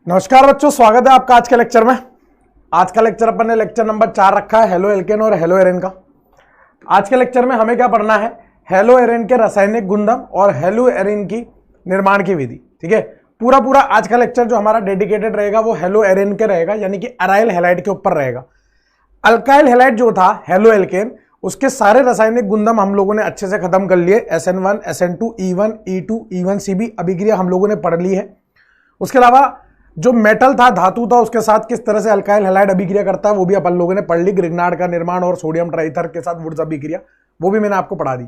नमस्कार बच्चों, स्वागत है आपका आज के लेक्चर में। आज का लेक्चर अपन ने लेक्चर नंबर 4 रखा है हेलो एल्केन और हेलो एरेन का। आज के लेक्चर में हमें क्या पढ़ना है, हेलो एरेन के रासायनिक गुणधर्म और हेलो एरेन की निर्माण की विधि। ठीक है, पूरा आज का लेक्चर जो हमारा डेडिकेटेड रहेगा वो हेलो एरेन के रहेगा, यानी कि अराइल हैलाइड के ऊपर रहेगा। अल्काइल हैलाइड जो था हेलो एल्केन, उसके सारे रासायनिक गुणधर्म हम लोगों ने अच्छे से खत्म कर लिए। SN1, SN2, E1, E2, E1CB अभिक्रिया हम लोगों ने पढ़ ली है। उसके अलावा जो मेटल था, धातु था, उसके साथ किस तरह से अल्काइल हैलाइड अभिक्रिया करता है वो भी अपन लोगों ने पढ़ ली। ग्रिग्नार्ड का निर्माण और सोडियम ट्राइथर के साथ वुड्स अभिक्रिया वो भी मैंने आपको पढ़ा दी।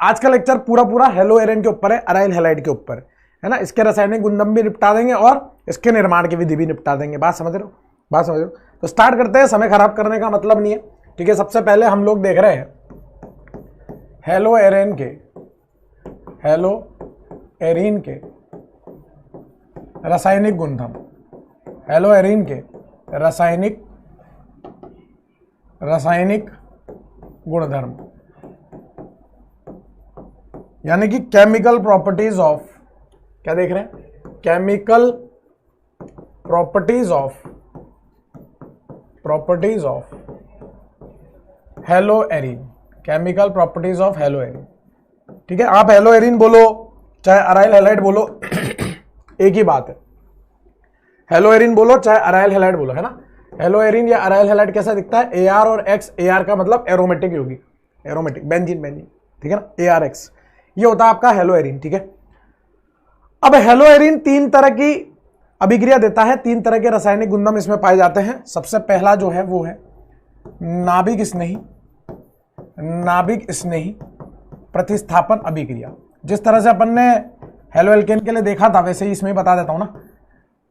आज का लेक्चर पूरा हेलो एरेन के ऊपर है, अराइल हैलाइड के ऊपर है ना। इसके रासायनिक गुणधर्म भी निपटा देंगे और इसके निर्माण की विधि भी निपटा देंगे। बात समझ रहे हो, बात समझ रहे हो? तो स्टार्ट करते हैं, समय खराब करने का मतलब नहीं है। ठीक है, सबसे पहले हम लोग देख रहे हैं हेलो एरेन के रासायनिक गुणधर्म। हेलो एरीन के रासायनिक गुणधर्म यानी कि केमिकल प्रॉपर्टीज ऑफ, क्या देख रहे हैं, chemical properties of hello arene, chemical properties of hello arene. ठीक है, आप हेलो एरीन बोलो चाहे अराइल हैलाइड बोलो एक ही बात है। हेलो एरीन बोलो चाहे अराइल हैलाइड बोलो, है ना। हेलो एरीन या अराइल हैलाइड कैसा दिखता है, AR और X। AR का मतलब एरोमेटिक यौगिक, एरोमेटिक बेंजीन, ठीक है ना, ARX ये होता है आपका हेलो एरीन। ठीक है, अब हेलो एरीन 3 तरह की अभिक्रिया देता है, 3 तरह के रासायनिक गुणधर्म इसमें पाए जाते हैं। सबसे पहला जो है वो है नाभिक स्नेही प्रतिस्थापन अभिक्रिया। जिस तरह से अपन ने हेलो एल्केन के लिए देखा था वैसे ही इसमें बता देता हूं ना।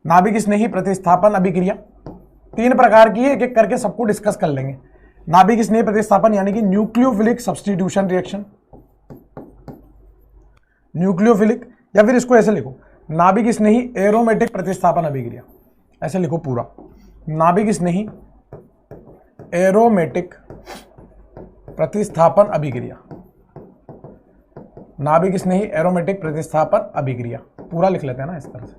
नाभिक स्नेही प्रतिस्थापन अभिक्रिया 3 प्रकार की है, एक एक करके सबको डिस्कस कर लेंगे। नाभिक स्नेही प्रतिस्थापन यानी कि न्यूक्लियोफिलिक सब्स्टिट्यूशन रिएक्शन, न्यूक्लियोफिलिक, या फिर इसको ऐसे लिखो नाभिक स्नेही एरोमेटिक प्रतिस्थापन अभिक्रिया, ऐसे लिखो पूरा, नाभिक स्नेही एरोमेटिक प्रतिस्थापन अभिक्रिया, नाभिक स्नेही एरोमेटिक प्रतिस्थापन अभिक्रिया पूरा लिख लेते हैं ना इस तरह से,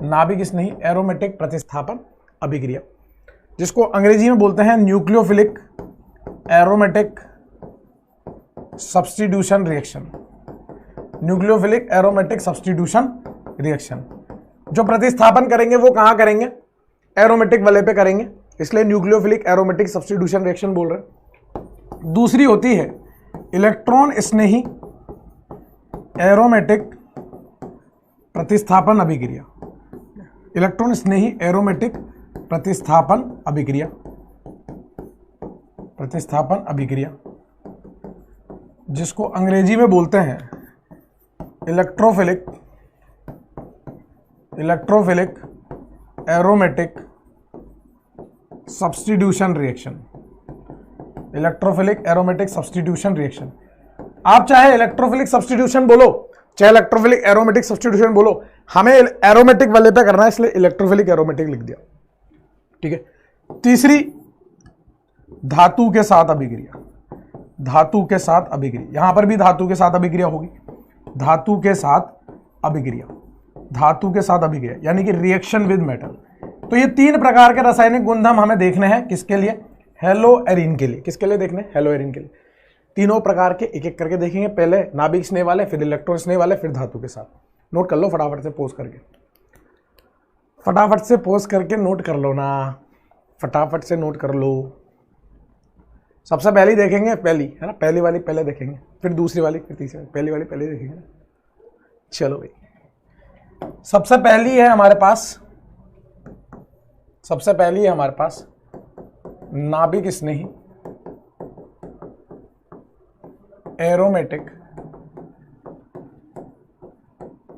नाभिक स्नेही एरोमेटिक प्रतिस्थापन अभिक्रिया, जिसको अंग्रेजी में बोलते हैं nucleophilic aromatic substitution reaction. Nucleophilic aromatic substitution reaction जो प्रतिस्थापन करेंगे वो कहां करेंगे, एरोमेटिक वाले पे करेंगे, इसलिए न्यूक्लियोफिलिक एरोमेटिक सब्स्टिट्यूशन रिएक्शन बोल रहे हैं। दूसरी होती है इलेक्ट्रॉन स्नेही एरोमेटिक प्रतिस्थापन अभिक्रिया, इलेक्ट्रॉन स्नेही एरोमेटिक प्रतिस्थापन अभिक्रिया, जिसको अंग्रेजी में बोलते हैं electrophilic aromatic substitution reaction, electrophilic aromatic substitution reaction. आप चाहे इलेक्ट्रोफिलिक सब्स्टिट्यूशन बोलो चाहे इलेक्ट्रोफिलिक एरोमेटिक सब्स्टिट्यूशन बोलो, हमें एरोमेटिक वाले पे करना है इसलिए इलेक्ट्रोफिलिक एरोमेटिक लिख दिया। ठीक है, तीसरी धातु के साथ अभिक्रिया, धातु के साथ अभिक्रिया, यहां पर भी धातु के साथ अभिक्रिया होगी, धातु के साथ अभिक्रिया यानी कि रिएक्शन विद मेटल। तो ये 3 प्रकार के रासायनिक गुणधर्म हमें देखने हैं, किसके लिए, हेलो एरीन के लिए। किसके लिए देखने, हेलो एरीन के लिए। तीनों प्रकार के एक एक करके देखेंगे, पहले नाभिक स्नेह वाले, फिर इलेक्ट्रॉन स्नेह वाले, फिर धातु के साथ। नोट कर लो फटाफट से पोज करके, फटाफट से पोज करके नोट कर लो ना, फटाफट से नोट कर लो। सबसे पहली देखेंगे, पहली है ना, पहली वाली पहले देखेंगे, फिर दूसरी वाली, फिर तीसरी वाली, पहली वाली पहले देखेंगे। चलो भाई, सबसे पहली है हमारे पास नाभिक स्नेही एरोमेटिक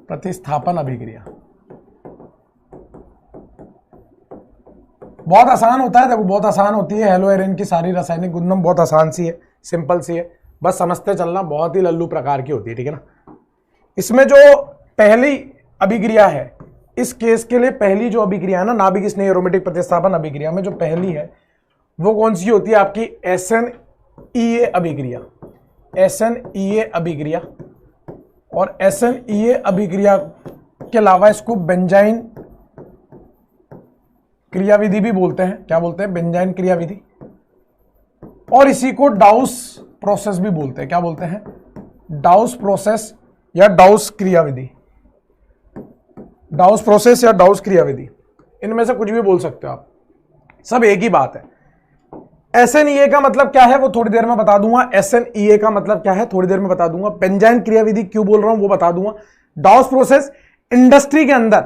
प्रतिस्थापन अभिक्रिया। बहुत आसान होता है, देखो बहुत आसान होती है। हेलो एरेन की सारी रासायनिक गुणधर्म बहुत आसान सी है, सिंपल सी है, बस समझते चलना। बहुत ही लल्लू प्रकार की होती है, ठीक है ना। इसमें जो पहली अभिक्रिया है, इस केस के लिए पहली जो अभिक्रिया है ना, नाभिक स्नेही एरोमेटिक प्रतिस्थापन अभिक्रिया में जो पहली है वो कौन सी होती है आपकी, SNEA अभिक्रिया, SNEA अभिक्रिया। और SNEA अभिक्रिया के अलावा इसको बेंजाइन क्रियाविधि भी बोलते हैं। क्या बोलते हैं? बेंजाइन क्रियाविधि। और इसी को डाउस प्रोसेस भी बोलते हैं। क्या बोलते हैं? डाउस प्रोसेस या डाउस क्रियाविधि। डाउस प्रोसेस या डाउस क्रियाविधि, इनमें से कुछ भी बोल सकते हो आप, सब एक ही बात है। SNEA का मतलब क्या है वो थोड़ी देर में बता दूंगा। SNEA का मतलब क्या है थोड़ी देर में बता दूंगा। बेंजाइन क्रियाविधि क्यों बोल रहा हूं वो बता दूंगा। डाउस प्रोसेस इंडस्ट्री के अंदर,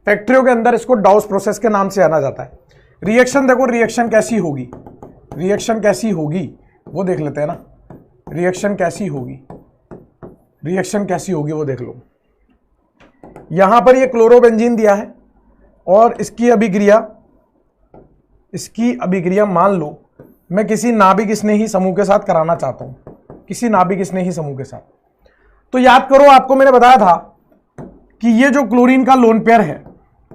फैक्ट्रियों के अंदर इसको डाउस प्रोसेस के नाम से जाना जाता है। रिएक्शन देखो, रिएक्शन कैसी होगी, रिएक्शन कैसी होगी वो देख लेते हैं ना। रिएक्शन कैसी होगी, रिएक्शन कैसी होगी वो देख लो। यहां पर ये क्लोरोबेंजीन दिया है और इसकी अभिक्रिया मान लो मैं किसी नाभिक स्नेही समूह के साथ कराना चाहता हूं, किसी नाभिक स्नेही समूह के साथ। तो याद करो, आपको मैंने बताया था कि ये जो क्लोरीन का लोन पेयर है,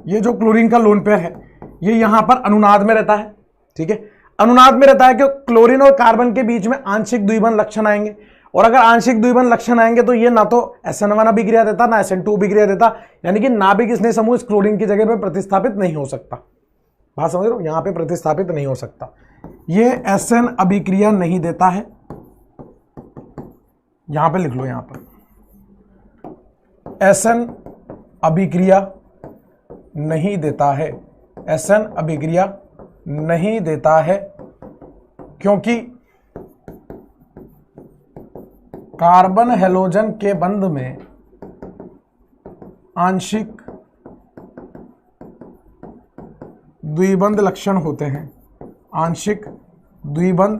ये जो क्लोरीन का लोन पेयर है, ये यहां पर अनुनाद में रहता है। ठीक है, अनुनाद में रहता है कि क्लोरीन और कार्बन के बीच में आंशिक द्विबंध लक्षण आएंगे, और अगर आंशिक द्विबंध लक्षण आएंगे तो ये ना तो SN1 अभिक्रिया देता ना SN2 अभिक्रिया देता, यानी कि नाभिक स्नेह समूह इस क्लोरीन की जगह पे प्रतिस्थापित नहीं हो सकता। बात समझ रहे हो? यहां पे प्रतिस्थापित नहीं हो सकता, ये SN अभिक्रिया नहीं देता है। यहां पे लिख लो, यहां पर SN अभिक्रिया नहीं देता है, SN अभिक्रिया नहीं देता है क्योंकि कार्बन हैलोजन के बंध में आंशिक द्विबंध लक्षण होते हैं, आंशिक द्विबंध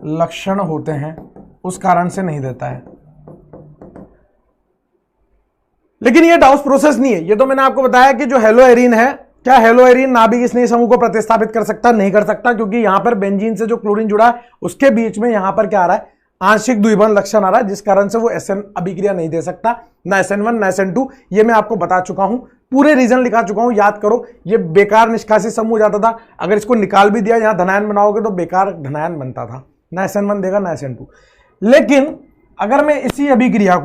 लक्षण होते हैं, उस कारण से नहीं देता है। लेकिन ये डाउस प्रोसेस नहीं है। ये तो मैंने आपको बताया कि जो हेलोएरिन है, क्या हेलोएरिन नाभिक स्नेही समूह को प्रतिस्थापित कर सकता? नहीं कर सकता, क्योंकि यहां पर बेंजीन से जो क्लोरीन जुड़ा है उसके बीच में यहां पर क्या आ रहा है? आंशिक द्विबंध लक्षण आ रहा है, जिस कारण से वो SN अभिक्रिया नहीं दे सकता, ना SN1 ना SN2। ये मैं आपको बता चुका हूं, पूरे रीजन लिखा चुका हूं। याद करो, ये बेकार निष्कासित समूह जाता था, अगर इसको निकाल भी दिया, यहां धनायन बनाओगे तो बेकार धनायन बनता था, ना SN1 देगा ना SN2। लेकिन अगर मैं इसी अभिक्रिया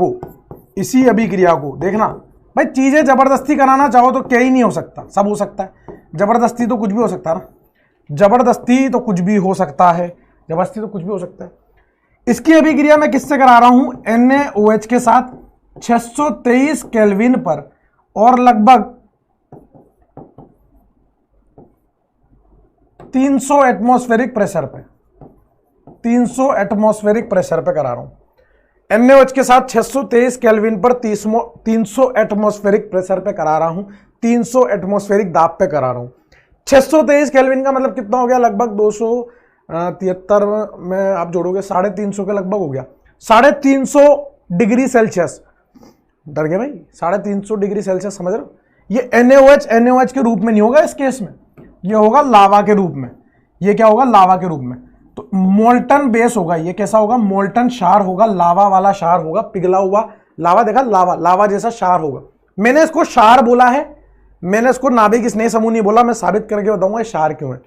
को देखना भाई, चीजें जबरदस्ती कराना चाहो तो क्या ही नहीं हो सकता, सब हो सकता है। जबरदस्ती तो कुछ भी हो सकता है ना, जबरदस्ती तो कुछ भी हो सकता है, जबरदस्ती तो कुछ भी हो सकता है। इसकी अभिक्रिया मैं किससे करा रहा हूं? NaOH के साथ 623 केल्विन पर और लगभग 300 एटमॉस्फेरिक प्रेशर पे, 300 एटमॉस्फेरिक प्रेशर पे करा रहा हूं। NaOH के साथ 623 केल्विन पर 300 एटमॉस्फेरिक प्रेशर पे करा रहा हूं, 300 एटमॉस्फेरिक दाब पे करा रहा हूं। 623 केल्विन का मतलब कितना हो गया? लगभग 273 में आप जोड़ोगे 350 के लगभग हो गया, 350 डिग्री सेल्सियस। डर गए भाई? 350 डिग्री सेल्सियस, समझ रहे हो? ये NaOH के रूप में नहीं होगा इस केस में, ये होगा लावा के रूप में। ये क्या होगा? लावा के रूप में। तो मोल्टन बेस होगा, ये कैसा होगा? मोल्टन क्षार होगा, लावा वाला क्षार होगा, पिघला हुआ लावा। देखा, लावा जैसा क्षार होगा। मैंने इसको क्षार बोला है, मैंने इसको नाभिक स्नेह समूह नहीं बोला। मैं साबित करके बताऊंगा क्षार क्यों है।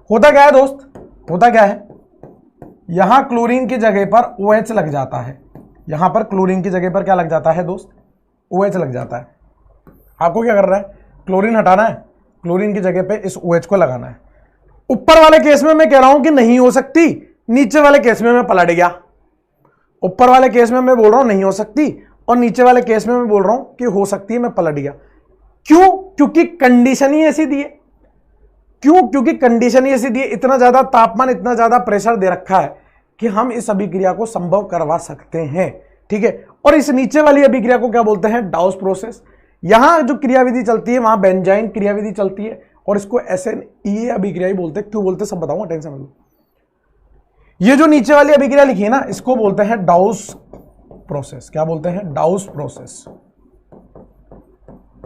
होता क्या है दोस्त, होता क्या है, यहां क्लोरीन की जगह पर OH लग जाता है, यहां पर क्लोरीन की जगह पर क्या लग जाता है दोस्त? OH लग जाता है। आपको क्या कर रहा है? क्लोरीन हटाना है, क्लोरीन की जगह पे इस OH को लगाना है। ऊपर वाले केस में मैं कह रहा हूं कि नहीं हो सकती, नीचे वाले केस में मैं पलट गया। ऊपर वाले केस में मैं बोल रहा हूं नहीं हो सकती, और नीचे वाले केस में मैं बोल रहा हूं कि हो सकती है, मैं पलट गया। क्यों? क्योंकि कंडीशन ही ऐसी दी है। क्यों? क्योंकि कंडीशन ही ऐसी दी है, इतना ज्यादा तापमान, इतना ज्यादा प्रेशर दे रखा है कि हम इस अभिक्रिया को संभव करवा सकते हैं। ठीक है, और इस नीचे वाली अभिक्रिया को क्या बोलते हैं? डाउस प्रोसेस। यहां जो क्रियाविधि चलती है वहां बेंजाइन क्रियाविधि चलती है, और इसको SNEA अभिक्रिया ही बोलते हैं। क्यों बोलते हैं सब बताऊंगा, टेंशन मत लो। ये जो नीचे वाली अभिक्रिया लिखी है ना, इसको बोलते हैं डाउस प्रोसेस। क्या बोलते हैं? डाउस प्रोसेस।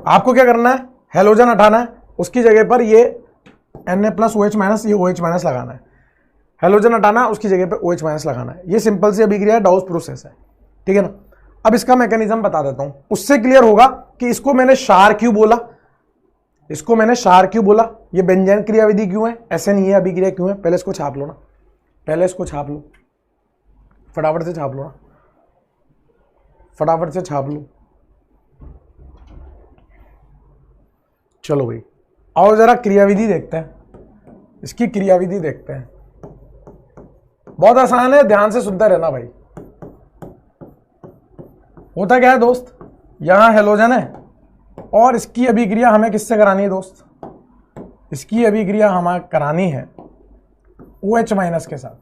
आपको क्या करना है? हैलोजन हटाना है, उसकी जगह पर ये Na+OH- ये OH- लगाना है। हैलोजन हटाना, उसकी जगह पे OH- लगाना है। ये सिंपल सी अभिक्रिया डाउस प्रोसेस है। ठीक है ना? अब इसका मैकेनिज्म बता देता हूं, उससे क्लियर होगा कि इसको मैंने क्षार क्यों बोला, इसको मैंने क्षार क्यों बोला, ये बेंजाइन क्रियाविधि क्यों है, SNEA अभिक्रिया क्यों है। पहले इसको छाप लो ना, पहले इसको छाप लो, फटाफट से छाप लो ना, फटाफट से छाप लो। चलो भाई, आओ जरा क्रियाविधि देखते हैं, इसकी क्रियाविधि देखते हैं। बहुत आसान है, ध्यान से सुनते रहना भाई। होता क्या है दोस्त, यहां हेलोजन है और इसकी अभिक्रिया हमें किससे करानी है दोस्त, इसकी अभिक्रिया हमें करानी है OH माइनस के साथ।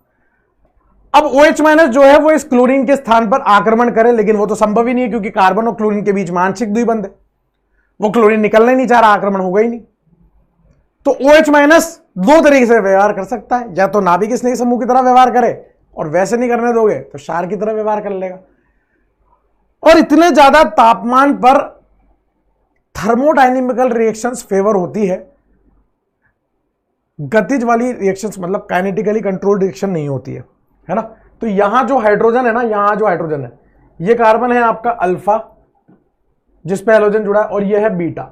अब OH माइनस जो है वो इस क्लोरीन के स्थान पर आक्रमण करे, लेकिन वो तो संभव ही नहीं है क्योंकि कार्बन और क्लोरीन के बीच में आंशिक द्विबंध है, वो क्लोरीन निकलना ही नहीं चाह रहा, आक्रमण होगा ही नहीं। तो OH माइनस दो तरीके से व्यवहार कर सकता है, या तो नाभिक स्नेही समूह की तरह व्यवहार करे, और वैसे नहीं करने दोगे तो क्षार की तरह व्यवहार कर लेगा। और इतने ज्यादा तापमान पर थर्मोडायनेमिकल रिएक्शंस फेवर होती है, गतिज वाली रिएक्शंस मतलब काइनेटिकली कंट्रोल्ड रिएक्शन नहीं होती है ना। तो यहां जो हाइड्रोजन है ना, यहां जो हाइड्रोजन है, ये कार्बन है आपका अल्फा जिस पे हैलोजन जुड़ा है, और ये है बीटा।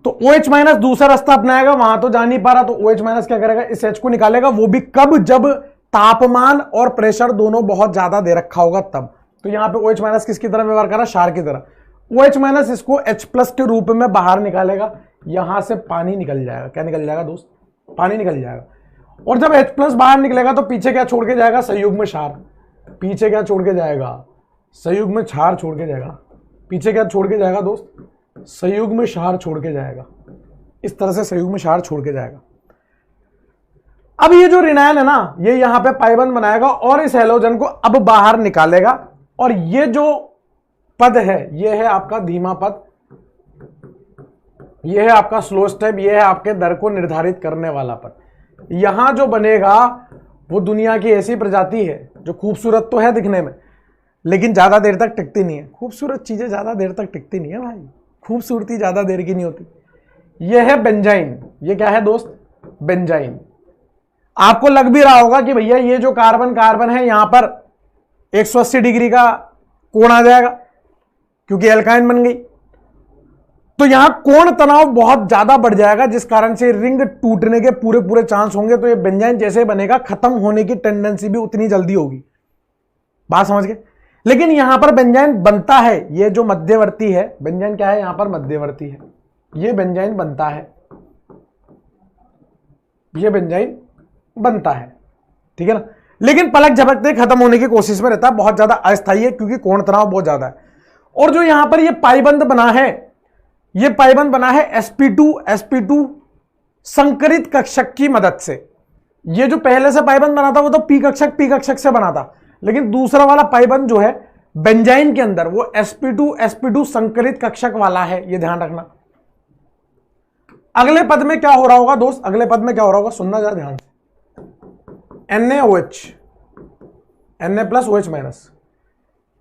तो OH माइनस दूसरा रास्ता अपनाएगा, वहां तो जा नहीं पा रहा, तो OH माइनस क्या करेगा, इस H को निकालेगा, वो भी कब, जब तापमान और प्रेशर दोनों बहुत ज्यादा दे रखा होगा तब। तो यहां पे OH माइनस किसकी तरह व्यवहार कर रहा है, क्षार की तरह। OH माइनस इसको H प्लस के रूप में बाहर निकालेगा, यहां से पानी निकल जाएगा। क्या निकल जाएगा दोस्त, पानी निकल जाएगा। और जब H प्लस बाहर निकलेगा तो पीछे क्या छोड़ के जाएगा, संयुग्म क्षार। पीछे क्या छोड़ के जाएगा, संयुग्म क्षार छोड़ के जाएगा। पीछे क्या छोड़ के जाएगा दोस्त, संयुग्म क्षार छोड़ के जाएगा। इस तरह से संयुग्म क्षार छोड़ के जाएगा। अब ये जो ऋणायन है ना, ये यहां पे पाइबंद बनाएगा और इस हैलोजन को अब बाहर निकालेगा, और ये जो पद है ये है आपका धीमा पद, ये है आपका स्लो स्टेप, ये है आपके दर को निर्धारित करने वाला पद। यहां जो बनेगा वो दुनिया की ऐसी प्रजाति है जो खूबसूरत तो है दिखने में, लेकिन ज्यादा देर तक टिकती नहीं है। खूबसूरत चीजें ज्यादा देर तक टिकती नहीं है भाई, खूबसूरती ज्यादा देर की नहीं होती। यह है बेंजाइन। ये क्या है दोस्त, बेंजाइन। आपको लग भी रहा होगा कि भैया ये जो कार्बन कार्बन है यहां पर 180 डिग्री का कोण आ जाएगा क्योंकि एल्काइन बन गई, तो यहां कोण तनाव बहुत ज्यादा बढ़ जाएगा, जिस कारण से रिंग टूटने के पूरे पूरे चांस होंगे। तो ये बेंजाइन जैसे बनेगा, खत्म होने की टेंडेंसी भी उतनी जल्दी होगी। बात समझ गए। लेकिन यहां पर बेंजाइन बनता है, ये जो मध्यवर्ती है, बेंजाइन क्या है यहां पर, मध्यवर्ती है। ये बेंजाइन बनता है, ये बेंजाइन बनता है, ठीक है ना। लेकिन पलक झपकते खत्म होने की कोशिश में रहता है, बहुत ज्यादा अस्थायी है क्योंकि कोण तनाव बहुत ज्यादा है। और जो यहां पर ये पाइबंद बना है, ये पाइबंद बना है sp2 संकरित कक्षक की मदद से। ये जो पहले से पाइबंद बना था वो तो p कक्षक से बना था, लेकिन दूसरा वाला पाइबंद जो है बेंजाइन के अंदर वो sp2 संकरित कक्षक वाला है, ये ध्यान रखना। अगले पद में क्या हो रहा होगा दोस्त, अगले पद में क्या हो रहा होगा, सुनना जरा ध्यान से। NaOH, Na plus OH minus,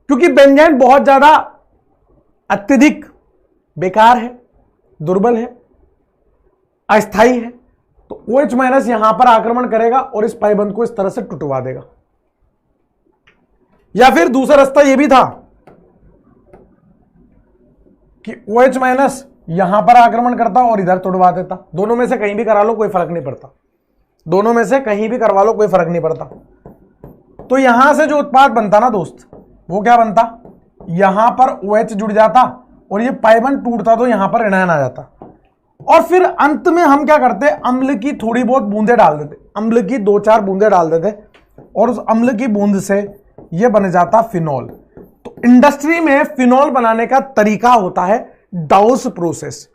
क्योंकि बेंजाइन बहुत ज्यादा अत्यधिक बेकार है, दुर्बल है, अस्थाई है, तो OH माइनस यहां पर आक्रमण करेगा और इस पाइबंद को इस तरह से टुटवा देगा। या फिर दूसरा रास्ता यह भी था कि OH माइनस यहां पर आक्रमण करता और इधर तोड़वा देता। दोनों में से कहीं भी करा लो कोई फर्क नहीं पड़ता, दोनों में से कहीं भी करवा लो कोई फर्क नहीं पड़ता। तो यहां से जो उत्पाद बनता ना दोस्त, वो क्या बनता, यहां पर OH जुड़ जाता और ये पाइबंद टूटता तो यहां पर ऋणायन आ जाता। और फिर अंत में हम क्या करते, अम्ल की थोड़ी बहुत बूंदे डाल देते, अम्ल की 2-4 बूंदे डाल देते और उस अम्ल की बूंद से ये बन जाता फिनॉल। तो इंडस्ट्री में फिनॉल बनाने का तरीका होता है डाउस प्रोसेस।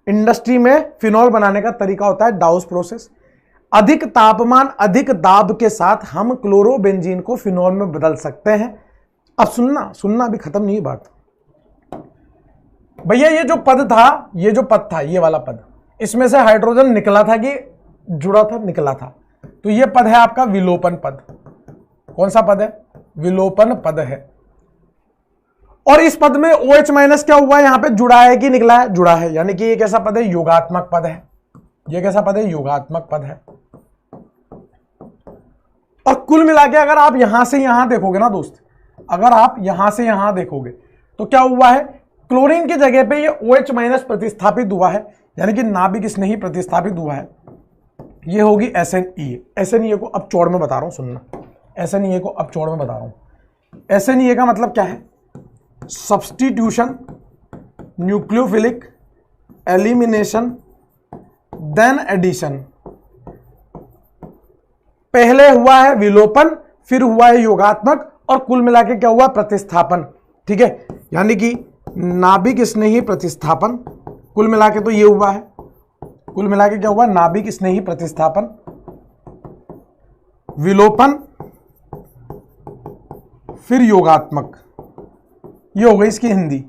इंडस्ट्री में फिनॉल बनाने का तरीका होता है डाउस प्रोसेस। अधिक तापमान अधिक दाब के साथ हम क्लोरोबेंजीन को फिनॉल में बदल सकते हैं। अब सुनना अभी खत्म नहीं बात भैया। ये जो पद था, ये जो पद था, ये वाला पद, इसमें से हाइड्रोजन निकला था कि जुड़ा था, निकला था, तो ये पद है आपका विलोपन पद। कौन सा पद है, विलोपन पद है। और इस पद में OH माइनस क्या हुआ है, यहां पे जुड़ा है कि निकला है, जुड़ा है, यानी कि ये कैसा पद है, योगात्मक पद है। ये कैसा पद है, योगात्मक पद है। और कुल मिला के अगर आप यहां से यहां देखोगे ना दोस्त, अगर आप यहां से यहां देखोगे तो क्या हुआ है, क्लोरीन की जगह पे ये OH माइनस प्रतिस्थापित हुआ है, यानी कि नाभिक स्नेही प्रतिस्थापित हुआ है। ये होगी SNEA। SNEA को अब चौड़ में बता रहा हूं, सुनना, SNEA को अब चौड़ में बता रहा हूं। SNEA का मतलब क्या है, substitution nucleophilic elimination then addition. पहले हुआ है विलोपन, फिर हुआ है योगात्मक, और कुल मिला के क्या हुआ, प्रतिस्थापन। ठीक है, यानी कि नाभिक स्नेही प्रतिस्थापन, कुल मिला के तो ये हुआ है, कुल मिला के क्या हुआ, नाभिक स्नेही प्रतिस्थापन, विलोपन, फिर योगात्मक। ये हो गई इसकी हिंदी।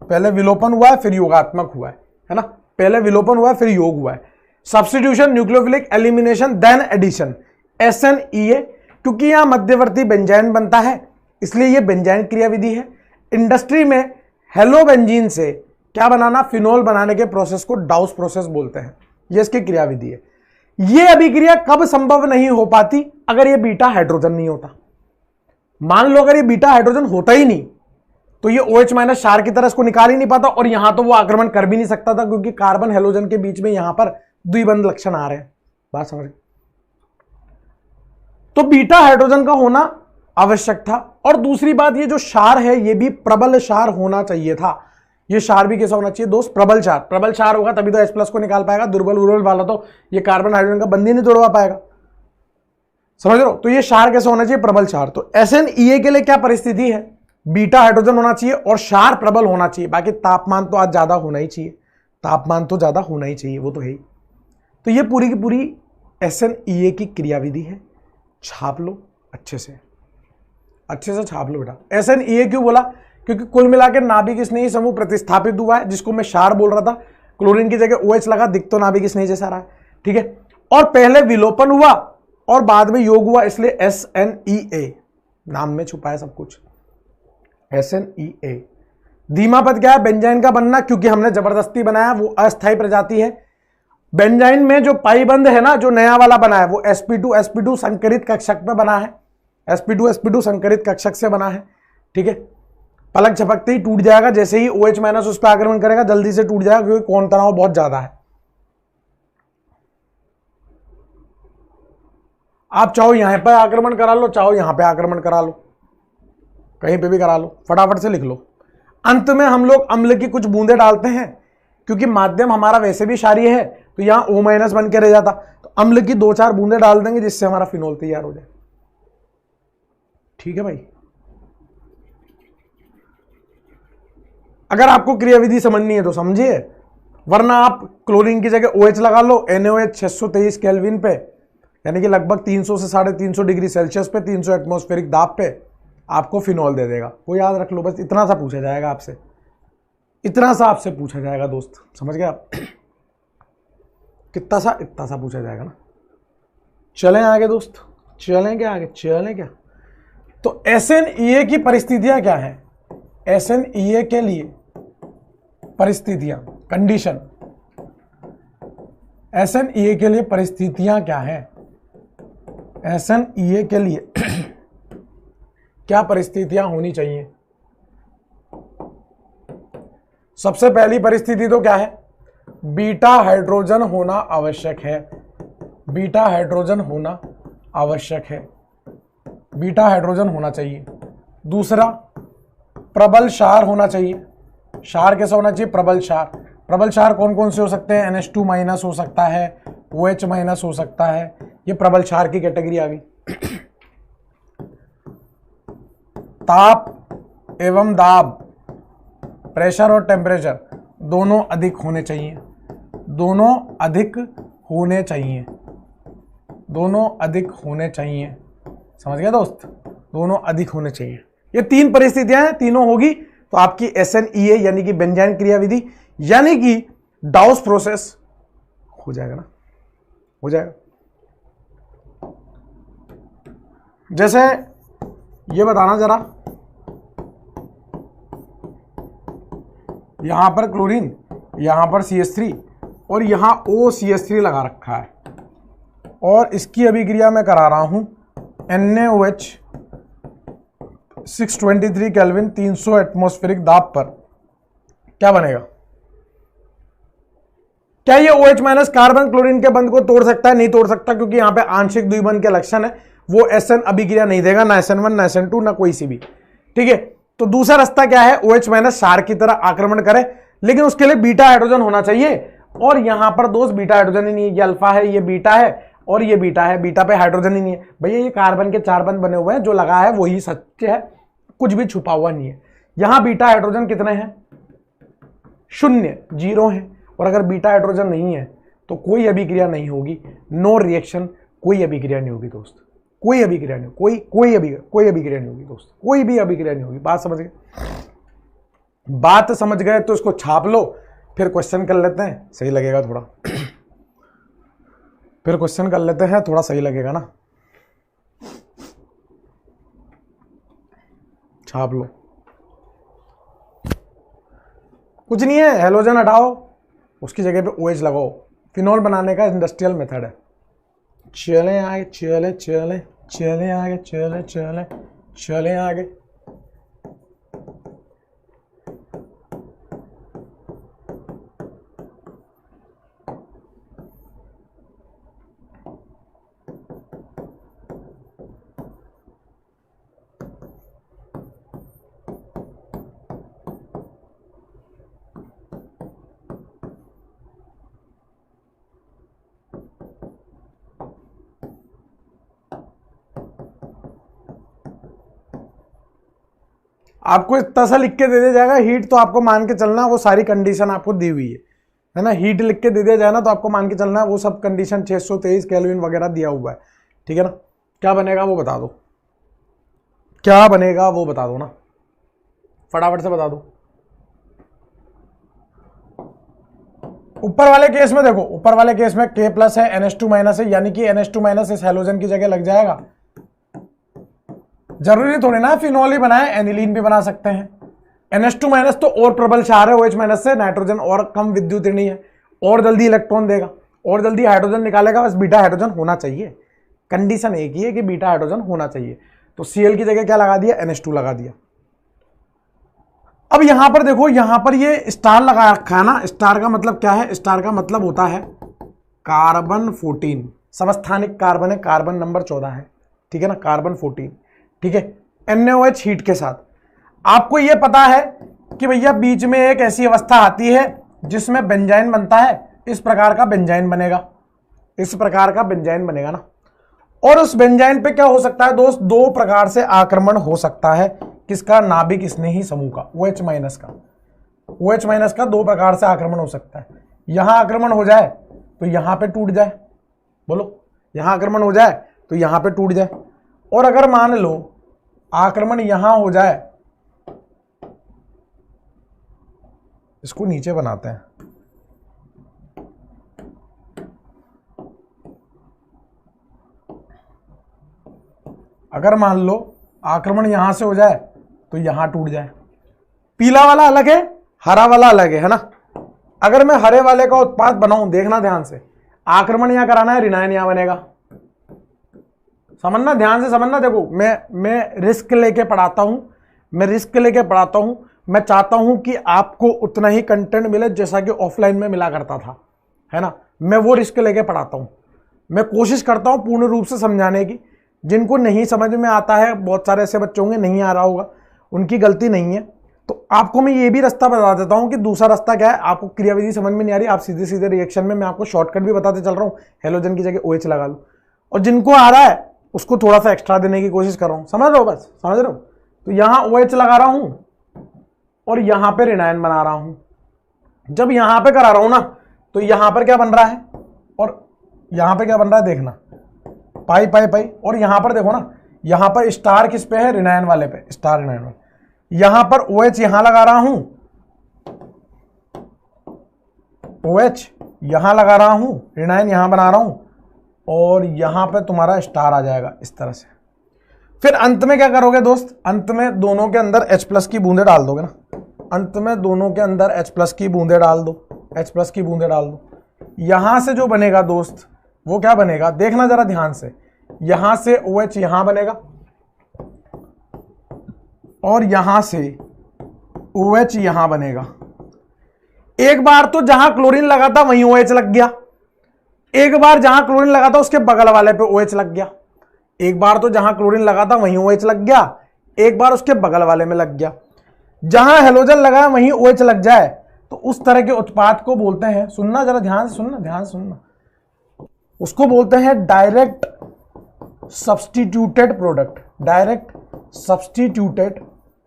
पहले विलोपन हुआ है, फिर योगात्मक हुआ है ना, पहले विलोपन हुआ है, फिर योग हुआ है। Substitution, nucleophilic elimination, then addition, SNEA। क्योंकि यहां मध्यवर्ती बेंजाइन बनता है इसलिए यह बेंजाइन क्रियाविधि है। इंडस्ट्री में हेलोबेंजीन से क्या बनाना, फिनोल बनाने के प्रोसेस को डाउस प्रोसेस बोलते हैं। यह इसकी क्रियाविधि है। यह अभिक्रिया कब संभव नहीं हो पाती, अगर यह बीटा हाइड्रोजन नहीं होता। मान लो अगर ये बीटा हाइड्रोजन होता ही नहीं तो ये OH माइनस क्षार की तरह इसको निकाल ही नहीं पाता, और यहां तो वो आक्रमण कर भी नहीं सकता था क्योंकि कार्बन हेलोजन के बीच में यहां पर द्विबंध लक्षण आ रहे हैं। बात समझ? तो बीटा हाइड्रोजन का होना आवश्यक था। और दूसरी बात, ये जो क्षार है ये भी प्रबल क्षार होना चाहिए था। ये क्षार भी कैसा होना चाहिए दोस्त, प्रबल क्षार। प्रबल क्षार होगा तभी तो H+ को निकाल पाएगा, दुर्बल उर्बल वाला तो ये कार्बन हाइड्रोजन का बंध ही नहीं तोड़वा पाएगा। समझ रहे हो? तो ये क्षार कैसा होना चाहिए, प्रबल क्षार। तो SNEA के लिए क्या परिस्थिति है, बीटा हाइड्रोजन होना चाहिए और क्षार प्रबल होना चाहिए। बाकी तापमान तो आज ज्यादा होना ही चाहिए, तापमान तो ज्यादा होना ही चाहिए, वो तो है ही। तो ये पूरी की पूरी SNEA की क्रियाविधि है। छाप लो अच्छे से छाप लो बेटा। SNEA क्यों बोला, क्योंकि कुल मिलाकर नाभिक स्नेही समूह प्रतिस्थापित हुआ है, जिसको मैं क्षार बोल रहा था। क्लोरीन की जगह OH लगा, दिख तो नाभिक स्नेही जैसा रहा है। ठीक है, और पहले विलोपन हुआ और बाद में योग हुआ, इसलिए SNEA नाम में छुपा है सब कुछ। SNEA। धीमा पद क्या है, बेंजाइन का बनना, क्योंकि हमने जबरदस्ती बनाया, वो अस्थायी प्रजाति है। बेंजाइन में जो पाई बंध है ना, जो नया वाला बना है, वो sp2 संकरित कक्षक पे बना है। sp2 संकरित कक्षक से बना है। ठीक है, पलक झपकते ही टूट जाएगा, जैसे ही OH माइनस उस पर आक्रमण करेगा जल्दी से टूट जाएगा, क्योंकि कोण तनाव बहुत ज्यादा है। आप चाहो यहां पर आक्रमण करा लो, चाहो यहां पे आक्रमण करा लो, कहीं पे भी करा लो, फटाफट से लिख लो। अंत में हम लोग अम्ल की कुछ बूंदे डालते हैं, क्योंकि माध्यम हमारा वैसे भी क्षारीय है, तो यहां O- बन के रह जाता, तो अम्ल की 2-4 बूंदे डाल देंगे, जिससे हमारा फिनोल तैयार हो जाए। ठीक है भाई, अगर आपको क्रियाविधि समझनी है तो समझिए, वरना आप क्लोरीन की जगह OH लगा लो, NaOH 623 केल्विन पे, यानी कि लगभग 300 से 350 डिग्री सेल्सियस पे, 300 एटमॉस्फेरिक दाब पे आपको फिनोल दे देगा। वो याद रख लो, बस इतना सा पूछा जाएगा आपसे, इतना सा आपसे पूछा जाएगा दोस्त, समझ गए आप? कितना सा, इतना सा पूछा जाएगा ना। चलें आगे दोस्त, चलें क्या आगे, चलें क्या? तो SNEA की परिस्थितियां क्या है, SNEA के लिए परिस्थितियां, कंडीशन, SNEA के लिए परिस्थितियां क्या है, SNEA के लिए क्या परिस्थितियां होनी चाहिए? सबसे पहली परिस्थिति तो क्या है, बीटा हाइड्रोजन होना आवश्यक है। बीटा हाइड्रोजन होना आवश्यक है, बीटा हाइड्रोजन होना चाहिए। दूसरा, प्रबल क्षार होना चाहिए। क्षार कैसा होना चाहिए, प्रबल क्षार। प्रबल क्षार कौन कौन से हो सकते हैं, NH2 माइनस हो सकता है, OH माइनस हो सकता है, ये प्रबल क्षार की कैटेगरी आ गई। ताप एवं दाब, प्रेशर और टेम्परेचर दोनों अधिक होने चाहिए, दोनों अधिक होने चाहिए, दोनों अधिक होने चाहिए। समझ गया दोस्त, दोनों अधिक होने चाहिए। ये 3 परिस्थितियां हैं, तीनों होगी तो आपकी SNEA यानी कि बेंजाइन क्रियाविधि यानी कि डाउस प्रोसेस हो जाएगा ना, हो जाएगा। जैसे ये बताना जरा, यहां पर क्लोरीन, यहां पर CH3 और यहां OCH3 लगा रखा है, और इसकी अभिक्रिया मैं करा रहा हूं NaOH 623 केल्विन 300 एटमॉस्फेरिक दाब पर। क्या बनेगा, क्या ये OH माइनस कार्बन क्लोरीन के बंध को तोड़ सकता है? नहीं तोड़ सकता, क्योंकि यहां पे आंशिक द्विबंध के लक्षण है, वो SN अभिक्रिया नहीं देगा, ना SN1 ना SN2 ना कोई सी भी। ठीक है, तो दूसरा रास्ता क्या है, OH माइनस क्षार की तरह आक्रमण करे, लेकिन उसके लिए बीटा हाइड्रोजन होना चाहिए, और यहां पर दोस्त बीटा हाइड्रोजन ही नहीं है, ये अल्फा है, ये बीटा है और ये बीटा है, बीटा पे हाइड्रोजन ही नहीं है। भैया ये कार्बन के 4 बंध बने हुए हैं, जो लगा है वही सत्य है, कुछ भी छुपा हुआ नहीं है। यहां बीटा हाइड्रोजन कितने हैं? 0, 0 है। और अगर बीटा हाइड्रोजन नहीं है तो कोई अभिक्रिया नहीं होगी, नो रिएक्शन, कोई अभिक्रिया नहीं होगी दोस्त, कोई अभिक्रिया नहीं, कोई अभिक्रिया नहीं होगी दोस्त, कोई भी अभिक्रिया नहीं होगी। बात समझ गए? बात समझ गए तो इसको छाप लो, फिर क्वेश्चन कर लेते हैं, सही लगेगा थोड़ा। फिर क्वेश्चन कर लेते हैं, थोड़ा सही लगेगा ना। छाप लो, कुछ नहीं है, हेलोजन हटाओ, उसकी जगह पे OH लगाओ। फिनॉल बनाने का इंडस्ट्रियल मेथड है। चले आगे, चले चले चले आगे, चले चले चले आगे। आपको इतना सा लिख के दे दिया जाएगा हीट, तो आपको मान के चलना वो सारी कंडीशन आपको दी हुई है ना। हीट लिख के दे दिया जाए ना तो आपको मान के चलना वो सब कंडीशन 623 केल्विन वगैरह दिया हुआ है, ठीक है ना। क्या बनेगा वो बता दो, क्या बनेगा वो बता दो ना, फटाफट से बता दो। ऊपर वाले केस में देखो, ऊपर वाले केस में K+ है, NH2- है, यानी कि NH2- इस हेलोजन की जगह लग जाएगा। जरूरी थोड़ी ना फिनॉल ही बनाए, एनिलीन भी बना सकते हैं। NH2- तो और प्रबल क्षार है, OH- से नाइट्रोजन और कम विद्युत ऋणी है, और जल्दी इलेक्ट्रॉन देगा, और जल्दी हाइड्रोजन निकालेगा। बस बीटा हाइड्रोजन होना चाहिए, कंडीशन एक ही है कि बीटा हाइड्रोजन होना चाहिए। तो Cl की जगह क्या लगा दिया? NH2 लगा दिया। अब यहां पर देखो, यहां पर ये स्टार लगा रखा है ना। स्टार का मतलब क्या है? स्टार का मतलब होता है कार्बन 14, समस्थानिक कार्बन है, कार्बन नंबर 14 है, ठीक है ना, कार्बन 14, ठीक है, NaOH हीट के साथ। आपको यह पता है कि भैया बीच में एक ऐसी अवस्था आती है जिसमें बेंजाइन बनता है, इस प्रकार का बेंजाइन बनेगा, इस प्रकार का बेंजाइन बनेगा ना। और उस बेंजाइन पे क्या हो सकता है दोस्त? 2 प्रकार से आक्रमण हो सकता है। किसका? नाभिक स्नेही समूह का, OH- का। OH- का 2 प्रकार से आक्रमण हो सकता है। यहां आक्रमण हो जाए तो यहां पे टूट जाए, बोलो, यहां आक्रमण हो जाए तो यहां पे टूट जाए। और अगर मान लो आक्रमण यहां हो जाए, इसको नीचे बनाते हैं, अगर मान लो आक्रमण यहां से हो जाए तो यहां टूट जाए। पीला वाला अलग है, हरा वाला अलग है ना। अगर मैं हरे वाले का उत्पाद बनाऊं, देखना ध्यान से, आक्रमण यहां कराना है, ऋणायन यहां बनेगा। समझना, ध्यान से समझना। देखो मैं रिस्क लेके पढ़ाता हूं, मैं रिस्क लेके पढ़ाता हूं। मैं चाहता हूं कि आपको उतना ही कंटेंट मिले जैसा कि ऑफलाइन में मिला करता था, है ना। मैं वो रिस्क लेके पढ़ाता हूं, मैं कोशिश करता हूं पूर्ण रूप से समझाने की। जिनको नहीं समझ में आता है, बहुत सारे ऐसे बच्चे होंगे नहीं आ रहा होगा, उनकी गलती नहीं है। तो आपको मैं ये भी रास्ता बता देता हूं कि दूसरा रास्ता क्या है। आपको क्रियाविधि समझ में नहीं आ रही, आप सीधे सीधे रिएक्शन में मैं आपको शॉर्टकट भी बताते चल रहा हूं, हेलोजन की जगह OH लगा लो। और जिनको आ रहा है उसको थोड़ा सा एक्स्ट्रा देने की कोशिश कर रहा हूं, समझ रहे हो? बस समझ रहे हो? तो यहां OH लगा रहा हूं और यहां पे ऋणायन बना रहा हूं। जब यहां पे करा रहा हूं ना, तो यहां पर क्या बन रहा है और यहां पे क्या बन रहा है, देखना, पाई पाई पाई। और यहां पर देखो ना, यहां पर स्टार किस पे है? ऋणायन वाले पे, स्टार ऋणायन वाले। यहां पर OH यहां लगा रहा हूं, OH यहां लगा रहा हूं, ऋणायन यहां बना रहा हूं, और यहां पे तुम्हारा स्टार आ जाएगा इस तरह से। फिर अंत में क्या करोगे दोस्त? अंत में दोनों के अंदर H+ की बूंदे डाल दोगे ना। अंत में दोनों के अंदर H+ की बूंदे डाल दो, H+ की बूंदे डाल दो। यहां से जो बनेगा दोस्त, वो क्या बनेगा? देखना जरा ध्यान से। यहां से OH यहां बनेगा और यहां से OH यहां बनेगा। एक बार तो जहां क्लोरीन लगा था वहीं OH लग गया, एक बार जहां क्लोरीन लगा था उसके बगल वाले पे OH लग गया। एक बार तो जहां क्लोरीन लगा था वहीं OH लग गया, एक बार उसके बगल वाले में लग गया। जहां हेलोजन लगा वहीं OH लग जाए तो उस तरह के उत्पाद को बोलते हैं, सुनना जरा ध्यान से सुनना, ध्यान से सुनना, उसको बोलते हैं direct substituted product, direct substituted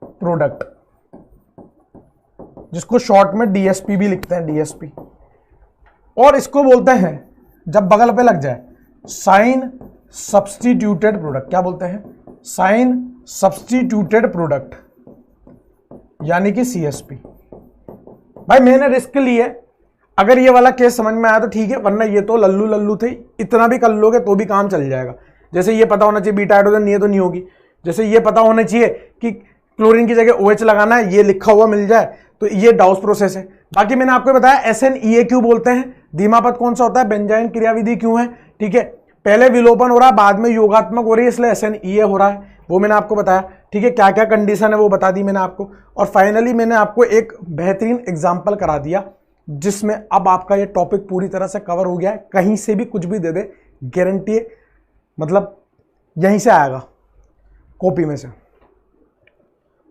product, जिसको शॉर्ट में डीएसपी भी लिखते हैं, डीएसपी। और इसको बोलते हैं, जब बगल पे लग जाए, साइन सब्स्टिट्यूटेड प्रोडक्ट। क्या बोलते हैं? साइन सब्स्टिट्यूटेड प्रोडक्ट, यानी कि सीएसपी। भाई मैंने रिस्क लिए, अगर ये वाला केस समझ में आया तो ठीक है, वरना ये तो लल्लू लल्लू थे, इतना भी कर लोगे तो भी काम चल जाएगा। जैसे ये पता होना चाहिए बीटा हाइड्रोजन नहीं है तो नहीं होगी, जैसे ये पता होना चाहिए कि क्लोरीन की जगह OH लगाना है, ये लिखा हुआ मिल जाए तो ये डाउस प्रोसेस है। बाकी मैंने आपको बताया SNEA क्यों बोलते हैं, धीमा पद कौन सा होता है, बेंजाइन क्रियाविधि क्यों है, ठीक है, पहले विलोपन हो रहा है बाद में योगात्मक हो रही है, इसलिए SNEA हो रहा है, वो मैंने आपको बताया, ठीक है। क्या क्या कंडीशन है वो बता दी मैंने आपको। और फाइनली मैंने आपको एक बेहतरीन एग्जाम्पल करा दिया, जिसमें अब आपका ये टॉपिक पूरी तरह से कवर हो गया है। कहीं से भी कुछ भी दे दे, गारंटी है, मतलब यहीं से आएगा, कॉपी में से,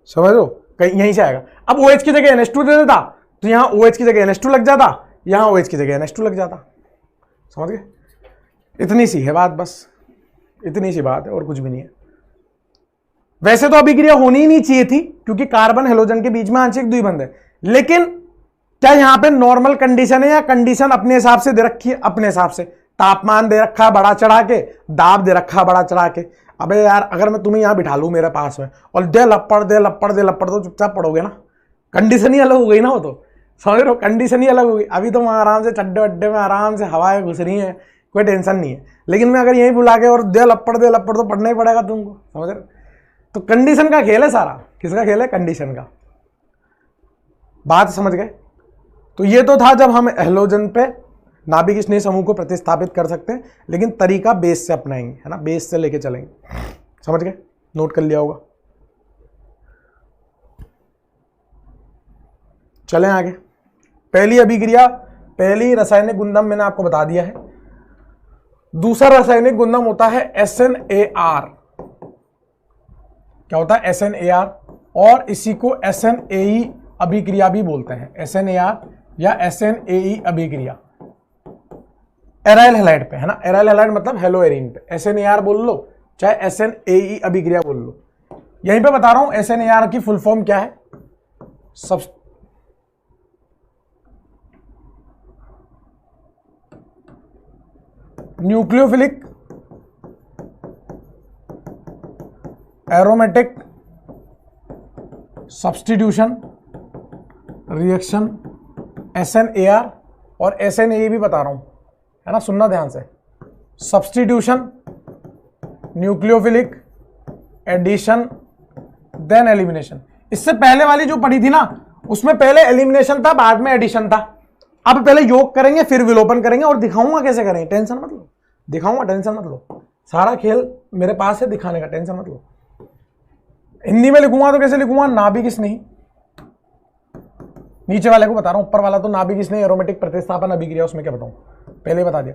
समझ लो, कहीं यहीं से आएगा। अब OH की जगह NH2 दे देता तो यहां OH की जगह NH2 लग जाता, यहां OH की जगह NH2 लग जाता, समझ गए? इतनी सी है बात, बस इतनी सी बात है और कुछ भी नहीं है। वैसे तो अभिक्रिया होनी ही नहीं चाहिए थी, क्योंकि कार्बन हेलोजन के बीच में आंशिक द्विबंध है, लेकिन क्या यहां पे नॉर्मल कंडीशन है या कंडीशन अपने हिसाब से दे रखी है? अपने हिसाब से। तापमान दे रखा बड़ा चढ़ा के, दाब दे रखा बड़ा चढ़ा के। अबे यार, अगर मैं तुम्हें यहां बिठा लूं मेरे पास में और दे लपड़ दे लपड़ दे लपड़, तो चुपचाप पड़ोगे ना, कंडीशन ही अलग हो गई ना, वो तो समझ रहे हो, कंडीशन ही अलग हो गई। अभी तो वहां आराम से चड्डे वड्डे में आराम से हवाएं घुस रही है, कोई टेंशन नहीं है, लेकिन मैं अगर यहीं बुला के और दे लपड़ तो पढ़ना ही पड़ेगा तुमको, समझ रहे हो? तो कंडीशन का खेल है सारा। किसका खेल है? कंडीशन का। बात समझ गए? तो ये तो था जब हम हेलोजन पे नाभिक स्नेह समूह को प्रतिस्थापित कर सकते हैं, लेकिन तरीका बेस से अपनाएंगे, है ना, बेस से लेके चलेंगे। समझ गए? नोट कर लिया होगा। चलें आगे। पहली अभिक्रिया, पहली रासायनिक गुणधर्म मैंने आपको बता दिया है। दूसरा रासायनिक गुणधर्म होता है SNAR। क्या होता है? SNAR, और इसी को SNAE अभिक्रिया भी बोलते हैं। SNAR या SNAE अभिक्रिया एराइल हैलाइड पे, है ना, एराइल हैलाइड मतलब हेलो एरीन पे। SNAR बोल लो चाहे SNAE अभिक्रिया बोल लो। यहीं पे बता रहा हूं SNAR की फुल फॉर्म क्या है। Nucleophilic aromatic substitution reaction, SNAR, और SNAE भी बता रहा हूं, है ना, सुनना ध्यान से। Substitution, nucleophilic addition, then elimination. इससे पहले वाली जो पढ़ी थी ना, उसमें पहले एलिमिनेशन था, बाद में एडिशन था। अब पहले योग करेंगे, फिर विलोपन करेंगे, और दिखाऊंगा कैसे करेंगे, टेंशन मत लो, दिखाऊंगा, टेंशन मत लो। सारा खेल मेरे पास है दिखाने का, टेंशन मत लो। हिंदी में लिखूंगा तो कैसे लिखूंगा? नाभिक स्नेही, नीचे वाले को बता रहा हूं, ऊपर वाला तो नाभिक स्नेही एरोमेटिक प्रतिस्थापन अभिक्रिया, उसमें क्या बताऊं, पहले ही बता दिया।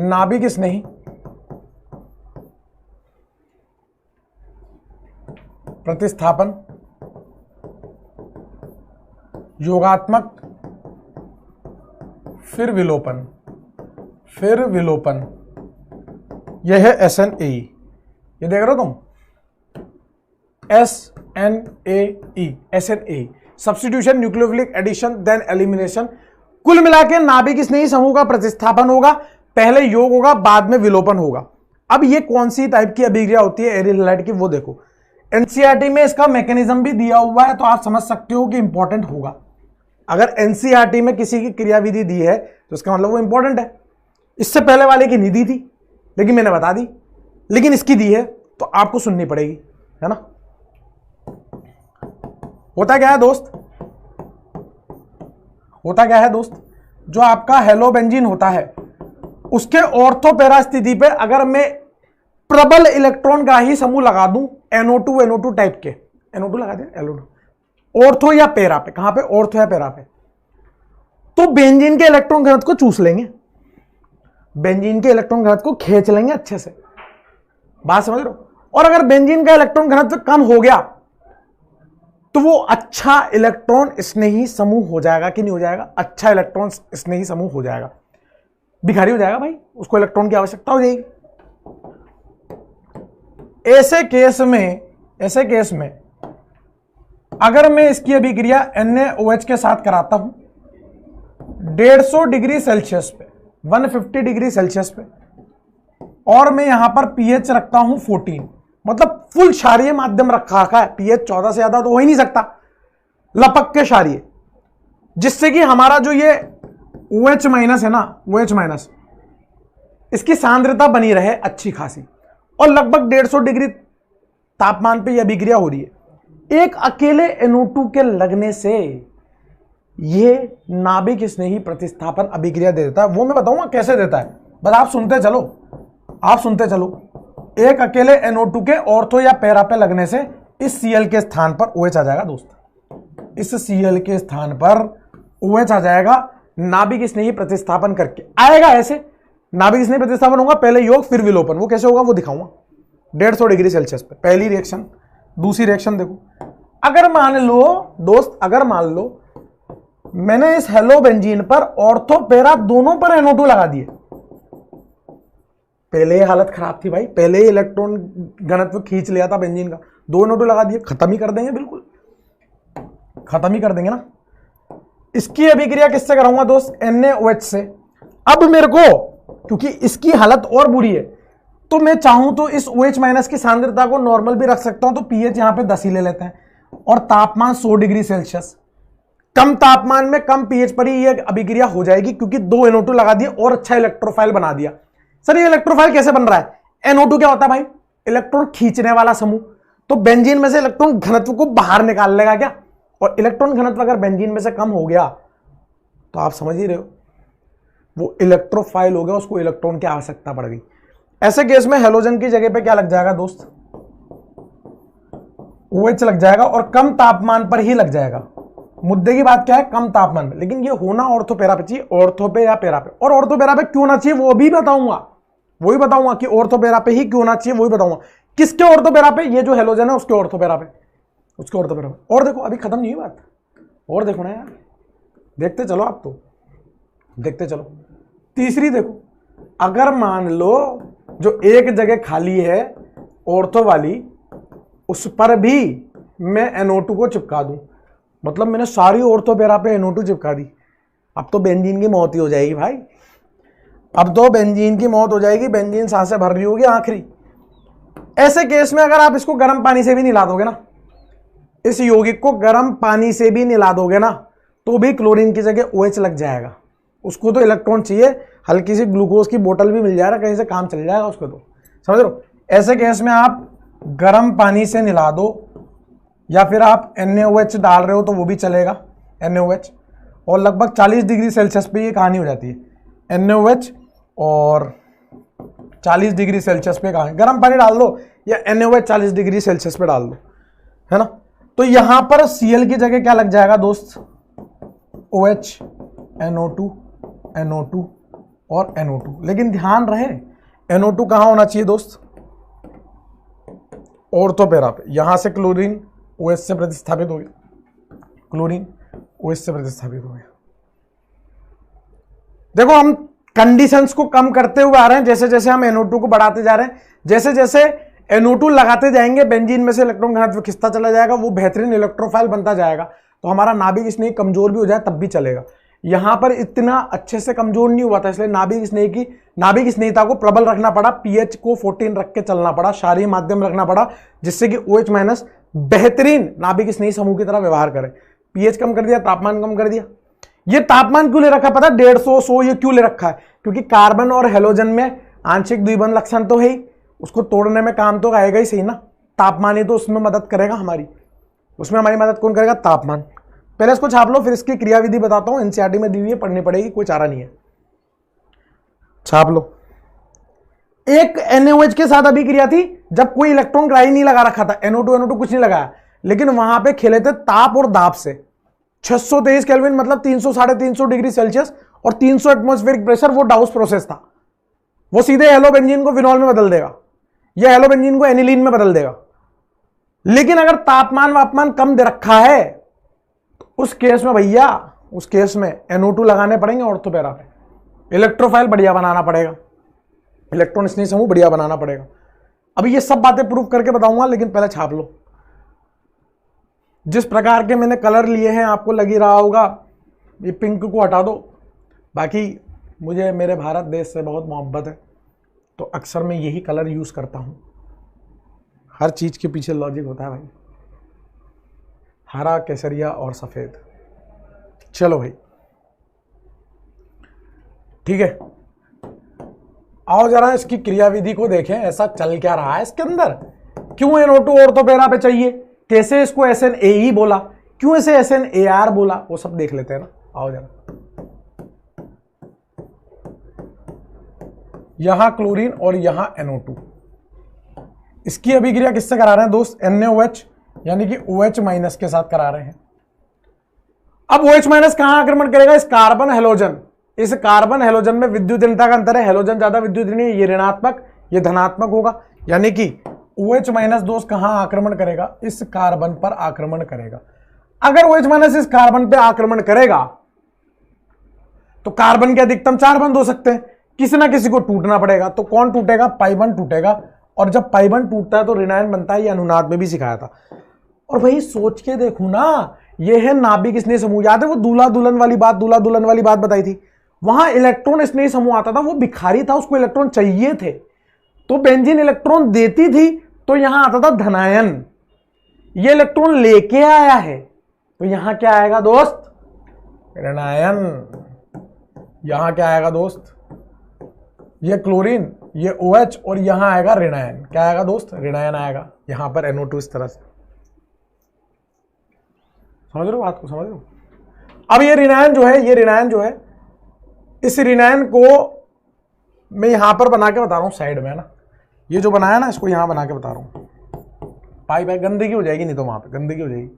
नाभिक स्नेही प्रतिस्थापन, योगात्मक, फिर विलोपन, फिर विलोपन, यह है SNAE। ये देख रहे हो तुम, SNAE, substitution, nucleophilic addition, then elimination. कुल मिला के नाभिक स्नेही समूह का प्रतिस्थापन होगा, पहले योग होगा, बाद में विलोपन होगा। अब ये कौन सी टाइप की अभिक्रिया होती है एरियल हैलाइड की, वो देखो। एनसीईआरटी में इसका मैकेनिज्म भी दिया हुआ है, तो आप समझ सकते हो कि इंपॉर्टेंट होगा। अगर एनसीईआरटी में किसी की क्रियाविधि दी है तो इसका मतलब वो इंपॉर्टेंट है। इससे पहले वाले की नहीं दी थी, लेकिन मैंने बता दी, लेकिन इसकी दी है तो आपको सुननी पड़ेगी, है ना। होता क्या है दोस्त, होता क्या है दोस्त, जो आपका हेलोबेंजीन होता है उसके ऑर्थो पैरा स्थिति पे अगर मैं प्रबल इलेक्ट्रॉन ग्राही समूह लगा दूं, NO2 टाइप के, NO2 लगा दें, NO2 ऑर्थो या पैरा पे, कहां पे, ऑर्थो या पैरा पे, तो बेंजीन के इलेक्ट्रॉन घनत्व को चूस लेंगे, बेंजीन के इलेक्ट्रॉन घनत्व को खींच लेंगे अच्छे से। बात समझ रहे हो? और अगर बेंजीन का इलेक्ट्रॉन घनत्व कम हो गया तो वो अच्छा इलेक्ट्रॉन स्नेही समूह हो जाएगा कि नहीं हो जाएगा? अच्छा इलेक्ट्रॉन स्नेही समूह हो जाएगा, भिखारी हो जाएगा भाई, उसको इलेक्ट्रॉन की आवश्यकता हो जाएगी। ऐसे केस में अगर मैं इसकी अभिक्रिया NaOH के साथ कराता हूं 150 डिग्री सेल्सियस पे, 150 डिग्री सेल्सियस पे, और मैं यहां पर pH रखता हूं 14, मतलब फुल क्षारीय माध्यम रखा है, pH 14 से ज्यादा तो हो ही नहीं सकता, लपक के क्षारीय, जिससे कि हमारा जो ये OH माइनस है ना, OH माइनस, इसकी सांद्रता बनी रहे अच्छी खासी, और लगभग 150 डिग्री तापमान पे यह अभिक्रिया हो रही है। एक अकेले NO2 के लगने से ये नाभिक स्नेही प्रतिस्थापन अभिक्रिया दे देता है। वो मैं बताऊंगा कैसे देता है, बस आप सुनते चलो। एक अकेले NO2 के ऑर्थो या पैरा पे लगने से इस Cl के स्थान पर OH आ जाएगा दोस्त, इस Cl के स्थान पर OH आ जाएगा नाभिक स्नेही प्रतिस्थापन करके। आएगा ऐसे, नाभिक स्नेही प्रतिस्थापन होगा, पहले योग फिर विलोपन। वो कैसे होगा वो दिखाऊंगा। 150 डिग्री सेल्सियस पे पहली रिएक्शन, दूसरी रिएक्शन देखो। अगर मान लो दोस्त, मैंने इस हेलो बेंजीन पर ऑर्थो पैरा दोनों पर NO2 लगा दिए, पहले हालत खराब थी भाई, पहले ही इलेक्ट्रॉन घनत्व खींच लिया था बेंजीन का, 2 NO2 लगा दिए, खत्म ही कर देंगे, बिल्कुल खत्म ही कर देंगे ना। इसकी अभिक्रिया किससे कराऊंगा दोस्त? NaOH से। अब मेरे को, क्योंकि इसकी हालत और बुरी है, तो मैं चाहूं तो इस OH माइनस की सांद्रता को नॉर्मल भी रख सकता हूं, तो pH यहां पे 10 ही ले लेते हैं, और तापमान 100 डिग्री सेल्सियस। कम तापमान में कम pH पर ही यह अभिक्रिया हो जाएगी, क्योंकि 2 NO2 लगा दिए और अच्छा इलेक्ट्रोफाइल बना दिया। सर ये इलेक्ट्रोफाइल कैसे बन रहा है? NO2 क्या होता है भाई? इलेक्ट्रॉन खींचने वाला समूह, तो बेंजीन में से इलेक्ट्रॉन घनत्व को बाहर निकाल लेगा क्या? और इलेक्ट्रॉन घनत्व अगर बेंजीन में से कम हो गया तो आप समझ ही रहे हो, वो इलेक्ट्रोफाइल हो गया, उसको इलेक्ट्रॉन की आवश्यकता पड़ गई। ऐसे केस में हेलोजन की जगह पे क्या लग जाएगा दोस्त? OH लग जाएगा, और कम तापमान पर ही लग जाएगा। मुद्दे की बात क्या है? कम तापमान पे, लेकिन ये होना ऑर्थो पैरा पे चाहिए, ऑर्थो पे या पैरा पे। और ऑर्थो पैरा पे क्यों ना चाहिए वो भी बताऊंगा, कि ऑर्थो पैरा पे ही क्यों ना चाहिए वो भी बताऊंगा। किसके ऑर्थो पैरा पे? ये जो हेलोजन है उसके ऑर्थो पैरा पे, उसके ऑर्थो पैरा पे। और देखो अभी खत्म नहीं हुई बात, और देखो ना यार, देखते चलो, आप तो देखते चलो। तीसरी देखो, अगर मान लो जो एक जगह खाली है ऑर्थो वाली, उस पर भी मैं NO2 को चिपका दूं, मतलब मैंने सारी ऑर्थो पैरा पे NO2 चिपका दी, अब तो बेंजीन की मौत ही हो जाएगी भाई, अब तो बेंजीन की मौत हो जाएगी, बेंजीन सांसें भर रही होगी आखिरी। ऐसे केस में अगर आप इसको गर्म पानी से भी निला दोगे ना, इस यौगिक को गर्म पानी से भी निला दोगे ना, तो भी क्लोरीन की जगह OH लग जाएगा। उसको तो इलेक्ट्रॉन चाहिए, हल्की सी ग्लूकोज की बोतल भी मिल जाएगा, कहीं से काम चल जाएगा उसको, तो समझ लो। ऐसे केस में आप गर्म पानी से निला दो, या फिर आप NaOH डाल रहे हो तो वो भी चलेगा, NaOH, और लगभग 40 डिग्री सेल्सियस पे ये कहानी हो जाती है। NaOH और 40 डिग्री सेल्सियस पे कहानी, गर्म पानी डाल दो या NaOH 40 डिग्री सेल्सियस पे डाल दो, है ना। तो यहां पर Cl की जगह क्या लग जाएगा दोस्त? OH, NO2 और NO2। लेकिन ध्यान रहे NO2 कहां होना चाहिए दोस्त? ऑर्थो पैरा पे। यहां से क्लोरीन OH से प्रतिस्थापित हो गया, क्लोरीन OH से प्रतिस्थापित हो गया। देखो हम कंडीशंस को कम करते हुए आ रहे हैं, जैसे जैसे हम NO2 को बढ़ाते जा रहे हैं, जैसे जैसे NO2 लगाते जाएंगे, बेंजीन में से इलेक्ट्रॉन घनत्व खिंचता चला जाएगा, वो बेहतरीन इलेक्ट्रोफाइल बनता जाएगा, तो हमारा नाभिक स्नेही कमजोर भी हो जाए तब भी चलेगा। यहां पर इतना अच्छे से कमजोर नहीं हुआ था, इसलिए नाभिक स्नेहिता को प्रबल रखना पड़ा, pH को 14 रख के चलना पड़ा, क्षारीय माध्यम रखना पड़ा, जिससे कि OH माइनस बेहतरीन नाभिक स्नेही समूह की तरह व्यवहार करे। pH कम कर दिया, तापमान कम कर दिया। ये तापमान क्यों ले रखा है पता? 150, 100 ये क्यों ले रखा है? क्योंकि कार्बन और हेलोजन में आंशिक द्विबंध लक्षण तो है ही, उसको तोड़ने में काम तो आएगा ही, सही ना। तापमान ही तो उसमें मदद करेगा हमारी, उसमें हमारी मदद कौन करेगा? तापमान। पहले इसको छाप लो, फिर इसकी क्रियाविधि बताता हूं, एनसीईआरटी में दी हुई है, पढ़नी पड़ेगी, कोई चारा नहीं है। छाप लो। एक NaOH के साथ अभिक्रिया थी जब कोई इलेक्ट्रॉन ग्राही नहीं लगा रखा था, NO2 कुछ नहीं लगाया, लेकिन वहां पे खेले थे ताप और दाब से। 623 केल्विन मतलब 300 साढ़े 300 डिग्री सेल्सियस और 300 एटमॉस्फेरिक प्रेशर, वो डाउस प्रोसेस था। वो सीधे हेलो बेंजीन को फिनॉल में बदल देगा, या हेलो बेंजीन को एनिलीन में बदल देगा। लेकिन अगर तापमान वापमान कम दे रखा है तो उस केस में भैया, उस केस में NO2 लगाने पड़ेंगे ऑर्थो पैरा पे, इलेक्ट्रोफाइल बढ़िया बनाना पड़ेगा, इलेक्ट्रॉन स्नेही समूह बढ़िया बनाना पड़ेगा। अभी ये सब बातें प्रूव करके बताऊंगा, लेकिन पहले छाप लो। जिस प्रकार के मैंने कलर लिए हैं आपको लग ही रहा होगा, ये पिंक को हटा दो। बाकी मुझे मेरे भारत देश से बहुत मोहब्बत है, तो अक्सर मैं यही कलर यूज करता हूं। हर चीज के पीछे लॉजिक होता है भाई, हरा, केसरिया और सफेद। चलो भाई ठीक है, आओ जरा इसकी क्रियाविधि को देखें, ऐसा चल क्या रहा है इसके अंदर। क्यों NO2 ऑर्थो पैरा पे चाहिए, कैसे इसको SNAE बोला, क्यों इसे SNAR बोला, वो सब देख लेते हैं ना। आओ जरा, यहां क्लोरीन और यहां NO2, इसकी अभिक्रिया किससे करा रहे हैं दोस्त, NaOH यानी कि OH माइनस के साथ करा रहे हैं। अब OH माइनस कहां आक्रमण करेगा, इस कार्बन हेलोजन, इस कार्बन हेलोजन में विद्युतीनता का अंतर है, हेलोजन ज्यादा विद्युत ऋणी, ये ऋणात्मक ये धनात्मक होगा, यानी कि OH माइनस दोस्त कहां आक्रमण करेगा, इस कार्बन पर आक्रमण करेगा। अगर OH माइनस इस कार्बन पे आक्रमण करेगा तो कार्बन के अधिकतम 4 बंध हो सकते हैं, किसी ना किसी को टूटना पड़ेगा। तो कौन टूटेगा, पाई बंध टूटेगा, और जब पाई बंध टूटता है तो ऋणायन बनता है, ये अनुनाद में भी सिखाया था। और भाई सोच के देखो ना, ये है नाभिक स्नेह समूह, याद है वो दूल्हा दुल्हन वाली बात, दूल्हा दुल्हन वाली बात बताई थी, वहां इलेक्ट्रॉन स्नेह समूह आता था, वो भिखारी था, उसको इलेक्ट्रॉन चाहिए थे, तो बेंजीन इलेक्ट्रॉन देती थी, तो यहां आता था धनायन, ये इलेक्ट्रॉन लेके आया है, तो यहां क्या आएगा दोस्त, ऋणायन। यहां क्या आएगा दोस्त, ये क्लोरीन, ये OH, और यहां आएगा ऋणायन, क्या आएगा दोस्त, ऋणायन आएगा। यहां पर NO2 इस तरह से, समझ रहे हो बात को, समझ रहे हो। अब ये ऋणायन जो है, ये ऋणायन जो है, इस ऋणायन को मैं यहां पर बना के बता रहा हूं साइड में, है ना, ये जो बनाया ना, इसको यहां बना के बता रहा हूं। पाई पाई गंदगी हो जाएगी, नहीं तो वहां पे गंदगी हो जाएगी।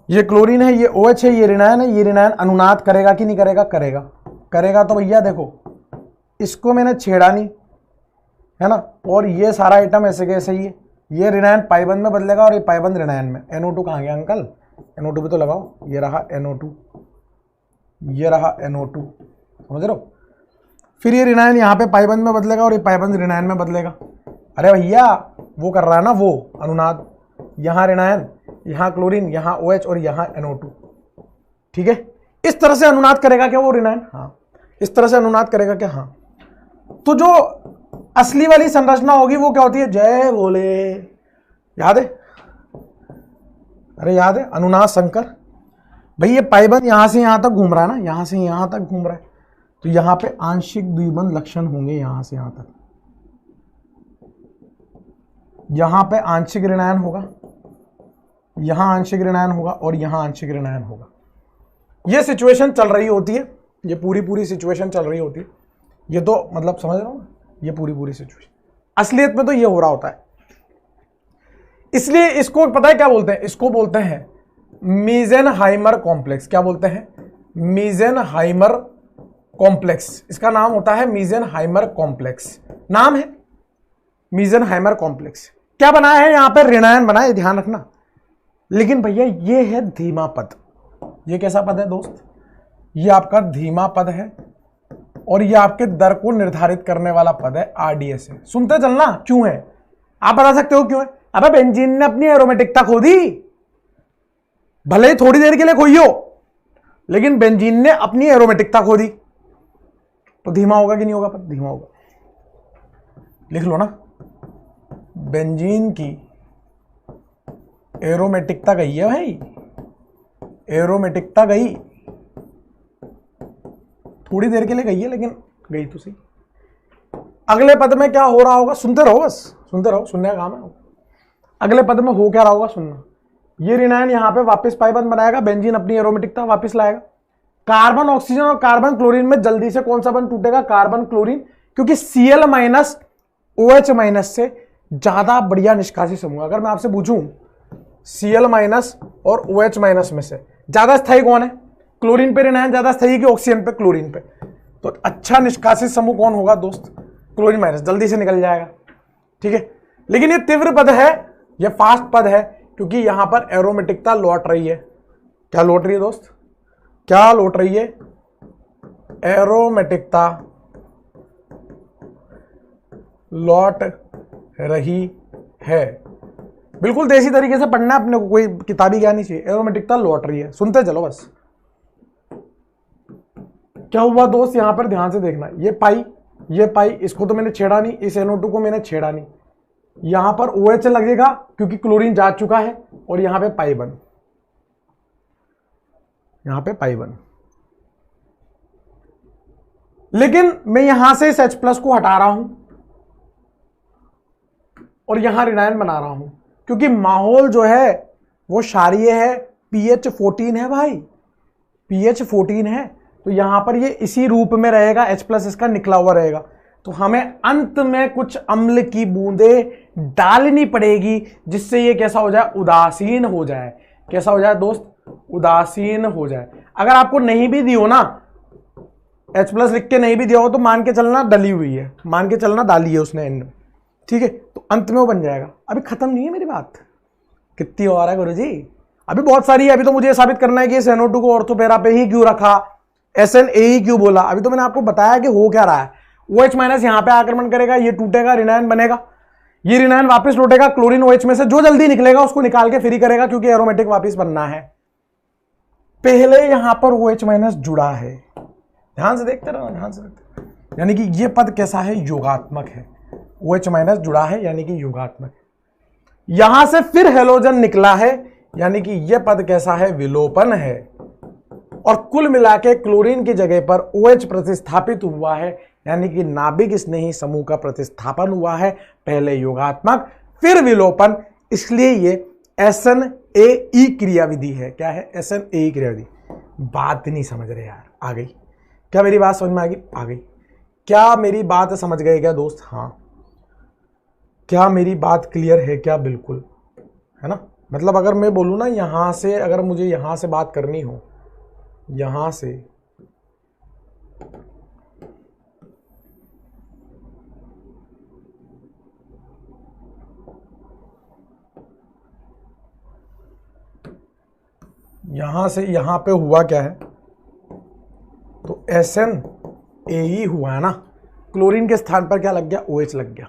ये क्लोरीन है, ये OH है, ये ऋणायन है, ये ऋणायन अनुनाद करेगा कि नहीं करेगा, करेगा। करेगा तो भैया देखो, इसको मैंने छेड़ा नहीं, है ना, और ये सारा आइटम ऐसे कैसे ही है, ये ऋणायन पाइबंद में बदलेगा और ये पाइबंद ऋणायन में। NO2 कहाँ गया अंकल, NO2 भी तो लगाओ, ये रहा NO2, ये रहा NO2, समझ रहे हो। फिर ये ऋणायन यहाँ पे पाइबंद में बदलेगा और ये पाइबंद ऋणायन में बदलेगा। अरे भैया वो कर रहा है ना वो अनुनाद, यहाँ ऋणायन, यहाँ क्लोरीन, यहाँ OH और यहाँ NO2, ठीक है। इस तरह से अनुनाद करेगा क्या वो ऋणायन, हाँ इस तरह से अनुनाद करेगा क्या, हाँ। तो जो असली वाली संरचना होगी वो क्या होती है, जय बोले, याद है, अरे याद है, अनुनाद संकर। भाई ये पाइबंद यहां से यहां तक घूम रहा है ना, यहां से यहां तक घूम रहा है, तो यहां पे आंशिक द्विबंध लक्षण होंगे, यहां से यहां तक, यहां पे आंशिक ऋणायन होगा, यहां आंशिक ऋणायन होगा और यहां आंशिक ऋणायन होगा। ये सिचुएशन चल रही होती है, ये पूरी सिचुएशन चल रही होती है, ये तो मतलब समझ रहा हूं ना, ये पूरी सिचुएशन असलियत में तो ये हो रहा होता है। इसलिए इसको पता है क्या बोलते हैं, इसको बोलते हैं मीजेनहाइमर कॉम्प्लेक्स। क्या बोलते हैं, मीजेनहाइमर कॉम्प्लेक्स, इसका नाम होता है मीजेनहाइमर कॉम्प्लेक्स, नाम है मीजेनहाइमर कॉम्प्लेक्स। क्या बनाया है, यहां पर ऋणायन बना है, ध्यान रखना। लेकिन भैया ये है धीमा पद, ये कैसा पद है दोस्त, ये आपका धीमा पद है, और ये आपके दर को निर्धारित करने वाला पद है, RDS है। सुनते चलना क्यों है, आप बता सकते हो क्यों है। अबे बेंजीन ने अपनी एरोमेटिकता खो दी, भले ही थोड़ी देर के लिए खोई हो, लेकिन बेंजीन ने अपनी एरोमेटिकता खो दी, तो धीमा होगा कि नहीं होगा, पद धीमा होगा। लिख लो ना, बेंजीन की एरोमेटिकता गई है भाई, एरोमेटिकता गई, थोड़ी देर के लिए गई है लेकिन गई तो सही। अगले पद में क्या हो रहा होगा, सुनते रहो, बस सुनते रहो, सुनने का काम है। अगले पद में हो क्या रहा होगा सुनना, ये ऋणायन यहां पे वापस पाइबंद बनाएगा, बेंजीन अपनी एरोमेटिकता वापस लाएगा, कार्बन ऑक्सीजन और कार्बन क्लोरीन में जल्दी से कौन सा बंध टूटेगा, कार्बन क्लोरीन, क्योंकि Cl माइनस OH माइनस से ज्यादा बढ़िया निष्कासित समूह। अगर मैं आपसे पूछूं Cl माइनस और OH माइनस में से ज्यादा स्थायी कौन है, क्लोरीन पे ऋणायन ज्यादा स्थायी कि ऑक्सीजन पे, क्लोरीन पे, तो अच्छा निष्कासित समूह कौन होगा दोस्त, क्लोरीन माइनस, जल्दी से निकल जाएगा, ठीक है। लेकिन ये तीव्र पद है, ये फास्ट पद है, क्योंकि यहां पर एरोमेटिकता लौट रही है। क्या लौट रही है दोस्त? क्या लौट रही है? एरोमेटिकता लौट रही है। बिल्कुल देसी तरीके से पढ़ना है अपने को, कोई किताबी ज्ञान नहीं चाहिए। एरोमेटिकता लौट रही है, सुनते चलो बस। क्या हुआ दोस्त? यहां पर ध्यान से देखना, ये पाई इसको तो मैंने छेड़ा नहीं, इस NO2 को मैंने छेड़ा नहीं। यहां पर OH लगेगा क्योंकि क्लोरीन जा चुका है, और यहां पे पाई बन, यहां पे पाई बन। लेकिन मैं यहां से इस H+ को हटा रहा हूं और यहां ऋणायन बना रहा हूं, क्योंकि माहौल जो है वो क्षारीय है, pH 14 है भाई, pH 14 है। तो यहां पर ये इसी रूप में रहेगा, H+ इसका निकला हुआ रहेगा। तो हमें अंत में कुछ अम्ल की बूंदें डालनी पड़ेगी, जिससे ये कैसा हो जाए? उदासीन हो जाए। कैसा हो जाए दोस्त? उदासीन हो जाए। अगर आपको नहीं भी दी हो ना, H+ लिख के नहीं भी दिया हो, तो मान के चलना डली हुई है, मान के चलना डाली है उसने एंड में, ठीक है? तो अंत में वो बन जाएगा। अभी खत्म नहीं है मेरी बात, कितनी और है गुरुजी? अभी बहुत सारी है। अभी तो मुझे ये साबित करना है कि इस NO2 को ऑर्थो पैरा पे ही क्यों रखा, SNAE क्यों बोला। अभी तो मैंने आपको बताया कि हो क्या रहा है। OH- यहां पे आक्रमण करेगा, ये टूटेगा, ऋणायन बनेगा, ये ऋणायन वापस लौटेगा, क्लोरीन OH में से जो जल्दी निकलेगा उसको निकाल के फ्री करेगा, क्योंकि एरोमेटिक वापस बनना है। पहले यहां पर OH- जुड़ा है, ध्यान से देखते रहो, ध्यान से देखते। यानी कि ये पद कैसा है? योगात्मक है। OH- जुड़ा है यानी कि योगात्मक है। यहां से फिर हेलोजन निकला है, यानी कि यह पद कैसा है? विलोपन है। और कुल मिला के क्लोरीन की जगह पर OH प्रतिस्थापित हुआ है, यानी कि नाभिक स्नेही समूह का प्रतिस्थापन हुआ है। पहले योगात्मक फिर विलोपन, इसलिए ये SNAE क्रियाविधि है। क्या है? SNAE क्रियाविधि। बात नहीं समझ रहे यार? आ गई क्या मेरी बात? समझ में आ गई? आ गई क्या मेरी बात? समझ गए क्या दोस्त? हाँ, क्या मेरी बात क्लियर है क्या? बिल्कुल है ना। मतलब अगर मैं बोलूँ ना यहां से, अगर मुझे यहां से बात करनी हो, यहां से यहां पे हुआ क्या है? तो SNAE हुआ है ना, क्लोरीन के स्थान पर क्या लग गया? OH लग गया।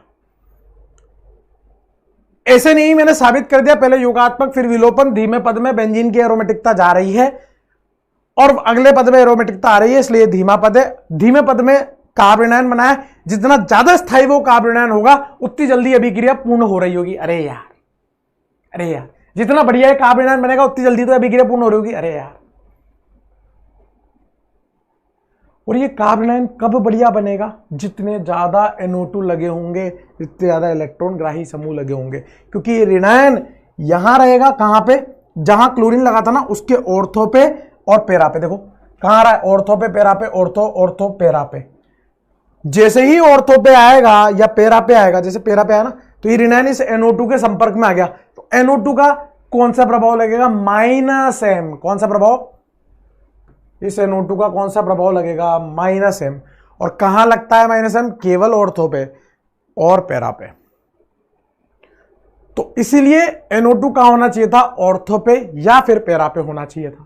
SNAE मैंने साबित कर दिया, पहले योगात्मक फिर विलोपन, धीमे पद में बेंजीन की एरोमेटिकता जा रही है और अगले पद में एरोमेटिकता आ रही है, इसलिए धीमा पद है। धीमे पद में कार्ब ऋणायन बनाया, जितना ज्यादा स्थायी वो कार्ब ऋणायन होगा उतनी जल्दी अभिक्रिया पूर्ण हो रही होगी। अरे यार, अरे यार, जितना बढ़िया है कार्ब ऋणायन बनेगा उतनी जल्दी तो अभिक्रिया पूर्ण हो रही होगी। अरे यार, और ये कार्ब ऋणायन कब बढ़िया बनेगा? जितने ज्यादा NO2 लगे होंगे, जितने ज्यादा इलेक्ट्रॉन ग्राही समूह लगे होंगे, क्योंकि ये ऋणायन यहां रहेगा, कहां पे? जहां क्लोरीन लगा था ना उसके ऑर्थो पे और पैरा पे। देखो कहां रहा है? ऑर्थो पे, पैरा पे, ऑर्थो, ऑर्थो, पैरा पे। जैसे ही ऑर्थो पे आएगा या पैरा पे आएगा, जैसे पैरा पे आया ना, तो ये ऋणायन इस NO2 के संपर्क में आ गया, तो NO2 का कौन सा प्रभाव लगेगा? -M। कौन सा प्रभाव? इस NO2 का कौन सा प्रभाव लगेगा? -M। और कहां लगता है -M? केवल ऑर्थो पे और पैरा पे। तो इसीलिए NO2 कहां होना चाहिए था? ऑर्थो पे या फिर पैरा पे होना चाहिए था।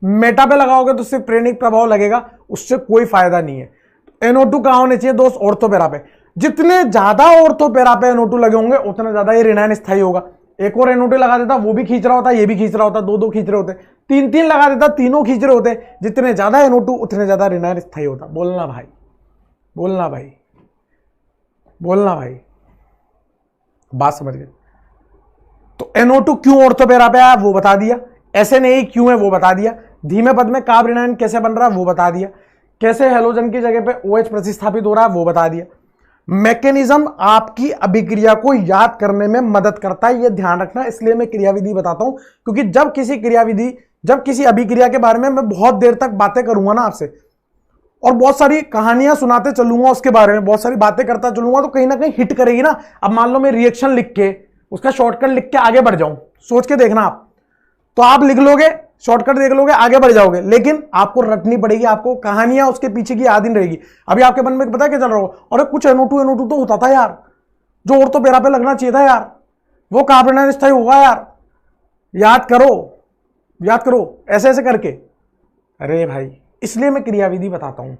मेटा पे लगाओगे तो सिर्फ प्रेरणिक प्रभाव लगेगा, उससे कोई फायदा नहीं है। NO2 कहां होने चाहिए दोस्त? ऑर्थो पैरा पे। जितने ज्यादा ऑर्थो पैरा पे NO2 लगे होंगे उतना ज्यादा ये ऋणायन स्थायी होगा। एक और NO2 लगा देता, वो भी खींच रहा होता, ये भी खींच रहा होता, दो खींच रहे होते, तीन लगा देता, तीनों खींच रहे होते। जितने ज्यादा NO2 उतने ज्यादा ऋणायन स्थायी होता। बोलना भाई, बोलना भाई, बोलना भाई, बात समझ गए? तो NO2 क्यों ऑर्थो पैरा पे आया वो बता दिया, SNAE क्यों है वो बता दिया, धीमे पद में कार्ब ऋणायन कैसे बन रहा है वो बता दिया, कैसे हेलोजन की जगह पे OH प्रतिस्थापित हो रहा है वो बता दिया। मैकेनिज्म आपकी अभिक्रिया को याद करने में मदद करता है, ये ध्यान रखना। इसलिए मैं क्रियाविधि बताता हूं, क्योंकि जब किसी अभिक्रिया के बारे में मैं बहुत देर तक बातें करूंगा ना आपसे, और बहुत सारी कहानियां सुनाते चलूंगा उसके बारे में, बहुत सारी बातें करता चलूंगा, तो कहीं ना कहीं हिट करेगी ना। अब मान लो मैं रिएक्शन लिख के उसका शॉर्टकट लिख के आगे बढ़ जाऊं, सोच के देखना आप, तो आप लिख लोगे, शॉर्टकट देख लोगे, आगे बढ़ जाओगे, लेकिन आपको रटनी पड़ेगी, आपको कहानियां उसके पीछे की याद ही नहीं रहेगी। अभी आपके मन में पता क्या चल रहा हो? और कुछ NO2 तो होता था यार, जो ऑर्थो पैरा पे लगना चाहिए था यार, वो कार्बन स्थायी होगा यार। याद करो, याद करो ऐसे ऐसे करके। अरे भाई इसलिए मैं क्रियाविधि बताता हूं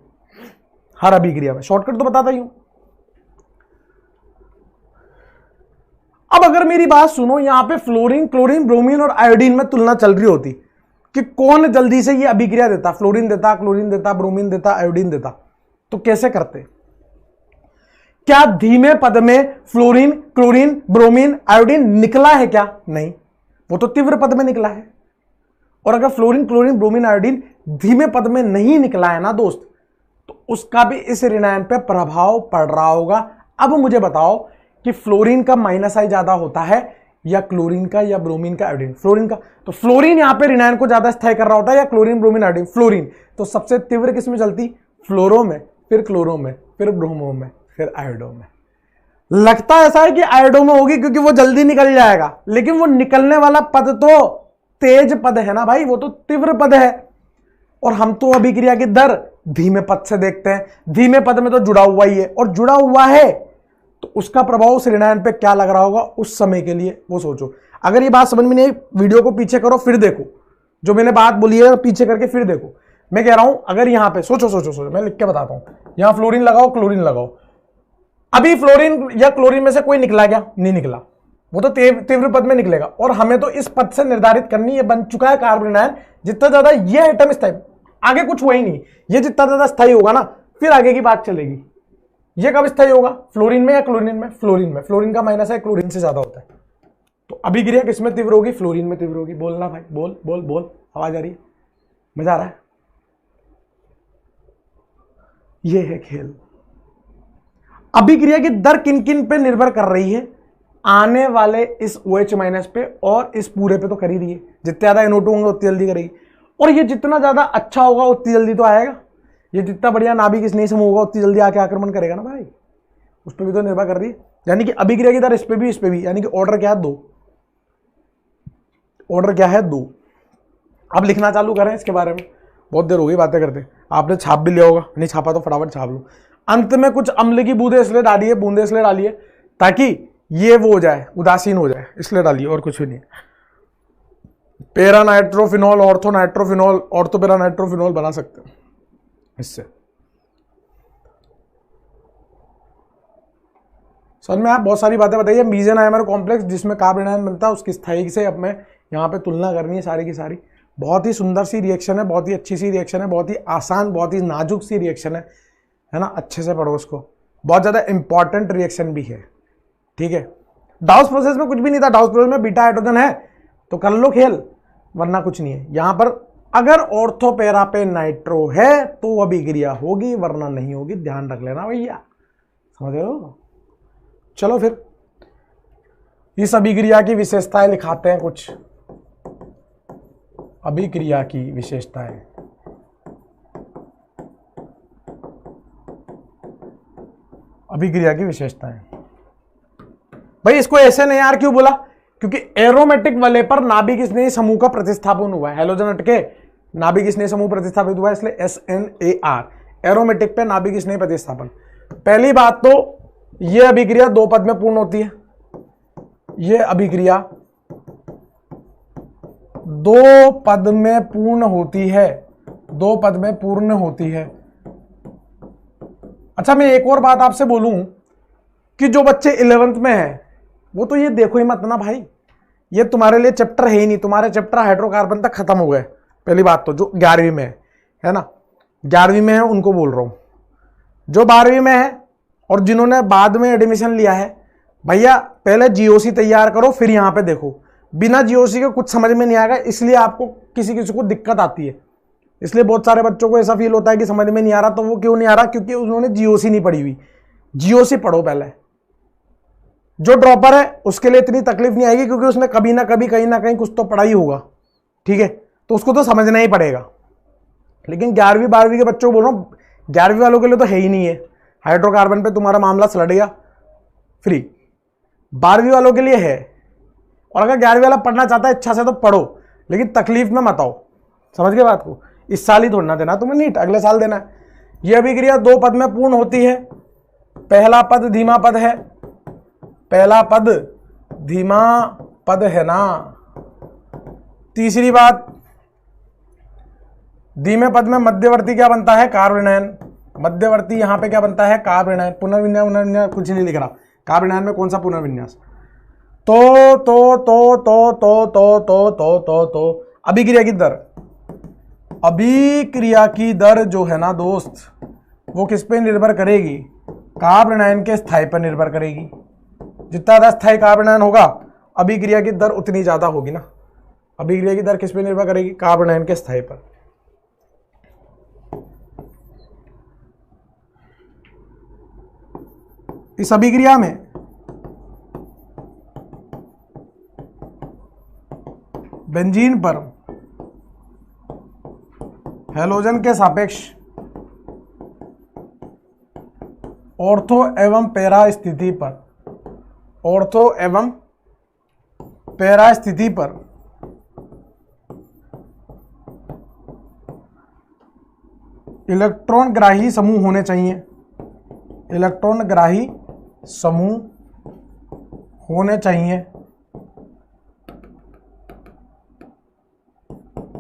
हर अभिक्रिया में, शॉर्टकट तो बताता ही हूं। अब अगर मेरी बात सुनो, यहां पे फ्लोरीन, क्लोरीन, ब्रोमीन और आयोडीन में तुलना चल रही होती कि कौन जल्दी से ये अभिक्रिया देता, फ्लोरीन देता, क्लोरीन देता, ब्रोमीन देता, आयोडीन देता, तो कैसे करते? क्या धीमे पद में फ्लोरीन, क्लोरीन, ब्रोमीन, आयोडीन निकला है क्या? नहीं, वो तो तीव्र पद में निकला है। और अगर फ्लोरीन, क्लोरीन, ब्रोमीन, आयोडीन धीमे पद में नहीं निकला है ना दोस्त, तो उसका भी इस ऋणायन पे प्रभाव पड़ रहा होगा। अब मुझे बताओ कि फ्लोरीन का माइनस आई ज्यादा होता है या क्लोरीन का या ब्रोमीन का, आयोडीन? फ्लोरीन का। तो फ्लोरीन यहां पे ऋणायन को ज्यादा स्थायी कर रहा होता है या क्लोरीन, ब्रोमीन, आयोडीन? फ्लोरीन। तो सबसे तीव्र किसमें चलती? फ्लोरो में, फिर क्लोरो में, फिर ब्रोमो में, फिर आयोडो में। लगता ऐसा है कि आयोडो में होगी क्योंकि वो जल्दी निकल जाएगा, लेकिन वो निकलने वाला पद तो तेज पद है ना भाई, वो तो तीव्र पद है। और हम तो अभिक्रिया की दर धीमे पद से देखते हैं। धीमे पद में तो जुड़ा हुआ ही है, और जुड़ा हुआ है तो उसका प्रभाव उस ऋणायन पे क्या लग रहा होगा उस समय के लिए, वो सोचो। अगर ये बात समझ में नहीं आई, वीडियो को पीछे करो फिर देखो, जो मैंने बात बोली है पीछे करके फिर देखो। मैं कह रहा हूं अगर यहां पे सोचो सोचो सोचो, मैं लिख के बताता हूं। यहां फ्लोरीन लगाओ, क्लोरीन लगाओ। अभी फ्लोरीन या क्लोरीन में से कोई निकला क्या? नहीं निकला, वो तो तीव्र पद में निकलेगा। और हमें तो इस पद से निर्धारित करनी, ये बन चुका है कार्बन आयन। जितना ज्यादा ये आइटम स्थायी, आगे कुछ हुआ ही नहीं, ये जितना ज्यादा स्थायी होगा ना फिर आगे की बात चलेगी। ये कब स्थायी होगा? फ्लोरीन में या क्लोरीन में? फ्लोरीन में। फ्लोरीन का माइनस है, क्लोरीन से ज्यादा होता है। तो अभिक्रिया किसमें तीव्र होगी? फ्लोरीन में तीव्र होगी। बोलना भाई, बोल बोल बोल, आवाज आ रही है? मजा आ रहा है? ये है खेल। अभिक्रिया की दर किन किन पे निर्भर कर रही है? आने वाले इस OH माइनस पे और इस पूरे पे तो कर ही रही है। जितने ज्यादा NO2 होंगे उतनी जल्दी करेगी, और ये जितना ज्यादा अच्छा होगा उतनी जल्दी तो आएगा। ये जितना बढ़िया नाभिक स्नेह समूह होगा उतनी जल्दी आके आक्रमण करेगा ना भाई, उस पर भी तो निर्भर कर रही है। यानी कि अभिक्रिया की दर इस पे भी, यानी कि ऑर्डर क्या है? 2। ऑर्डर क्या है? 2। अब लिखना चालू करें इसके बारे में, बहुत देर हो गई बातें करते। आपने छाप भी लिया होगा, नहीं छापा तो फटाफट छाप लो। अंत में कुछ अम्ल की बूंदे इसलिए डालिए, बूंदे इसलिए डालिए ताकि ये वो हो जाए, उदासीन हो जाए, इसलिए डालिए, और कुछ भी नहीं। पेरा नाइट्रोफिनॉल, ऑर्थो नाइट्रोफिनॉल, ऑर्थो पेरा नाइट्रोफिनॉल बना सकते हैं इससे। समझ में आप बहुत सारी बातें बताइए। मीसेनहाइमर कॉम्प्लेक्स जिसमें कार्बन आयन बनता है उसकी स्थायी से अब मैं यहाँ पे तुलना करनी है सारी की सारी। बहुत ही सुंदर सी रिएक्शन है, बहुत ही अच्छी सी रिएक्शन है, बहुत ही आसान, बहुत ही नाजुक सी रिएक्शन है ना। अच्छे से पढ़ो उसको, बहुत ज़्यादा इंपॉर्टेंट रिएक्शन भी है, ठीक है। डाउस प्रोसेस में कुछ भी नहीं था, डाउस प्रोसेस में बीटा हाइड्रोजन है तो कर लो खेल, वरना कुछ नहीं है। यहां पर अगर ऑर्थो पैरा पे नाइट्रो है तो अभिक्रिया होगी, वरना नहीं होगी, ध्यान रख लेना भैया, समझ रहे हो। चलो फिर इस अभिक्रिया की विशेषताएं लिखाते हैं कुछ। अभिक्रिया की विशेषताएं, अभिक्रिया की विशेषताएं भाई, इसको ऐसे नहीं यार क्यों बोला? क्योंकि एरोमेटिक वलय पर नाभिक स्नेह समूह का प्रतिस्थापन हुआ है। हैलोजन हटके नाभिक स्नेह समूह प्रतिस्थापित हुआ है, इसलिए SNAR, एरोमेटिक पे नाभिक स्नेह प्रतिस्थापन। पहली बात तो यह अभिक्रिया 2 पद में पूर्ण होती है। यह अभिक्रिया 2 पद में पूर्ण होती है, 2 पद में पूर्ण होती है। अच्छा, मैं एक और बात आपसे बोलूं कि जो बच्चे 11th में हैं वो तो ये देखो ही मत ना भाई, ये तुम्हारे लिए चैप्टर है ही नहीं। तुम्हारे चैप्टर हाइड्रोकार्बन तक खत्म हो गए। पहली बात तो जो 11वीं में है ना, 11वीं में है उनको बोल रहा हूं। जो 12वीं में है और जिन्होंने बाद में एडमिशन लिया है, भैया पहले GOC तैयार करो, फिर यहां पे देखो। बिना GOC के कुछ समझ में नहीं आएगा, इसलिए आपको किसी किसी को दिक्कत आती है। इसलिए बहुत सारे बच्चों को ऐसा फील होता है कि समझ में नहीं आ रहा। तो वो क्यों नहीं आ रहा? क्योंकि उन्होंने GOC नहीं पढ़ी हुई। GOC पढ़ो पहले। जो ड्रॉपर है उसके लिए इतनी तकलीफ नहीं आएगी, क्योंकि उसने कभी ना कभी कहीं ना कहीं कुछ तो पढ़ा ही होगा, ठीक है, तो उसको तो समझना ही पड़ेगा। लेकिन 11वीं 12वीं के बच्चों को बोल रहा हूं, 11वीं वालों के लिए तो है ही नहीं है। हाइड्रोकार्बन पे तुम्हारा मामला सलट गया फ्री। 12वीं वालों के लिए है, और अगर 11वीं वाला पढ़ना चाहता है इच्छा से तो पढ़ो, लेकिन तकलीफ में मत आओ। समझ गए बात को? इस साल ही थोड़ा ना देना तुम्हें नीट, अगले साल देना है। यह अभिक्रिया 2 पद में पूर्ण होती है। पहला पद धीमा पद है, पहला पद धीमा पद है ना। तीसरी बात, धीमे पद में मध्यवर्ती क्या बनता है, कार्बनियन। मध्यवर्ती यहां पे क्या बनता है, कार्बनियन। पुनर्विन्यास कुछ नहीं लिख रहा, कार्बनियन में कौन सा पुनर्विन्यास। तो अभिक्रिया की दर, अभिक्रिया की दर जो है ना दोस्त, वो किस पे निर्भर करेगी, कार्बनियन के स्थाई पर निर्भर करेगी। जितना ज्यादा स्थाई कार्बनियन होगा अभिक्रिया की दर उतनी ज्यादा होगी ना। अभिक्रिया की दर किस पे निर्भर करेगी, कार्बनियन के स्थाई पर। इस अभिक्रिया में बेंजीन पर हैलोजन के सापेक्ष ऑर्थो एवं पैरा स्थिति पर, ऑर्थो एवं पैरा स्थिति पर इलेक्ट्रॉन ग्राही समूह होने चाहिए। इलेक्ट्रॉन ग्राही समूह होने चाहिए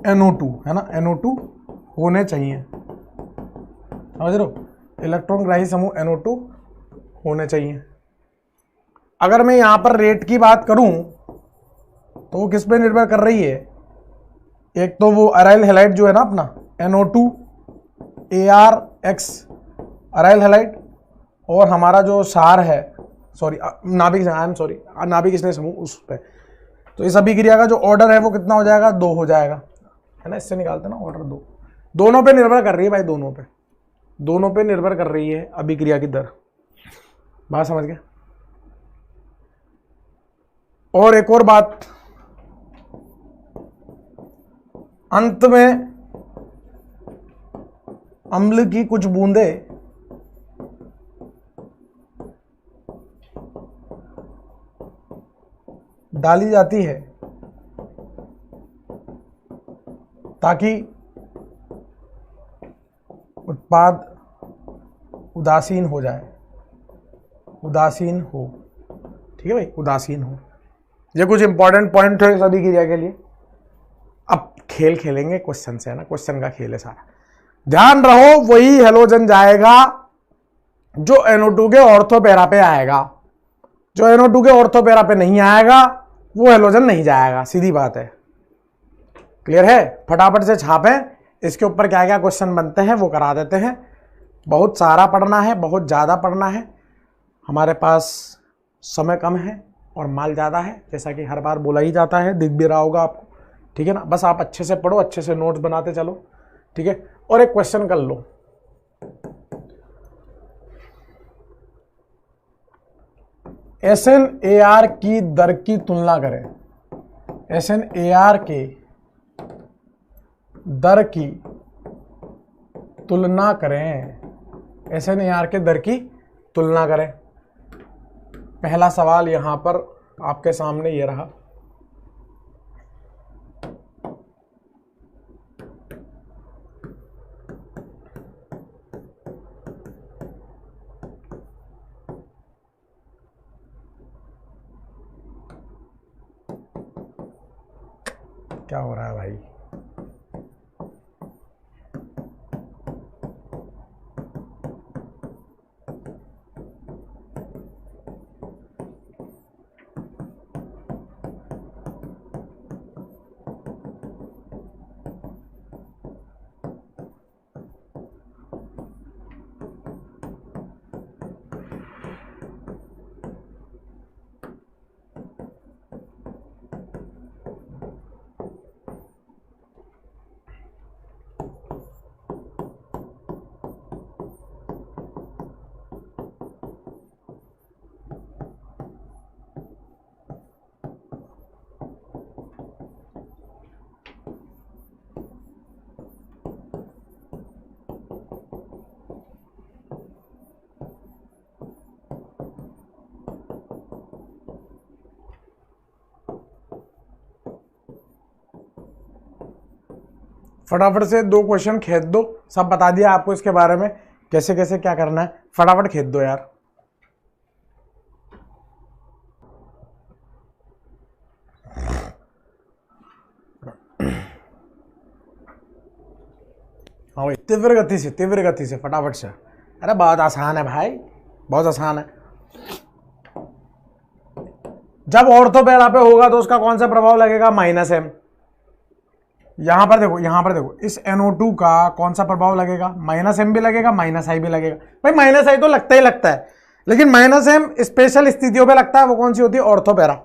NO2, है ना, NO2 होने चाहिए। समझ रहे हो, इलेक्ट्रॉन ग्राही समूह NO2 होने चाहिए। अगर मैं यहां पर रेट की बात करूं तो वो किस पे निर्भर कर रही है, एक तो वो अराइल हैलाइड जो है ना अपना NO2 ArX अराइल हैलाइड, और हमारा जो सार है, सॉरी नाभिक, आई एम सॉरी, नाभिक स्नेह समूह उस पे। तो इस अभिक्रिया का जो ऑर्डर है वो कितना हो जाएगा, 2 हो जाएगा, है ना। इससे निकालते ना ऑर्डर 2। दोनों पे निर्भर कर रही है भाई, दोनों पे निर्भर कर रही है अभिक्रिया की दर। बात समझ गए। और एक और बात, अंत में अम्ल की कुछ बूंदें डाली जाती है ताकि उत्पाद उदासीन हो जाए, उदासीन हो। ठीक है भाई, उदासीन हो। ये कुछ इंपॉर्टेंट पॉइंट है सभी क्रिया के लिए। अब खेल खेलेंगे क्वेश्चन से, है ना, क्वेश्चन का खेल है सारा। ध्यान रहो, वही हैलोजन जाएगा जो NO2 के ऑर्थो पैरा पे आएगा। जो NO2 के ऑर्थो पैरा पे नहीं आएगा वो हैलोजन नहीं जाएगा, सीधी बात है। क्लियर है। फटाफट से छापें, इसके ऊपर क्या क्या क्वेश्चन बनते हैं वो करा देते हैं। बहुत सारा पढ़ना है, बहुत ज़्यादा पढ़ना है, हमारे पास समय कम है और माल ज़्यादा है, जैसा कि हर बार बोला ही जाता है, दिख भी रहा होगा आपको। ठीक है ना, बस आप अच्छे से पढ़ो, अच्छे से नोट्स बनाते चलो। ठीक है, और एक क्वेश्चन कर लो, SNAR की दर की तुलना करें। SNAR के दर की तुलना करें, SNAR के दर की तुलना करें। पहला सवाल यहां पर आपके सामने ये रहा। क्या हो रहा है भाई? फटाफट से 2 क्वेश्चन खेद दो, सब बता दिया आपको इसके बारे में, कैसे कैसे क्या करना है। फटाफट खेद दो यार। हाँ भाई, तीव्र गति से फटाफट से। अरे बहुत आसान है भाई, बहुत आसान है। जब ऑर्थो पैरा पे होगा तो उसका कौन सा प्रभाव लगेगा? Minus M. यहां पर देखो इस NO2 का कौन सा प्रभाव लगेगा? माइनस एम भी लगेगा, माइनस आई भी लगेगा। भाई माइनस आई तो लगता ही लगता है, लेकिन माइनस एम स्पेशल स्थितियों पे लगता है। वो कौन सी होती है? Ortho para.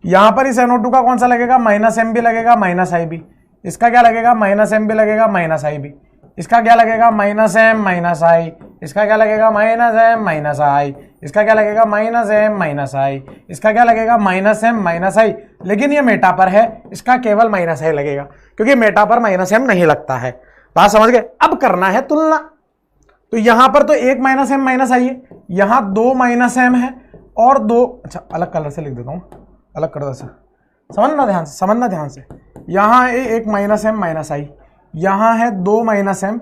यहां पर इस NO2 का कौन सा लगेगा? माइनस एम भी लगेगा, माइनस आई भी। इसका क्या लगेगा? माइनस एम भी लगेगा, माइनस आई भी। इसका क्या लगेगा? माइनस एम माइनस आई। इसका क्या लगेगा? माइनस एम माइनस आई। इसका क्या लगेगा? माइनस एम माइनस आई। इसका क्या लगेगा? माइनस एम माइनस आई। लेकिन ये मेटा पर है, इसका केवल माइनस आई लगेगा, क्योंकि मेटा पर माइनस एम नहीं लगता है। बात समझ गए? अब करना है तुलना। तो यहां पर तो एक माइनस एम माइनस आई है, यहां दो माइनस एम है और दो, अच्छा अलग कलर से लिख देता हूं, अलग कर दो सर, समझना ध्यान से। यहां है एक माइनस एम माइनस आई, यहां है दो माइनस एम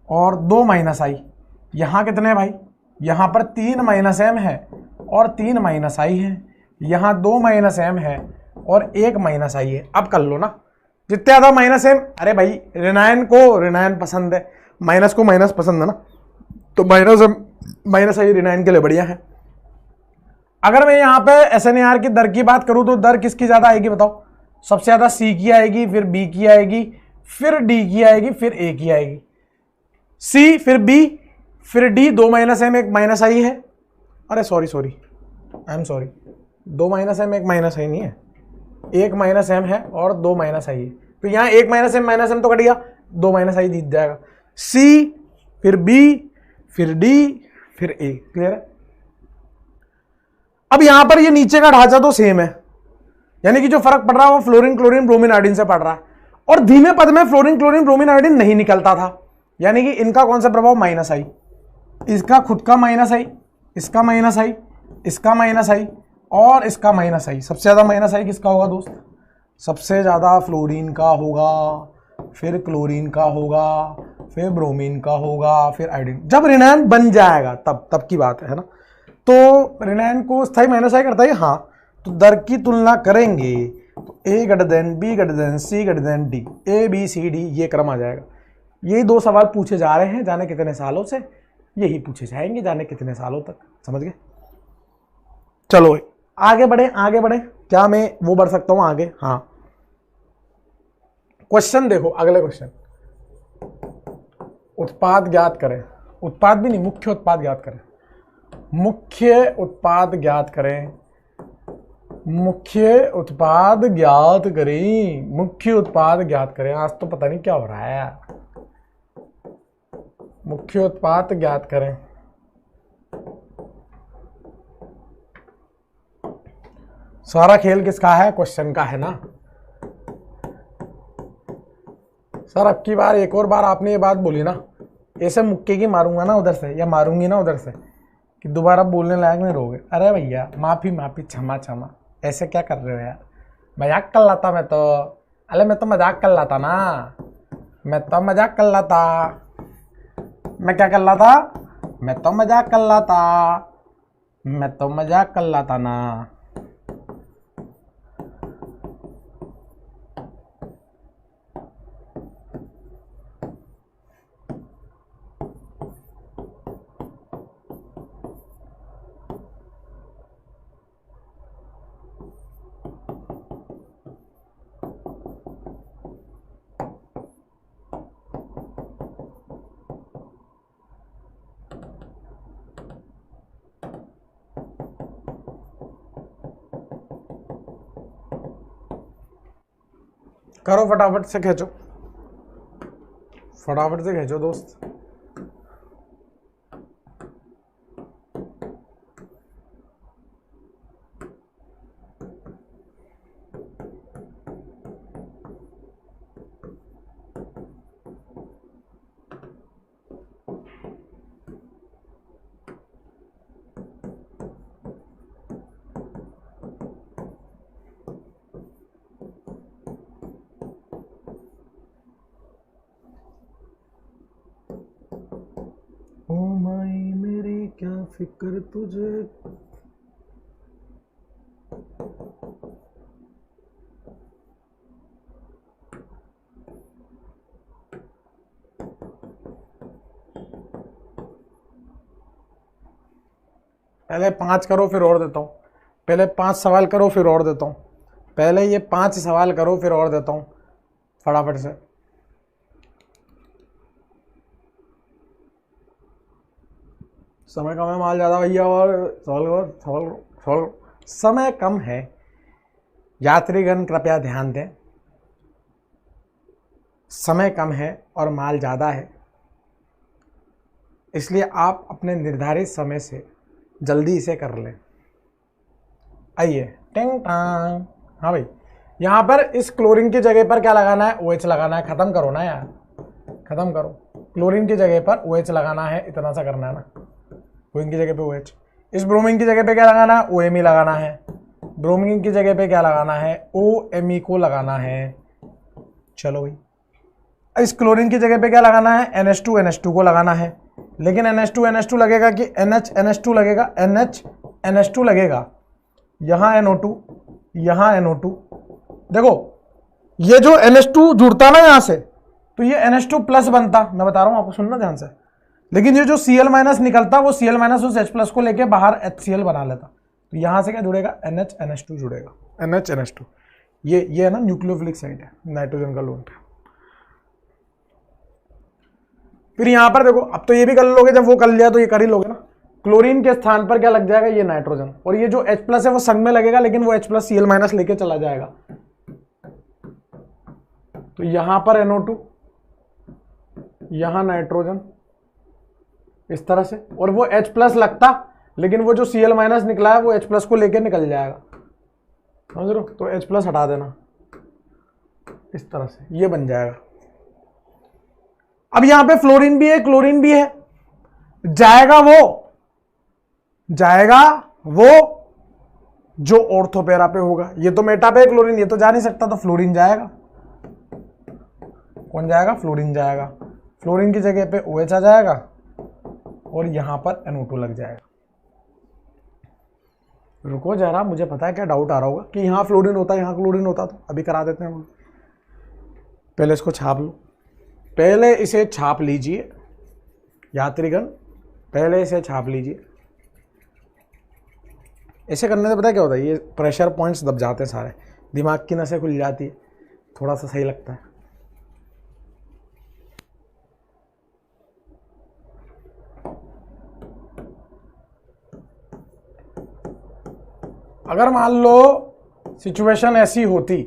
और दो माइनस आई। यहां कितने भाई? यहां पर तीन माइनस एम है और तीन माइनस आई है। यहां दो माइनस एम है और एक माइनस आई है। अब कर लो ना, जितने ज्यादा माइनस एम। अरे भाई ऋणायन को ऋणायन पसंद है, माइनस को माइनस पसंद है ना, तो माइनस एम माइनस आई ऋणायन के लिए बढ़िया है। अगर मैं यहाँ पे SNAR की दर की बात करूं तो दर किसकी ज्यादा आएगी बताओ? सबसे ज्यादा C की आएगी, फिर B की आएगी, फिर D की आएगी, फिर A की आएगी। C फिर B फिर D, दो माइनस एम एक माइनस आई है। अरे सॉरी आई एम सॉरी, दो माइनस एम एक माइनस आई नहीं है, एक माइनस एम है और दो माइनस आई है। तो यहाँ एक माइनस एम तो कट गया, दो माइनस आई जीत जाएगा। C फिर B फिर D फिर A। क्लियर है? अब यहां पर ये नीचे का ढांचा तो सेम है, यानी कि जो फर्क पड़ रहा है वो फ्लोरीन क्लोरीन ब्रोमीन आयोडीन से पड़ रहा है। और धीमे पद में फ्लोरीन क्लोरीन ब्रोमीन आयोडीन नहीं निकलता था, यानी कि इनका कौन सा प्रभाव? माइनस आई। इसका खुद का माइनस आई, इसका माइनस आई, इसका माइनस आई और इसका माइनस आई। सबसे ज्यादा माइनस आई किसका होगा दोस्त? सबसे ज्यादा फ्लोरीन का होगा, फिर क्लोरीन का होगा, फिर ब्रोमीन का होगा, फिर आयोडीन। जब ऋणायन बन जाएगा तब की बात है ना। तो ऋणायन को स्थायी माइनस आई करता है। हाँ, तो दर की तुलना करेंगे तो A greater than B greater than C greater than D, ABCD ये क्रम आ जाएगा। यही दो सवाल पूछे जा रहे हैं, जाने कितने सालों से, यही पूछे जाएंगे जाने कितने सालों तक। समझ गए? चलो आगे बढ़े। क्या मैं वो बढ़ सकता हूं आगे? हाँ, क्वेश्चन देखो, अगले क्वेश्चन। उत्पाद ज्ञात करें, उत्पाद भी नहीं, मुख्य उत्पाद ज्ञात करें। मुख्य उत्पाद ज्ञात करें, मुख्य उत्पाद ज्ञात करें, मुख्य उत्पाद ज्ञात करें। आज तो पता नहीं क्या हो रहा है यार। मुख्य उत्पाद ज्ञात करें। सारा खेल किसका है? क्वेश्चन का है ना सर। अब की बार एक और बार आपने ये बात बोली ना, ऐसे मुक्के की मारूंगा ना उधर से, या मारूंगी ना उधर से, कि दोबारा बोलने लायक नहीं रहोगे। अरे भैया माफी क्षमा, ऐसे क्या कर रहे हो यार? मजाक कर लाता मैं तो, अरे मैं तो मजाक कर लाता ना, मैं तो मजाक कर लाता। मैं क्या कर लाता? मैं तो मजाक कर लाता, मैं तो मजाक कर लाता ना। करो फटाफट से खींचो, फटाफट से खींचो दोस्त। ओ माई मेरी क्या फिक्र तुझे। पहले 5 करो फिर और देता हूँ, पहले 5 सवाल करो फिर और देता हूँ, पहले ये 5 सवाल करो फिर और देता हूँ फटाफट से। समय कम है, माल ज़्यादा भैया, और सवाल समय कम है। यात्रीगण कृपया ध्यान दें, समय कम है और माल ज़्यादा है, इसलिए आप अपने निर्धारित समय से जल्दी इसे कर लें। आइए, टिंग टांग। हाँ भाई, यहाँ पर इस क्लोरीन की जगह पर क्या लगाना है? OH लगाना है। ख़त्म करो ना यार, ख़त्म करो। क्लोरीन की जगह पर OH लगाना है, इतना सा करना है ना। क्लोरीन की जगह पे OH। इस ब्रोमीन की जगह पे क्या लगाना है? OMe लगाना है। ब्रोमीन की जगह पे क्या लगाना है? OMe को लगाना है। चलो भाई, इस क्लोरीन की जगह पे क्या लगाना है? NH2 को लगाना है। लेकिन NH2 लगेगा कि NH2 लगेगा? NH2 लगेगा। यहाँ NO2, यहाँ NO2। देखो ये जो NH2 जुड़ता ना यहाँ से, तो ये NH2 प्लस बनता। मैं बता रहा हूँ आपको, सुनना ध्यान से। लेकिन ये जो Cl माइनस निकलता, वो Cl माइनस उस H प्लस को लेके बाहर HCl बना लेता। तो यहाँ से क्या जुड़ेगा? NH2 जुड़ेगा। NH2 ये है ना न्यूक्लियोफिलिक साइड है, नाइट्रोजन का लोन। फिर यहाँ पर देखो, अब तो ये भी कर लोगे, जब वो कर लिया तो ये कर ही लोगे ना। क्लोरीन के स्थान पर क्या लग जाएगा? ये नाइट्रोजन। और ये जो H प्लस है वो संग में लगेगा, लेकिन वो H प्लस Cl माइनस लेके चला जाएगा। तो यहां पर NO2, यहां नाइट्रोजन, इस तरह से। और वो H प्लस लगता, लेकिन वो जो Cl माइनस निकला है वो H प्लस को लेके निकल जाएगा, समझ रहे हो? तो H प्लस हटा देना, इस तरह से ये बन जाएगा। अब यहां पे फ्लोरीन भी है, क्लोरीन भी है, जाएगा वो जो ऑर्थो पैरा पे होगा। ये तो मेटा पे है क्लोरीन, ये तो जा नहीं सकता, तो फ्लोरीन जाएगा। कौन जाएगा? फ्लोरीन जाएगा। फ्लोरीन की जगह पे OH आ जाएगा और यहां पर NO2 लग जाएगा। रुको जरा, मुझे पता है क्या डाउट आ रहा होगा कि यहां फ्लोरीन होता, यहां क्लोरीन होता, तो अभी करा देते हैं हम। पहले इसको छाप लो, पहले इसे छाप लीजिए यात्रीगण, पहले इसे छाप लीजिए। ऐसे करने से पता है क्या होता है? ये प्रेशर पॉइंट्स दब जाते हैं सारे, दिमाग की नसें खुल जाती है, थोड़ा सा सही लगता है। अगर मान लो सिचुएशन ऐसी होती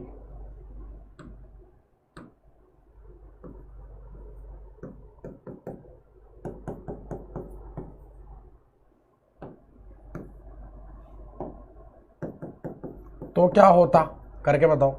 तो क्या होता? करके बताओ।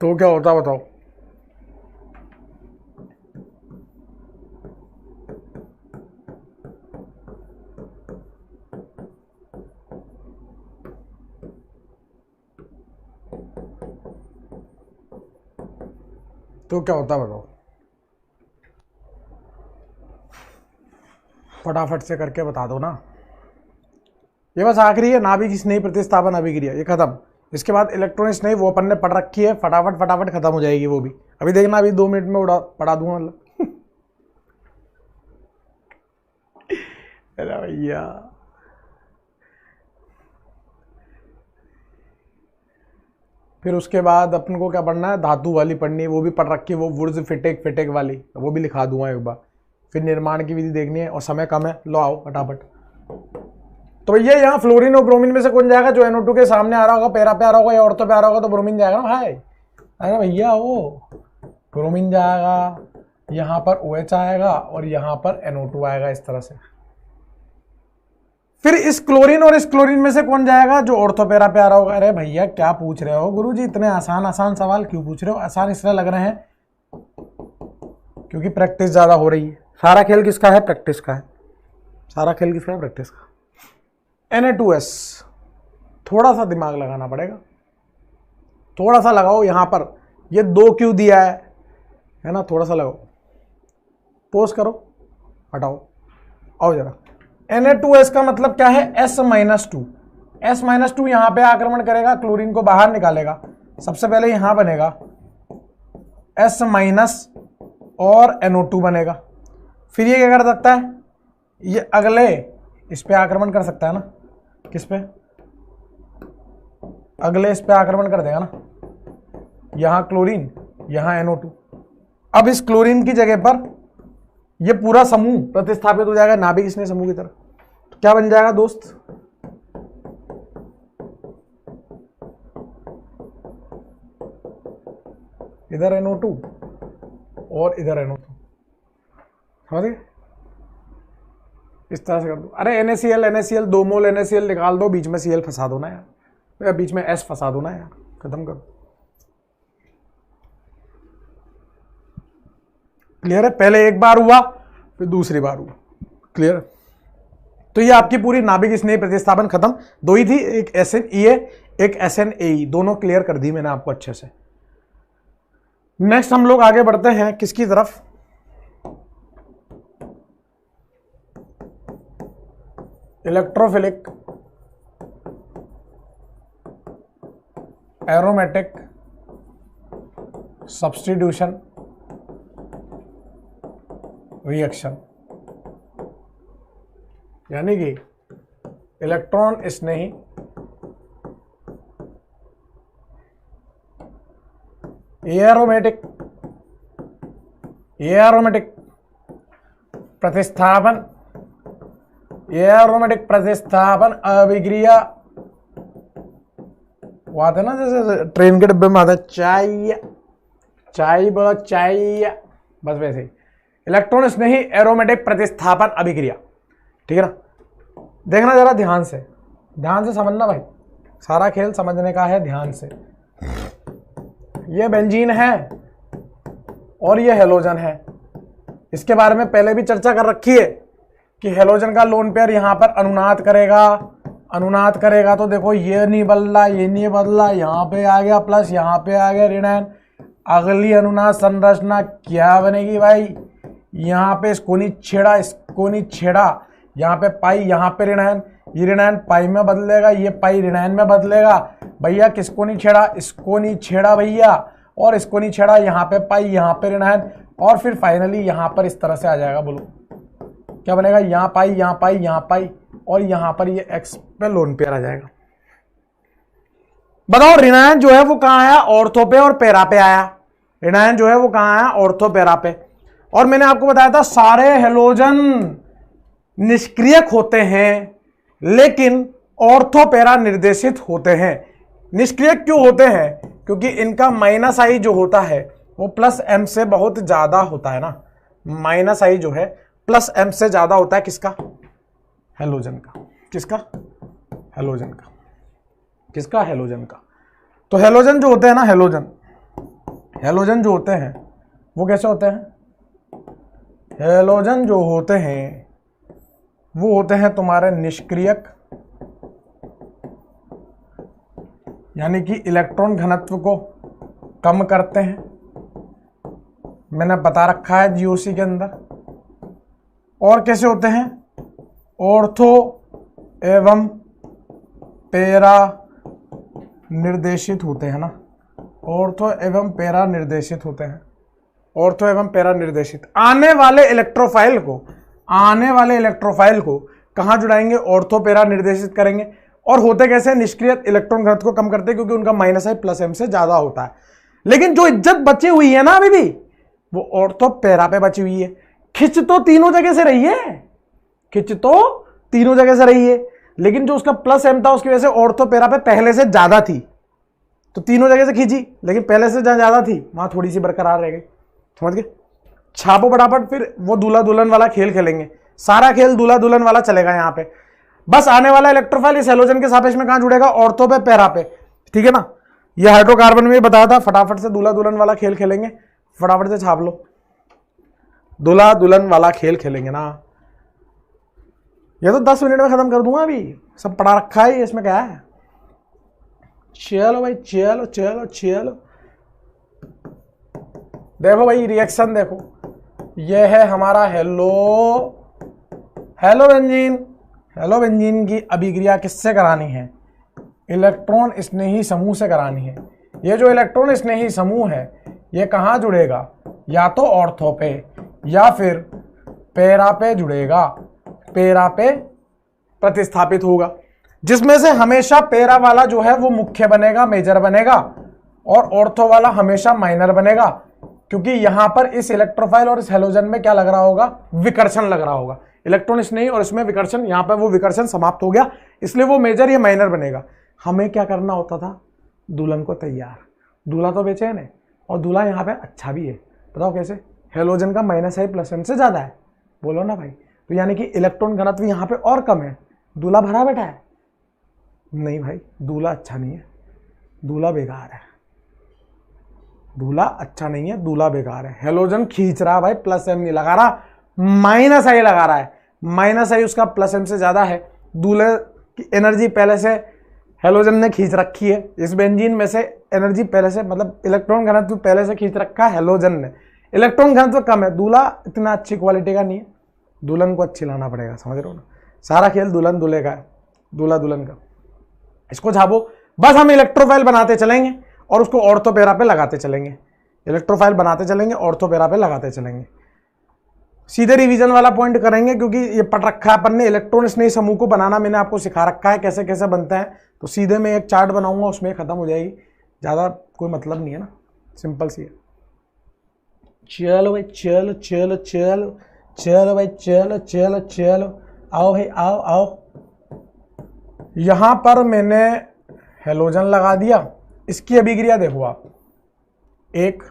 तो क्या होता बताओ? तो क्या होता बताओ, फटाफट से करके बता दो ना। ये बस आखिरी है, नाभिक स्नेही प्रतिस्थापन अभिक्रिया, ये खत्म। इसके बाद इलेक्ट्रॉन स्नेही, वो अपन ने पढ़ रखी है, फटाफट खत्म हो जाएगी वो भी। अभी देखना, अभी 2 मिनट में पढ़ा दूंगा मतलब। अरे भैया, फिर उसके बाद अपन को क्या पढ़ना है? धातु वाली पढ़नी है, वो भी पढ़ रखी है, वो वुड्स फिटेक वाली, वो भी लिखा दूंगा एक बार। फिर निर्माण की विधि देखनी है और समय कम है, लो आओ फटाफट। तो भैया यहाँ फ्लोरीन और ब्रोमीन में से कौन जाएगा? जो NO2 के सामने आ रहा होगा, पैरा पे आ रहा होगा या ऑर्थो पे आ रहा होगा, तो ब्रोमीन जाएगा ना भाई। अरे भैया वो ब्रोमीन जाएगा, यहाँ पर OH आएगा और यहाँ पर NO2 आएगा, इस तरह से। फिर इस क्लोरीन और इस क्लोरीन में से कौन जाएगा? जो ऑर्थो पैरा पे आ रहा होगा। अरे भैया क्या पूछ रहे हो गुरुजी, इतने आसान सवाल क्यों पूछ रहे हो? आसान इसलिए लग रहे हैं क्योंकि प्रैक्टिस ज्यादा हो रही है। सारा खेल किसका है? प्रैक्टिस का है। सारा खेल किसका है? प्रैक्टिस का। Na2S, थोड़ा सा दिमाग लगाना पड़ेगा, थोड़ा सा लगाओ। यहां पर ये 2 क्यों दिया है ना, थोड़ा सा लगाओ, पोज करो, हटाओ, आओ जरा। Na2S का मतलब क्या है, S-2। S-2 यहां पे आक्रमण करेगा, क्लोरीन को बाहर निकालेगा। सबसे पहले यहां बनेगा S- और NO2 बनेगा। फिर ये क्या कर सकता है, ये अगले इस पे आक्रमण कर सकता है ना, किस पे, अगले इस पे आक्रमण कर देगा ना, यहां क्लोरीन, यहां NO2। अब इस क्लोरीन की जगह पर ये पूरा समूह प्रतिस्थापित हो जाएगा नाभिक स्नेह समूह की तरह। तो क्या बन जाएगा दोस्त, इधर NO2 और इधर NO2, समझ गए? इस तरह से कर दो। अरे NaCl 2 मोल NaCl निकाल दो, बीच में Cl फंसा दो ना यार, बीच में S फंसा दो ना यार, खत्म करो। क्लियर है? पहले एक बार हुआ, फिर दूसरी बार हुआ। क्लियर? तो ये आपकी पूरी नाभिक स्नेह प्रतिस्थापन खत्म। 2 ही थी, एक SNEA एक SNAE, दोनों क्लियर कर दी मैंने आपको अच्छे से। नेक्स्ट हम लोग आगे बढ़ते हैं किसकी तरफ, इलेक्ट्रोफिलिक एरोमेटिक सब्स्टिट्यूशन रिएक्शन, यानी कि इलेक्ट्रॉन स्नेही एरोमेटिक प्रतिस्थापन अभिक्रिया, वो आते ना जैसे ट्रेन के डिब्बे में आता है चाय बोला चाय, बस वैसे ही इलेक्ट्रॉन स्नेही एरोमेटिक प्रतिस्थापन अभिक्रिया। ठीक है ना? देखना जरा ध्यान से समझना भाई, सारा खेल समझने का है ध्यान से। ये बेंजीन है और ये हेलोजन है। इसके बारे में पहले भी चर्चा कर रखी है कि हेलोजन का लोन पेयर यहां पर अनुनाद करेगा तो देखो ये नहीं बदला, ये नहीं बदला, यहां पे आ गया प्लस, यहां पे आ गया ऋणायन। अगली अनुनाद संरचना क्या बनेगी भाई, यहां पे इसको नहीं छेड़ा, यहां पे पाई, यहां पे ऋणायन, ये ऋणायन पाई में बदलेगा, ये पाई ऋणायन में बदलेगा। भैया किसको नहीं छेड़ा, इसको नहीं छेड़ा भैया, और इसको नहीं छेड़ा, यहाँ पे पाई, यहाँ पे ऋणायन, और फिर फाइनली यहाँ पर इस तरह से आ जाएगा। बोलो क्या बनेगा, यहाँ पाई, यहाँ पाई, यहाँ पाई, और यहाँ पर ये एक्स पे लोन पेयर आ जाएगा। बताओ ऋणायन जो है वो कहाँ आया, ऑर्थो पे और पैरा पे आया। ऋणायन जो है वो कहाँ आया, ऑर्थो पैरा पे। और मैंने आपको बताया था सारे हेलोजन निष्क्रियक होते हैं लेकिन ऑर्थो पैरा निर्देशित होते हैं। निष्क्रियक क्यों होते हैं, क्योंकि इनका माइनस आई जो होता है वो प्लस एम से बहुत ज्यादा होता है ना। माइनस आई जो है प्लस एम से ज्यादा होता है किसका, हेलोजन का। किसका, हेलोजन का। किसका, हेलोजन का। तो हेलोजन जो होते हैं ना, हेलोजन जो होते हैं वो कैसे होते हैं, हेलोजन जो होते हैं वो होते हैं तुम्हारे निष्क्रियक, यानी कि इलेक्ट्रॉन घनत्व को कम करते हैं। मैंने बता रखा है जीओसी के अंदर। और कैसे होते हैं, ऑर्थो एवं पैरा निर्देशित होते हैं ना, ऑर्थो एवं पैरा निर्देशित होते हैं। ऑर्थो एवं पैरा निर्देशित आने वाले इलेक्ट्रोफाइल को कहां जुड़ाएंगे, ऑर्थो पैरा निर्देशित करेंगे। और होते कैसे, निष्क्रिय इलेक्ट्रॉन घनत्व को कम करते हैं क्योंकि उनका माइनस आई प्लस एम से ज्यादा होता है। लेकिन जो इज्जत बची हुई है ना अभी भी, वो ऑर्थो पैरा पे बची हुई है। खिंच तो तीनों जगह से रही है, लेकिन जो उसका प्लस एम था उसकी वजह से ऑर्थो पैरा पे पहले से ज्यादा थी, तो तीनों जगह से खींची, लेकिन पहले से जहां ज्यादा थी वहां थोड़ी सी बरकरार रह गई। समझ गए? छापो फटाफट, फिर वो दूल्हा दुल्हन वाला खेल खेलेंगे। सारा खेल दूल्हा दुल्हन वाला चलेगा यहाँ पे। बस आने वाला इलेक्ट्रोफाइल इस हेलोजन के सापेक्ष में कहां जुड़ेगा, ऑर्थो पे पैरा पे। ठीक है ना? ये हाइड्रोकार्बन में बताया था। फटाफट से दूल्हा दुल्हन वाला खेल खेलेंगे, फटाफट से छाप लो। दूल्हा दुल्हन वाला खेल खेलेंगे ना। ये तो 10 मिनट में खत्म कर दूंगा, अभी सब पढ़ा रखा है, इसमें क्या है। चलो भाई चलो चलो चलो, देखो भाई रिएक्शन देखो, ये है हमारा हेलो बेंजीन की अभिक्रिया किससे करानी है, इलेक्ट्रॉन स्नेही समूह से करानी है। ये जो इलेक्ट्रॉन स्नेही समूह है ये कहाँ जुड़ेगा, या तो ऑर्थो पे या फिर पैरा पे जुड़ेगा, पैरा पे प्रतिस्थापित होगा, जिसमें से हमेशा पैरा वाला जो है वो मुख्य बनेगा, मेजर बनेगा, और ऑर्थो वाला हमेशा माइनर बनेगा, क्योंकि यहां पर इस इलेक्ट्रोफाइल और इस हेलोजन में क्या लग रहा होगा, विकर्षण लग रहा होगा। इलेक्ट्रॉन स्नेही और इसमें विकर्षण, यहां पर वो विकर्षण समाप्त हो गया, इसलिए वो मेजर या माइनर बनेगा। हमें क्या करना होता था, दुल्हन को तैयार। दूल्हा तो बेचैन है, और दूल्हा यहाँ पे अच्छा भी है, बताओ कैसे, हेलोजन का -i+m से ज्यादा है, बोलो ना भाई, तो यानी कि इलेक्ट्रॉन घनत्व यहाँ पे और कम है, दूल्हा भरा बैठा है। नहीं भाई, दूल्हा अच्छा नहीं है, दूल्हा बेकार है, दूल्हा अच्छा नहीं है, दूल्हा बेकार है। हेलोजन खींच रहा है भाई, +m नहीं लगा रहा, -i लगा रहा है, -i उसका +m से ज्यादा है। दूल्हे की एनर्जी पहले से हेलोजन ने खींच रखी है, इस बेंजीन में से एनर्जी पहले से, मतलब इलेक्ट्रॉन घनत्व पहले से खींच रखा है हेलोजन ने, इलेक्ट्रॉन घनत्व कम है, दूल्हा इतना अच्छी क्वालिटी का नहीं है, दुल्हन को अच्छी लाना पड़ेगा, समझ रहे हो ना। सारा खेल दुल्हन दूल्हे का है, दूल्हा दुल्हन का। इसको छापो, बस हम इलेक्ट्रोफाइल बनाते चलेंगे और उसको ऑर्थोपेरा पे लगाते चलेंगे, इलेक्ट्रोफाइल बनाते चलेंगे, ऑर्थोपेरा पे लगाते चलेंगे। सीधे रिवीजन वाला पॉइंट करेंगे, क्योंकि ये पढ़ रखा है अपन ने, इलेक्ट्रॉन स्नेही समूह को बनाना मैंने आपको सिखा रखा है कैसे कैसे बनता है, तो सीधे मैं एक चार्ट बनाऊंगा, उसमें खत्म हो जाएगी, ज़्यादा कोई मतलब नहीं है ना, सिंपल सी है। चलो भाई चलो चलो चलो चलो भाई चलो चलो चलो, आओ भाई आओ आओ। यहां पर मैंने हेलोजन लगा दिया, इसकी अभिक्रिया देखो आप, 1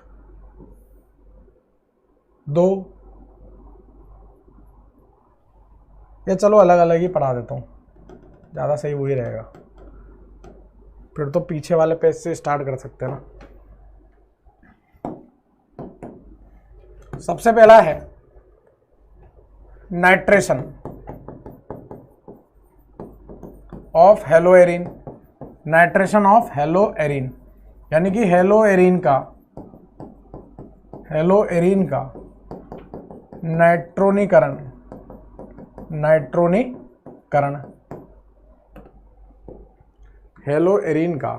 2, ये चलो अलग अलग ही पढ़ा देता हूँ, ज़्यादा सही वही रहेगा, फिर तो पीछे वाले पेज से स्टार्ट कर सकते हैं ना। सबसे पहला है नाइट्रेशन ऑफ हेलोएरिन, नाइट्रेशन ऑफ हेलोएरिन, यानी कि हेलोएरिन का नाइट्रोनीकरण, हेलोएरिन का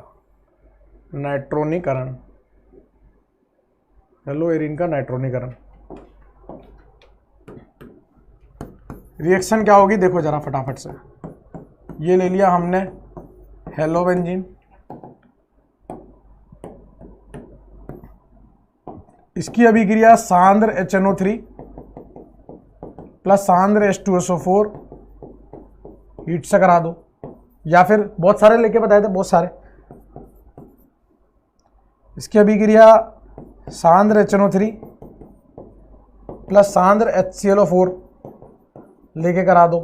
नाइट्रोनीकरण, रिएक्शन क्या होगी देखो जरा फटाफट से। ये ले लिया हमने हेलो बेंजीन, इसकी अभिक्रिया सांद्र HNO3 प्लस सांद्र H2SO4 हीट से करा दो, या फिर बहुत सारे लेके बताए थे, बहुत सारे। इसकी अभिक्रिया सांद्र HNO3 प्लस सांद्र HClO4 लेके करा दो,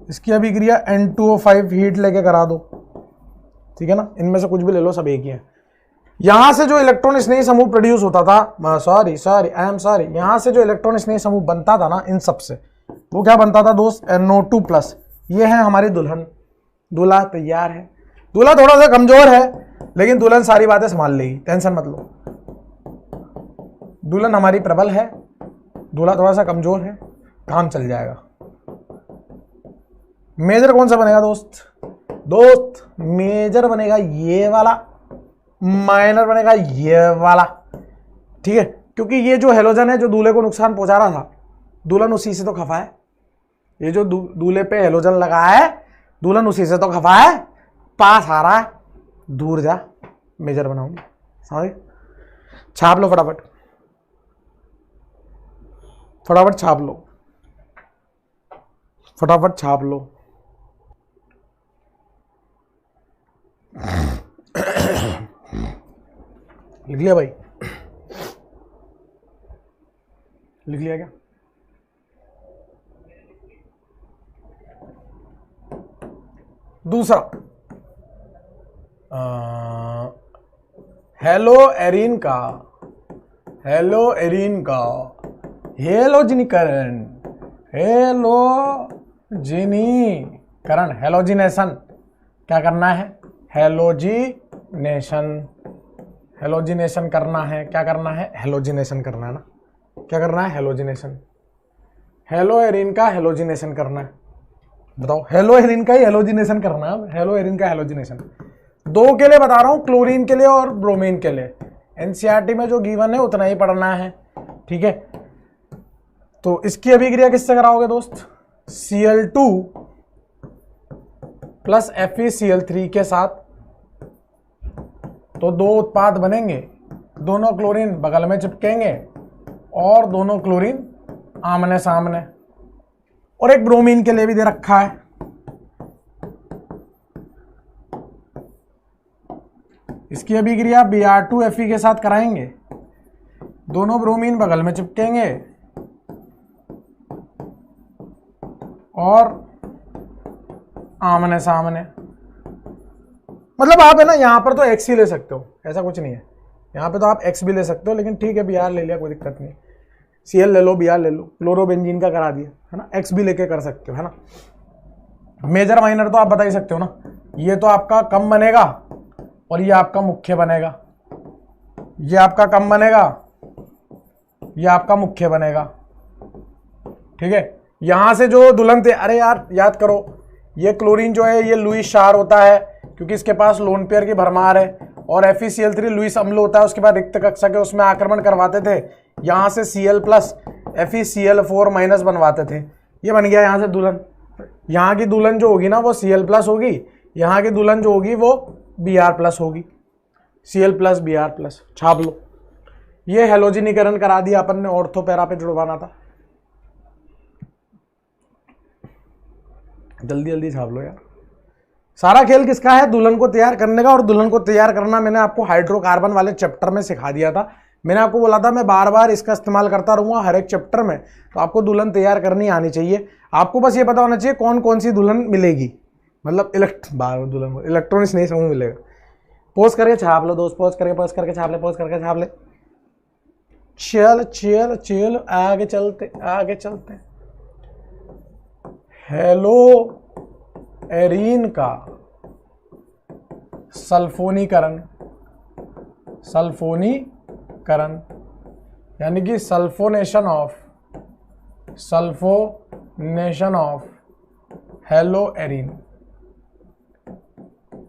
इसकी अभिक्रिया N2O5 हीट लेके करा दो, ठीक है ना। इनमें से कुछ भी ले लो, सब एक ही है। यहां से जो इलेक्ट्रॉन स्नेही समूह प्रोड्यूस होता था, यहां से जो इलेक्ट्रॉन स्नेही समूह बनता था ना, इन सब से वो क्या बनता था दोस्त, NO2+। ये है हमारी दुल्हन, दूल्हा तैयार है। दूल्हा थोड़ा सा कमजोर है, लेकिन दुल्हन सारी बातें संभाल लेगी, टेंशन मत लो। दुल्हन हमारी प्रबल है, दूल्हा थोड़ा सा कमजोर है, काम चल जाएगा। मेजर कौन सा बनेगा दोस्त मेजर बनेगा ये वाला, माइनर बनेगा ये वाला, ठीक है। क्योंकि ये जो हेलोजन है जो दूल्हे को नुकसान पहुंचा रहा था, दुल्हन उसी से तो खफा है। ये जो दूल्हे पे हेलोजन लगा है, दुल्हन उसी से तो खफा है, पास आ रहा है, दूर जा, मेजर बनाऊंगी, समझ। छाप लो फटाफट, फटाफट छाप लो, फटाफट छाप लो। लिख लिया भाई, लिख लिया क्या? दूसरा हेलोएरिन का हेलोजनीकरण, हेलोजनीकरण हेलोजीनीकरण, हेलोजिनेशन, क्या करना है, हेलोजिनेशन, हेलोजिनेशन करना है, क्या करना है, हेलोजिनेशन करना है ना, क्या करना है, हेलोजिनेशन, हेलो एरिन का हेलोजिनेशन करना है। बताओ, हेलो एरिन का ही हेलोजिनेशन करना है, हेलो एरिन का हेलोजिनेशन। दो के लिए बता रहा हूं, क्लोरीन के लिए और ब्रोमीन के लिए। एनसीईआरटी में जो गिवन है उतना ही पढ़ना है, ठीक है। तो इसकी अभिक्रिया किससे कराओगे दोस्त, Cl2 प्लस FeCl3 के साथ, तो दो उत्पाद बनेंगे, दोनों क्लोरीन बगल में चिपकेंगे और दोनों क्लोरीन आमने सामने। और एक ब्रोमीन के लिए भी दे रखा है, इसकी अभिक्रिया Br2Fe के साथ कराएंगे, दोनों ब्रोमीन बगल में चिपकेंगे और आमने सामने। मतलब आप है ना यहां पर तो X ही ले सकते हो, ऐसा कुछ नहीं है, यहां पे तो आप X भी ले सकते हो, लेकिन ठीक है Br ले लिया, कोई दिक्कत नहीं। Cl ले लो, Br ले लो, क्लोरोबेंजीन का करा दिया है ना, X भी लेके कर सकते हो, है ना। मेजर माइनर तो आप बता ही सकते हो ना, ये तो आपका कम बनेगा और ये आपका मुख्य बनेगा, ये आपका कम बनेगा, ये आपका मुख्य बनेगा, ठीक है। यहां से जो दुल्हन थे, अरे यार याद करो, ये क्लोरीन जो है ये लुईस क्षार होता है क्योंकि इसके पास लोन पेयर की भरमार है, और FeCl3 लुईस अम्ल होता है, उसके बाद रिक्त कक्षा के उसमें आक्रमण करवाते थे, यहां से Cl प्लस FeCl4 माइनस बनवाते थे, ये बन गया यहां से दुल्हन। यहाँ की दुल्हन जो होगी ना वो Cl प्लस होगी, यहाँ की दुल्हन जो होगी वो Br प्लस होगी, Cl प्लस Br प्लस, छाप लो। ये हेलोजिनीकरण करा दिया अपन ने, ऑर्थो पैरा पे जुड़वाना था, जल्दी जल्दी छाप लो यार। सारा खेल किसका है, दुल्हन को तैयार करने का। और दुल्हन को तैयार करना मैंने आपको हाइड्रोकार्बन वाले चैप्टर में सिखा दिया था, मैंने आपको बोला था मैं बार बार इसका इस्तेमाल करता रहूंगा हर एक चैप्टर में, तो आपको दुल्हन तैयार करनी आनी चाहिए। आपको बस ये पता होना चाहिए कौन कौन सी दुल्हन मिलेगी, मतलब दुल्हन इलेक्ट्रॉनिक्स नहीं समूह मिलेगा। पोज करके छाप लो दोस्त, पोज करके छाप ले, पोज करके छाप ले। चल चल चल आगे चलते आगे चलते। हेलो एरीन का सल्फोनीकरण, सल्फोनीकरण यानी कि सल्फोनेशन ऑफ हेलो एरीन।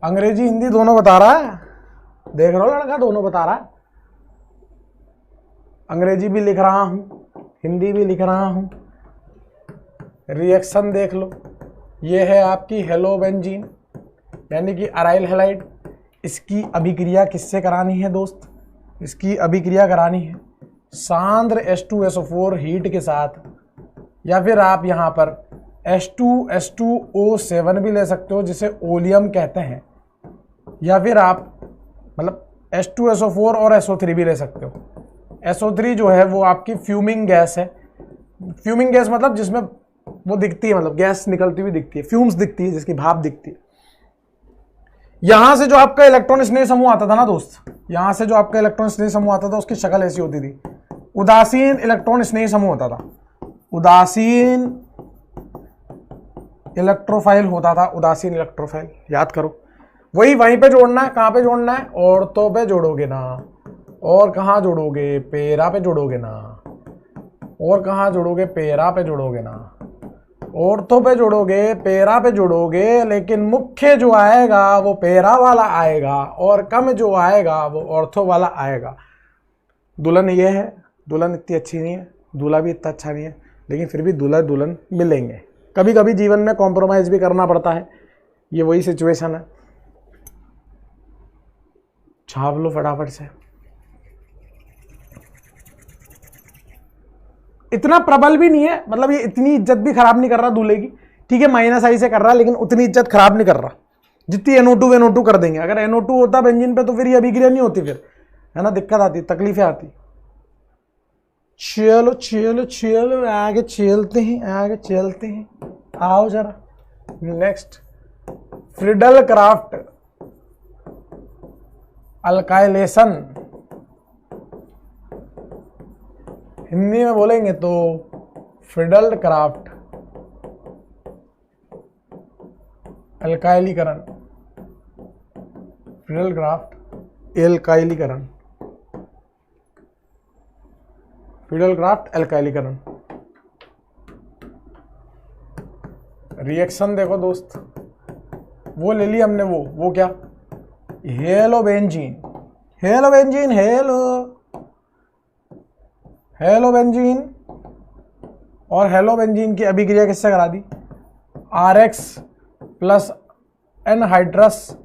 अंग्रेजी हिंदी दोनों बता रहा है, देख रहे हो लड़का, दोनों बता रहा है। अंग्रेजी भी लिख रहा हूं, हिंदी भी लिख रहा हूं, रिएक्शन देख लो। ये है आपकी हेलोबेंजीन यानी कि अराइल हैलाइड। इसकी अभिक्रिया किससे करानी है दोस्त, इसकी अभिक्रिया करानी है सांद्र H2SO4 हीट के साथ, या फिर आप यहां पर H2S2O7 भी ले सकते हो जिसे ओलियम कहते हैं, या फिर आप मतलब H2SO4 और SO3 भी ले सकते हो। SO3 जो है वो आपकी फ्यूमिंग गैस है, फ्यूमिंग गैस मतलब जिसमें वो दिखती है, मतलब गैस निकलती हुई दिखती है, फ्यूम्स दिखती है, जिसकी भाप दिखती है। यहां से जो आपका इलेक्ट्रॉन स्नेह समूह आता था ना दोस्त, यहां से जो आपका इलेक्ट्रॉन स्नेह समूह आता था उसकी शक्ल ऐसी होती थी, उदासीन इलेक्ट्रॉन स्नेह समूह होता था, उदासीन इलेक्ट्रोफाइल होता था, उदासीन इलेक्ट्रोफाइल, याद करो। वही वहीं पे जोड़ना है, कहां पे जोड़ना है, ऑर्थो पे जोड़ोगे ना, और कहां जोड़ोगे, पेरा पे जोड़ोगे ना, और कहां जोड़ोगे, पेरा पे जोड़ोगे ना, ऑर्थो पे जोड़ोगे, पेरा पे जोड़ोगे, लेकिन मुख्य जो आएगा वो पेरा वाला आएगा और कम जो आएगा वो ऑर्थो वाला आएगा। दुल्हन ये है, दुल्हन इतनी अच्छी नहीं है, दूल्हा भी इतना अच्छा नहीं है, लेकिन फिर भी दूल्हा दुल्हन मिलेंगे। कभी कभी जीवन में कॉम्प्रोमाइज भी करना पड़ता है, ये वही सिचुएशन है। छाप लो फटाफट से। इतना प्रबल भी नहीं है, मतलब ये इतनी इज्जत भी खराब नहीं कर रहा दूल्हे की, ठीक है -I से कर रहा, लेकिन उतनी इज्जत खराब नहीं कर रहा जितनी NO2 कर देंगे। अगर NO2 होता बेंजीन पे तो फिर ये अभिक्रिया नहीं होती, फिर है ना, दिक्कत आती, तकलीफें आती। चलो चलो चलो आगे चलते हैं, आगे चलते हैं, आओ जरा next. Friedel Crafts alkylation, Hindi में बोलेंगे तो फ्रिडल क्राफ्ट एल्काइलीकरण, फिडेल क्राफ्ट एल्काइलीकरण, फिडेल क्राफ्ट एल्काइलीकरण। रिएक्शन देखो दोस्त, वो ले ली हमने, वो क्या, हेलोबेंजीन, हेलोबेंजीन, हेलोबेंजीन और हेलोबेंजीन की अभिक्रिया किससे करा दी, RX plus anhydrous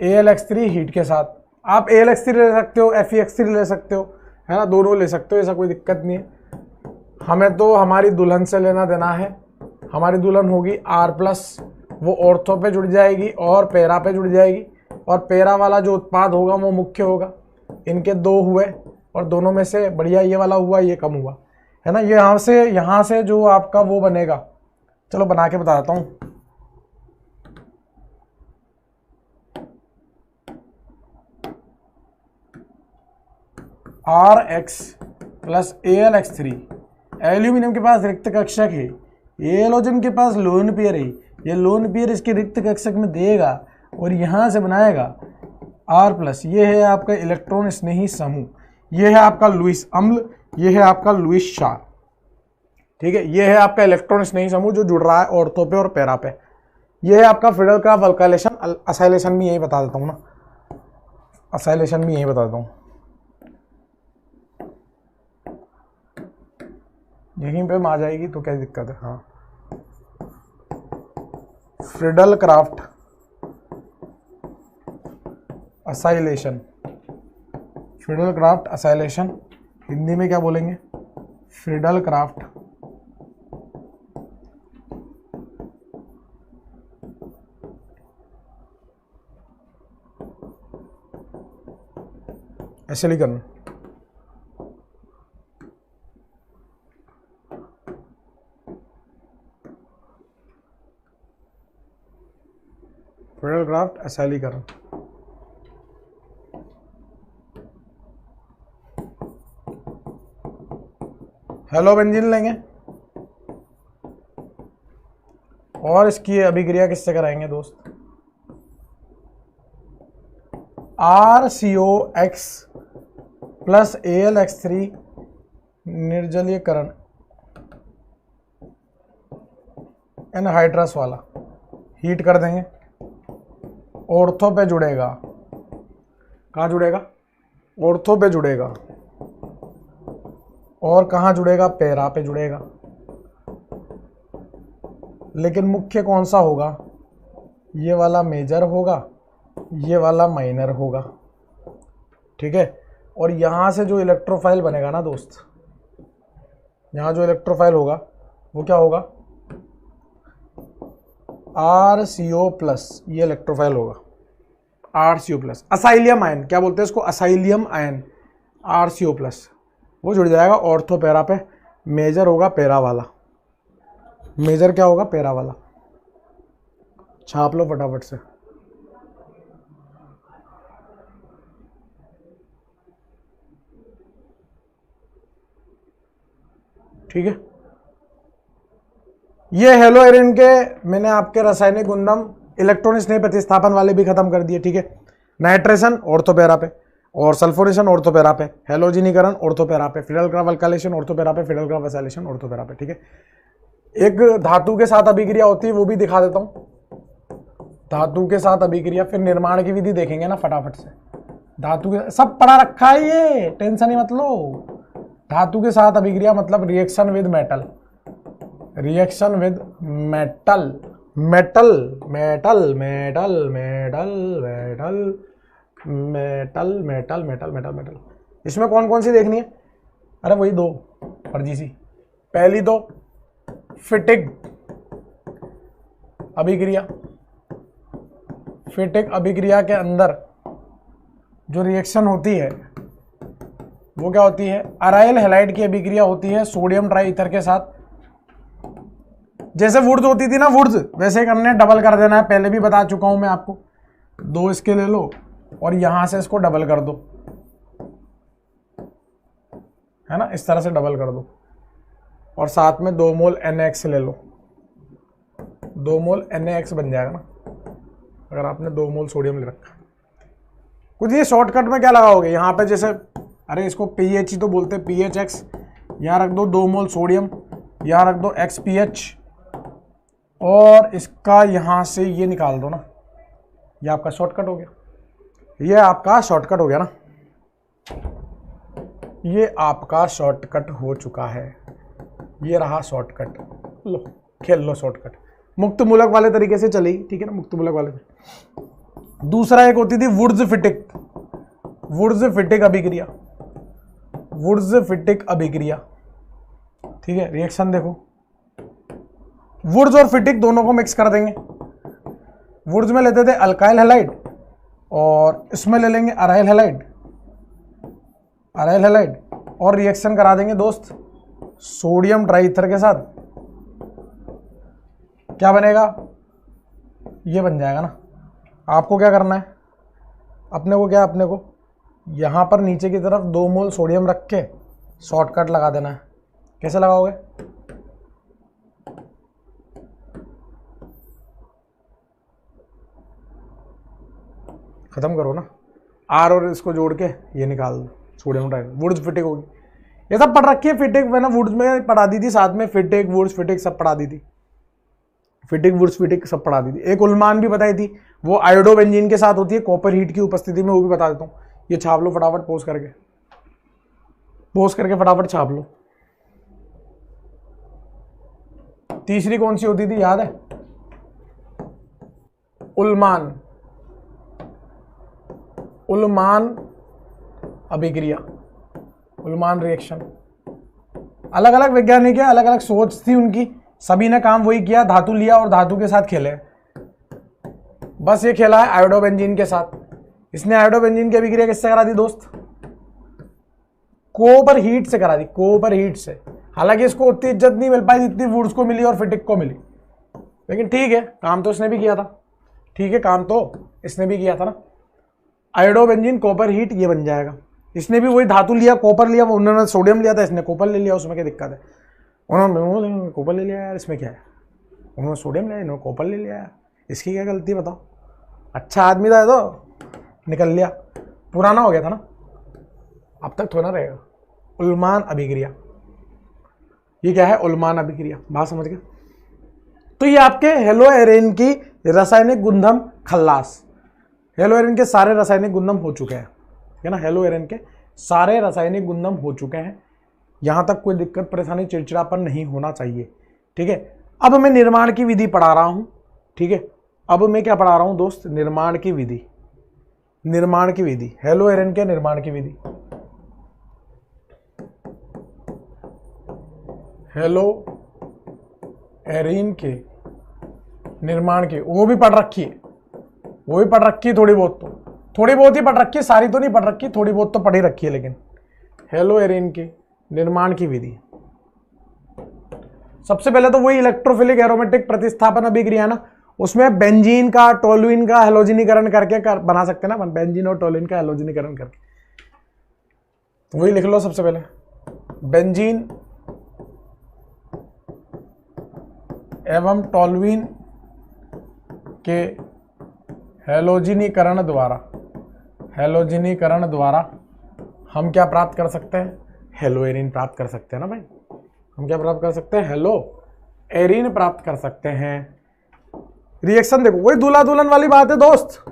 AlX3 heat के साथ। आप AlX3 ले सकते हो, FeX3 ले सकते हो, है ना, दोनों ले सकते हो, ऐसा कोई दिक्कत नहीं है। हमें तो हमारी दुल्हन से लेना देना है। हमारी दुल्हन होगी R+, वो ऑर्थो पे जुड़ जाएगी और पैरा पे जुड़ जाएगी, और पैरा वाला जो उत्पाद होगा वो मुख्य होगा। इनके 2 हुए और दोनों में से बढ़िया ये वाला हुआ, ये कम हुआ, है ना। ये यहाँ से जो आपका वो बनेगा, चलो बना के बता देता हूँ। RX प्लस AlX3, एल्यूमिनियम के पास रिक्त कक्षक है, हेलोजन के पास लोन पेयर है, ये लोन पेयर इसके रिक्त कक्षक में देगा और यहाँ से बनाएगा R+। ये है आपका इलेक्ट्रॉन स्नेही समूह, ये है आपका लुईस अम्ल, ये है आपका लुईस क्षार, ठीक है। ये है आपका इलेक्ट्रॉन स्नेही समूह जो जुड़ रहा है ऑर्थो पे और पैरा पे। ये है आपका फिडेल क्राफ्ट अल्काइलेशन, असाइलेशन भी यही बता देता हूँ ना, असाइलेशन भी यही बता देता हूँ, यहीं पे आ जाएगी तो क्या दिक्कत है। हाँ, Fidel Crafts acylation, Fidel Crafts acylation Hindi में क्या बोलेंगे, फिडेल क्राफ्ट ऐसे लिखना, फिडेल क्राफ्ट असाइलीकरण। हेलोबेंजीन लेंगे और इसकी अभिक्रिया किससे कराएंगे दोस्त, RCOX प्लस AlX3 निर्जलीकरण एनहाइड्रस वाला, हीट कर देंगे, ऑर्थो पे जुड़ेगा, कहाँ जुड़ेगा, ऑर्थो पे जुड़ेगा, और कहाँ जुड़ेगा, पैरा पे जुड़ेगा। लेकिन मुख्य कौन सा होगा, ये वाला मेजर होगा, ये वाला माइनर होगा, ठीक है। और यहाँ से जो इलेक्ट्रोफाइल बनेगा ना दोस्त, यहाँ जो इलेक्ट्रोफाइल होगा वो क्या होगा, RCO प्लस, ये इलेक्ट्रोफाइल होगा RCO प्लस, असाइलियम आयन, क्या बोलते हैं इसको, असाइलियम आयन, RCO प्लस, वो जुड़ जाएगा ऑर्थो पैरा पे। मेजर होगा पैरा वाला, मेजर क्या होगा, पैरा वाला, छाप लो फटाफट से। ठीक है, ये हेलो एरिन के मैंने आपके रासायनिक गुणधर्म इलेक्ट्रॉन स्नेह प्रतिस्थापन वाले भी खत्म कर दिए, ठीक है। नाइट्रेशन ऑर्थो पैरा पे और सल्फोनेशन ऑर्थो पैरा पे, हेलोजिनीकरण ऑर्थो पैरा पे, Friedel Crafts alkylation ortho para पे, Friedel Crafts acylation ortho para पे, ठीक है। एक धातु के साथ अभिक्रिया होती है, वो भी दिखा देता हूं, धातु के साथ अभिक्रिया, फिर निर्माण की विधि देखेंगे ना फटाफट से। धातु के सब पढ़ा रखा है, ये टेंशन ही मत लो। धातु के साथ अभिक्रिया मतलब reaction with metal, reaction with metal, metal metal metal metal metal metal metal metal metal metal. इसमें कौन कौन सी देखनी है, अरे वही दो फर्जी सी। पहली तो फिटिक अभिक्रिया, फिटिक अभिक्रिया के अंदर जो रिएक्शन होती है वो क्या होती है, अराइल हैलाइड की अभिक्रिया होती है सोडियम ट्राई ईथर के साथ। जैसे वुड्स होती थी ना, वुड्स, वैसे हमने डबल कर देना है, पहले भी बता चुका हूं मैं आपको। दो इसके ले लो और यहां से इसको डबल कर दो, है ना, इस तरह से डबल कर दो, और साथ में 2 मोल NaX ले लो, 2 मोल NaX बन जाएगा ना। अगर आपने 2 मोल सोडियम ले रखा, कुछ ये शॉर्टकट में क्या लगाओगे यहाँ पे, जैसे अरे इसको पीएच ही तो बोलते हैं, PHX, यहाँ रख दो 2 मोल सोडियम, यहाँ रख दो XPH, और इसका यहाँ से ये निकाल दो ना, ये आपका शॉर्टकट हो गया, ये आपका शॉर्टकट हो गया ना, ये आपका शॉर्टकट हो चुका है, ये रहा शॉर्टकट। लो खेल लो शॉर्टकट, मुक्त मूलक वाले तरीके से चलेगी, ठीक है ना, मुक्त मूलक वाले। दूसरा एक होती थी वुड्स-फिटिक, वुड्स-फिटिक अभिक्रिया, वुड्स-फिटिक अभिक्रिया, ठीक है। रिएक्शन देखो, वुड्स और फिटिक दोनों को मिक्स कर देंगे। वुड्स में लेते थे अल्काइल हैलाइड और इसमें ले लेंगे अराइल हैलाइड, अराइल हैलाइड, और रिएक्शन करा देंगे दोस्त सोडियम ट्राइथर के साथ। क्या बनेगा, ये बन जाएगा ना। आपको क्या करना है, अपने को क्या, अपने को यहाँ पर नीचे की तरफ 2 मोल सोडियम रख के शॉर्टकट लगा देना है। कैसे लगाओगे, खत्म करो ना, आर और इसको जोड़ के ये निकाल दो, सोडियम ट्राइथर, वुड्स फिटिक होगी। ये सब पढ़ रखी है, फिटिक मैंने वुड्स में पढ़ा दी थी, साथ में फिटिक वुड्स फिटिक सब पढ़ा दी थी, फिटिक वुड्स फिटिक सब पढ़ा दी थी। एक उल्मान भी बताई थी, वो आयोडोबेंजीन के साथ होती है कॉपर हीट की उपस्थिति में, वो भी बता देता हूँ। ये छाप लो फटाफट, पोज करके फटाफट छाप लो। तीसरी कौन सी होती थी याद है, उल्मान, उल्मान अभिक्रिया, उल्मान रिएक्शन। अलग अलग वैज्ञानिक है, अलग अलग सोच थी उनकी, सभी ने काम वही किया, धातु लिया और धातु के साथ खेले। बस ये खेला है आयोडोबेंजीन के साथ। इसने आयोडोबेंजीन की अभिक्रिया किससे करा दी दोस्त, कोपर हीट से करा दी, कोपर हीट से। हालांकि इसको उतनी इज्जत नहीं मिल पाई जितनी वुड्स को मिली और फिटिक को मिली, लेकिन ठीक है, काम तो इसने भी किया था, ठीक है, काम तो इसने भी किया था ना। आयोडोबेंजीन कॉपर हीट, ये बन जाएगा। इसने भी वही धातु लिया, कॉपर लिया, उन्होंने सोडियम लिया था, इसने कॉपर ले लिया, उसमें क्या दिक्कत है। उन्होंने कॉपर ले लिया यार, इसमें क्या है, उन्होंने सोडियम लिया, इन्होंने कॉपर ले लिया यार, इसकी क्या गलती है बताओ। अच्छा आदमी था तो निकल लिया, पुराना हो गया था ना, अब तक थोड़ा रहेगा। उल्मान अभिक्रिया, ये क्या है, उल्मान अभिक्रिया, बात समझ गए। तो ये आपके हेलोएरेन की रासायनिक गुणधर्म खल्लास, हेलोएरेन के सारे रासायनिक गुणधर्म हो चुके हैं, है ना, हेलोएरेन के सारे रासायनिक गुणधर्म हो चुके हैं। यहां तक कोई दिक्कत परेशानी चिड़चिड़ापन नहीं होना चाहिए, ठीक है। अब मैं निर्माण की विधि पढ़ा रहा हूं, ठीक है। अब मैं क्या पढ़ा रहा हूं दोस्त, निर्माण की विधि, निर्माण की विधि, हेलोएरेन के निर्माण की विधि। हेलोएरीन के निर्माण की वो भी पढ़ रखी है, वो भी पढ़ रखी है, थोड़ी बहुत तो, थोड़ी बहुत ही पढ़ रखी है, सारी तो नहीं पढ़ रखी, थोड़ी बहुत तो पढ़ी रखी है। लेकिन हेलोएरीन के निर्माण की विधि, सबसे पहले तो वही इलेक्ट्रोफिलिक एरोमेटिक प्रतिस्थापन अभिक्रिया ना, उसमें बेंजीन का टोलुइन का हेलोजिनीकरण करके बना सकते हैं ना, बेंजीन और टोलुइन का हेलोजिनीकरण करके, तो वही लिख लो सबसे पहले, बेंजीन एवं टोलुइन के हेलोजिनीकरण द्वारा, हेलोजिनीकरण द्वारा हम क्या प्राप्त कर सकते हैं, हेलोएरीन प्राप्त कर सकते हैं ना भाई। हम क्या प्राप्त कर सकते हैं, हेलोएरीन प्राप्त कर सकते हैं। रिएक्शन देखो, वही दूल्हा दुल्हन वाली बात है दोस्त,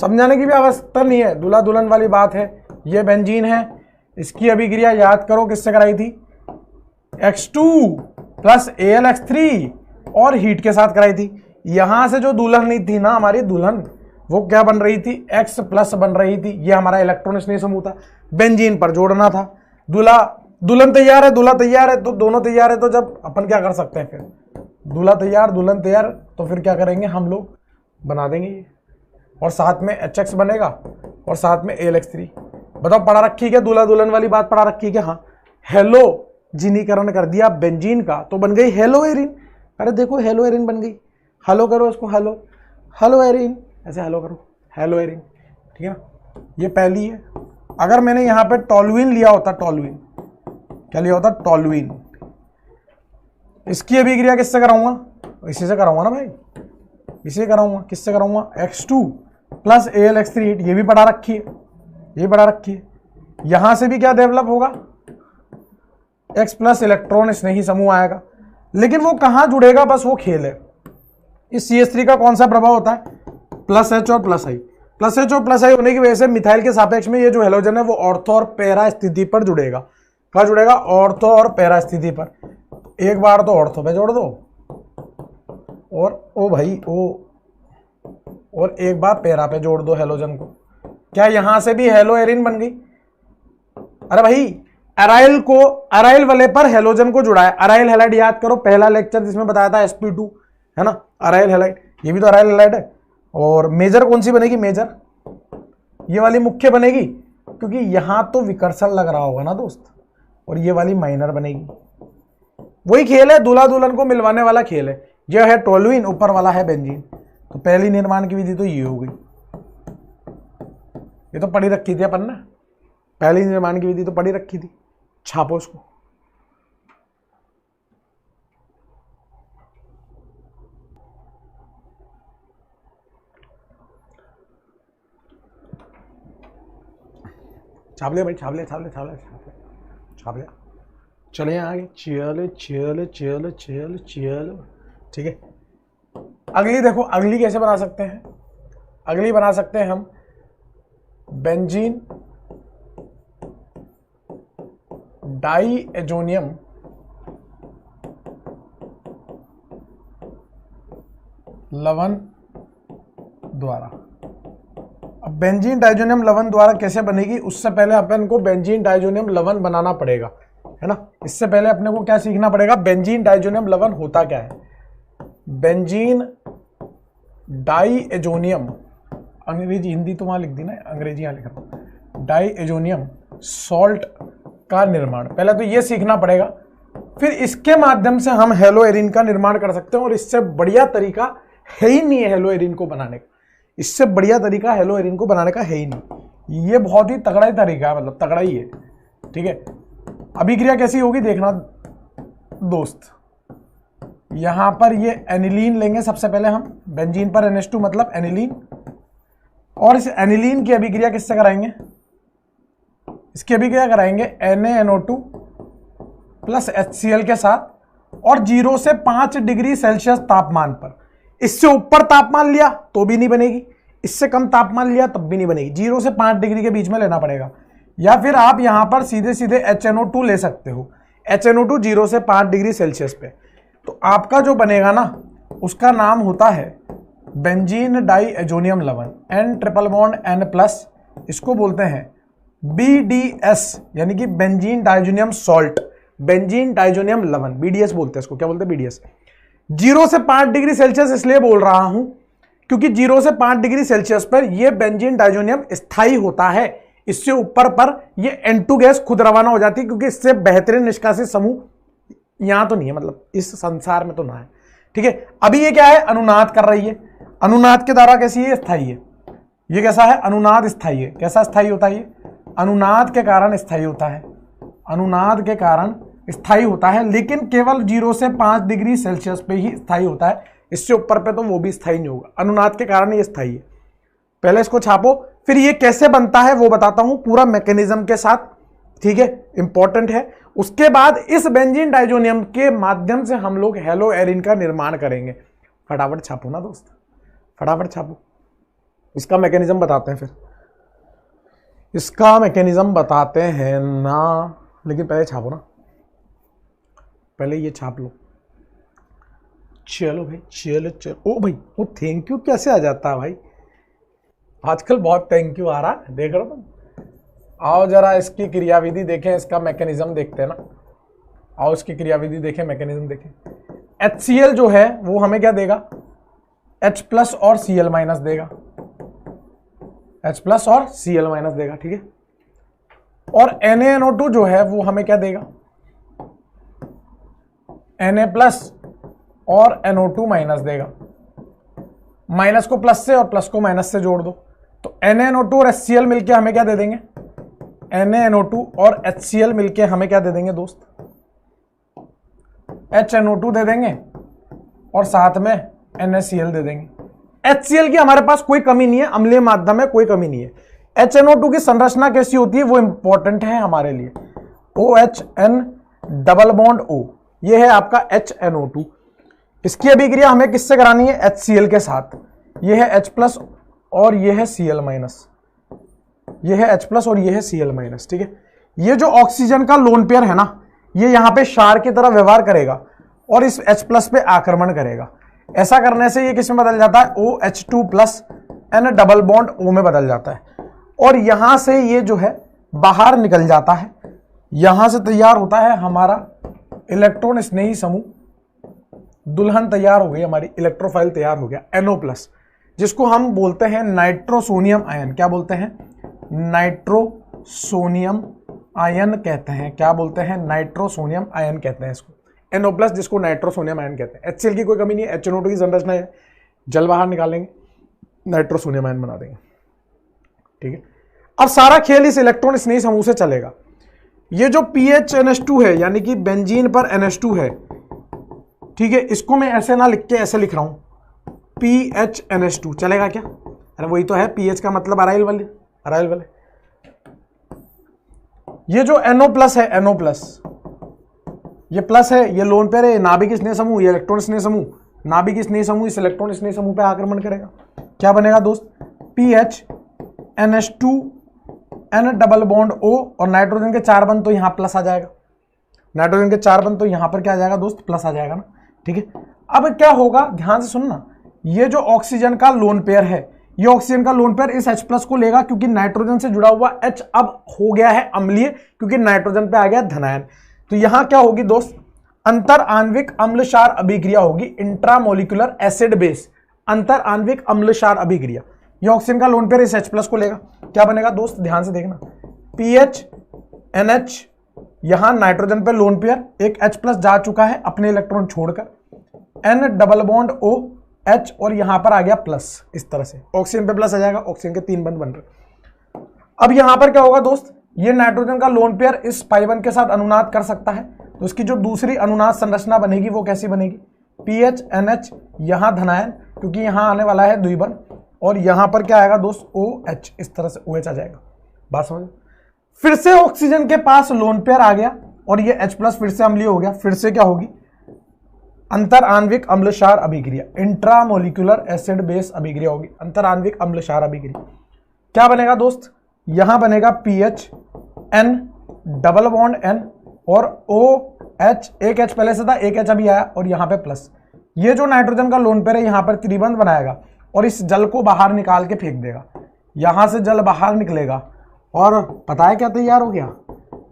समझाने की भी आवश्यकता नहीं है, दूल्हा दुल्हन वाली बात है। ये बेंजीन है, इसकी अभिक्रिया याद करो किससे कराई थी, X2 प्लस AlX3 और हीट के साथ कराई थी। यहां से जो दुल्हन नहीं थी ना हमारी दुल्हन, वो क्या बन रही थी, X प्लस बन रही थी। ये हमारा इलेक्ट्रॉन स्नेह समूह था, बेंजीन पर जोड़ना था। दूल्हा दुल्हन तैयार है, दूल्हा तैयार है, तो दोनों तैयार है, तो जब अपन क्या कर सकते हैं, फिर दूल्हा तैयार दुल्हन तैयार, तो फिर क्या करेंगे हम लोग, बना देंगे ये, और साथ में HX बनेगा और साथ में AlX3। बताओ पढ़ा रखी क्या, दूल्हा दुल्हन वाली बात पढ़ा रखी क्या, हाँ। हेलोजिनीकरण कर दिया बेंजीन का, तो बन गई हेलोएरीन। अरे देखो हेलोएरीन बन गई, हेलो करो इसको, हेलो हेलोएरीन, ऐसे हेलो करो, हेलोएरीन, ठीक है ना। ये पहली है। अगर मैंने यहाँ पे टोलुइन लिया होता, टोलुइन क्या लिया होता, टोलुइन, इसकी अभिक्रिया किससे कराऊंगा, इसी से कराऊंगा ना भाई, इसे कराऊंगा, किससे कराऊंगा, X2 प्लस AlX3 हीट, ये भी पढ़ा रखी है, ये पढ़ा रखी है। यहां से भी क्या डेवलप होगा, X प्लस इलेक्ट्रॉन स्नेही समूह आएगा, लेकिन वो कहां जुड़ेगा बस वो खेल है। इस CH3 का कौन सा प्रभाव होता है, प्लस H और प्लस I, प्लस H और प्लस I होने की वजह से मिथाइल के सापेक्ष में ये जो हेलोजन है वो ऑर्थो और पैरा स्थिति पर जुड़ेगा। कहां जुड़ेगा, ऑर्थो और पैरा स्थिति पर। एक बार तो ऑर्थो पे जोड़ दो और ओ भाई ओ, और एक बार पैरा पे जोड़ दो हेलोजन को। क्या यहां से भी हेलो एरिन बन गई? अरे भाई अराइल को, अराइल वाले पर हेलोजन को जुड़ा है। अराइल हैलाइड याद करो, पहला लेक्चर जिसमें बताया था sp2 है ना, अराइल हैलाइड, ये भी तो अराइल हैलाइड है। और मेजर कौन सी बनेगी, मेजर ये वाली मुख्य बनेगी, क्योंकि यहां तो विकर्षण लग रहा होगा ना दोस्त, और ये वाली माइनर बनेगी। वही खेल है, दूल्हा दुल्हन को मिलवाने वाला खेल है। यह है टोलुइन, ऊपर वाला है बेंजीन। तो पहली निर्माण की विधि तो ये हो गई, ये तो पढ़ी रखी थी अपन ने, पहली निर्माण की विधि तो पढ़ी रखी थी। छापो उसको। छाप ले भाई, छाप ले, छाप ले, छाप ले, छाप ले, छाप ले। चले आगे, चलो चलो चलो चलो चलो, ठीक है। अगली देखो, अगली कैसे बना सकते हैं, अगली बना सकते हैं हम बेंजीन डाई एजोनियम लवण द्वारा। अब बेंजीन डाइजोनियम लवण द्वारा कैसे बनेगी, उससे पहले अपन को बेंजीन डाइजोनियम लवण बनाना पड़ेगा, है ना। इससे पहले अपने को क्या सीखना पड़ेगा, बेंजीन डाइजोनियम लवण होता क्या है। बेंजीन डाई एजोनियम, अंग्रेजी हिंदी तो वहां लिख दी ना, अंग्रेजी यहां लिख रहा हूं, डाई एजोनियम सॉल्ट का निर्माण, पहले तो ये सीखना पड़ेगा। फिर इसके माध्यम से हम हेलो एरिन का निर्माण कर सकते हैं, और इससे बढ़िया तरीका है ही नहीं है हेलो एरिन को बनाने का, इससे बढ़िया तरीका हेलो एरिन को बनाने का है ही नहीं। ये बहुत ही तगड़ा ही तरीका है, मतलब तगड़ा ही है, ठीक है। अभिक्रिया कैसी होगी देखना दोस्त, यहां पर ये एनिलीन लेंगे सबसे पहले हम, बेंजीन पर NH2 मतलब एनिलीन, और इस एनिलीन की अभिक्रिया किससे कराएंगे, इसकी अभिक्रिया कराएंगे NaNO2 प्लस HCl के साथ, और 0 से 5 डिग्री सेल्सियस तापमान पर। इससे ऊपर तापमान लिया तो भी नहीं बनेगी, इससे कम तापमान लिया तब भी नहीं बनेगी, 0 से 5 डिग्री के बीच में लेना पड़ेगा। या फिर आप यहां पर सीधे सीधे HNO2 ले सकते हो, HNO2 0 से 5 डिग्री सेल्सियस पे। तो आपका जो बनेगा ना उसका नाम होता है बेंजीन डाई एजोनियम लवण, N ट्रिपल बॉन्ड N+, इसको बोलते हैं BDS, यानी कि benzene diazonium salt, benzene diazonium लवण, BDS बोलते हैं इसको। क्या बोलते हैं, BDS। 0 से 5 डिग्री सेल्सियस इसलिए बोल रहा हूं क्योंकि 0 से 5 डिग्री सेल्सियस पर यह बेंजीन डाइजोनियम स्थायी होता है। इससे ऊपर पर यह N2 गैस खुद रवाना हो जाती है, क्योंकि इससे बेहतरीन निष्कासित समूह यहां तो नहीं है, मतलब इस संसार में तो ना है, ठीक है। अभी ये क्या है, अनुनाद कर रही है। अनुनाद के द्वारा कैसी है, स्थायी है। ये कैसा है, अनुनाद स्थायी है। कैसा स्थायी होता है, ये अनुनाद के कारण स्थायी होता है, अनुनाद के कारण स्थायी होता है, लेकिन केवल 0 से 5 डिग्री सेल्सियस पे ही स्थायी होता है। इससे ऊपर पे तो वो भी स्थायी नहीं होगा, अनुनाद के कारण ये स्थायी है। पहले इसको छापो, फिर ये कैसे बनता है वो बताता हूं पूरा मैकेनिज्म के साथ, ठीक है, इंपॉर्टेंट है। उसके बाद इस बेंजीन डाइजोनियम के माध्यम से हम लोग हेलो एरिन का निर्माण करेंगे। फटाफट छापो ना दोस्त, फटाफट छापो, इसका मैकेनिज्म बताते हैं, फिर इसका मैकेनिज्म बताते हैं ना, लेकिन पहले छापो ना, पहले ये छाप लो। चलो भाई, चलो चलो। ओ भाई, वो थैंक यू कैसे आ जाता है भाई, आजकल बहुत थैंक यू आ रहा है, देख रहे हो तुम। आओ जरा इसकी क्रियाविधि देखें, इसका मैकेनिज्म देखते हैं ना। आओ इसकी क्रियाविधि देखें, मैकेनिज्म देखें। HCl जो है वो हमें क्या देगा, H+ और Cl- देगा, H+ और Cl- देगा, ठीक है। और NaNO2 जो है वो हमें क्या देगा, Na+ और NO2- देगा। माइनस को प्लस से और प्लस को माइनस से जोड़ दो, तो NaNO2 और HCl मिलके हमें क्या दे देंगे, NaNO2 और HCl मिलके हमें क्या दे देंगे दोस्त, HNO2 दे देंगे, और साथ में NaCl दे देंगे। HCl की हमारे पास कोई कमी नहीं है, अम्लीय माध्यम है, कोई कमी नहीं है। HNO2 की संरचना कैसी होती है वो इंपॉर्टेंट है हमारे लिए। OHN डबल बॉन्ड O, ये है आपका HNO2। इसकी अभिक्रिया हमें किससे करानी है? HCl के साथ। ये है H+ और ये है Cl-, ये है H+ और ये है Cl-, ठीक है। ये जो ऑक्सीजन का लोन पेयर है ना, ये यहां पे क्षार की तरह व्यवहार करेगा और इस H+ पे आक्रमण करेगा। ऐसा करने से ये किस में बदल जाता है? OH2+ N double bond O में बदल जाता है और यहां से ये जो है बाहर निकल जाता है। यहां से तैयार होता है हमारा इलेक्ट्रॉन स्नेही समूह, दुल्हन तैयार हो गई हमारी, इलेक्ट्रोफाइल तैयार हो गया NO+, जिसको हम बोलते हैं नाइट्रोसोनियम आयन। क्या बोलते हैं? नाइट्रोसोनियम आयन कहते हैं। क्या बोलते हैं? नाइट्रोसोनियम आयन कहते हैं इसको, NO+, जिसको नाइट्रोसोनियम आयन कहते हैं। HCl की कोई कमी नहीं है, HNO2 की संरचना है, जल बाहर निकालेंगे, नाइट्रोसोनियम आयन बना देंगे, ठीक है। अब सारा खेल इस इलेक्ट्रॉन स्नेही समूह से चलेगा। ये जो PHNH2 है, यानी कि बेंजीन पर NH2 है, ठीक है, इसको मैं ऐसे ना लिख के ऐसे लिख रहा हूं PHNH2, चलेगा क्या? अरे वही तो है, PH का मतलब अराइल वाले। ये जो NO+ है, NO+, ये प्लस है, ये लोन पेयर है, नाभिक स्नेह समूह, ये इलेक्ट्रॉन स्नेह समूह, नाभिक स्नेह समूह इस इलेक्ट्रॉन स्नेह समूह पे आक्रमण करेगा। क्या बनेगा दोस्त? PHNH2 N double bond O और नाइट्रोजन के 4 बंद तो यहां प्लस आ जाएगा। नाइट्रोजन के 4 बंद तो यहां पर क्या आ जाएगा दोस्त? प्लस आ जाएगा ना, ठीक है। अब क्या होगा, ध्यान से सुनना, ये जो ऑक्सीजन का लोन पेयर है, ये ऑक्सीजन का लोन पेयर इस H+ को लेगा, क्योंकि नाइट्रोजन से जुड़ा हुआ H अब हो गया है अम्लीय, क्योंकि नाइट्रोजन पे आ गया धनायन। तो यहां क्या होगी दोस्त? अंतर आणविक अम्ल क्षार अभिक्रिया होगी, इंट्रामोलिकुलर एसिड बेस अंतर आणविक अम्ल क्षार अभिक्रिया। ये ऑक्सीजन का लोन पेयर इस H+ को लेगा। क्या बनेगा दोस्त? ध्यान से देखना, PHNH, यहां नाइट्रोजन पे लोन पेयर, एक H+ जा चुका है अपने इलेक्ट्रॉन छोड़कर, N double bond O H और यहां पर आ गया प्लस। इस तरह से ऑक्सीजन पे प्लस आ जाएगा, ऑक्सीजन के 3 बंद बन रहे। अब यहां पर क्या होगा दोस्त? ये नाइट्रोजन का लोन पेयर इस पाई1 के साथ अनुनाद कर सकता है, तो इसकी जो दूसरी अनुनाद संरचना बनेगी वो कैसी बनेगी? PHNH, यहां धनायन, क्योंकि यहां आने वाला है द्विबंध, और यहां पर क्या आएगा दोस्त? OH, इस तरह से OH आ जाएगा। बात समझ? फिर से ऑक्सीजन के पास लोन पेयर आ गया और ये H+ फिर से अम्लीय हो गया। फिर से क्या होगी? अंतर आणविक अम्ल क्षार अभिक्रिया, इंट्रामोलिकुलर एसिड बेस अभिक्रिया होगी, अंतर आणविक अम्ल क्षार अभिक्रिया। क्या बनेगा दोस्त? यहां बनेगा PHN डबल बॉन्ड N और OH, एक H पहले से था, एक H अभी आया और यहां पे प्लस। ये जो नाइट्रोजन का लोन पेयर है यहां पर त्रिबंध बनाएगा और इस जल को बाहर निकाल के फेंक देगा। यहां से जल बाहर निकलेगा और पता है क्या तैयार हो गया?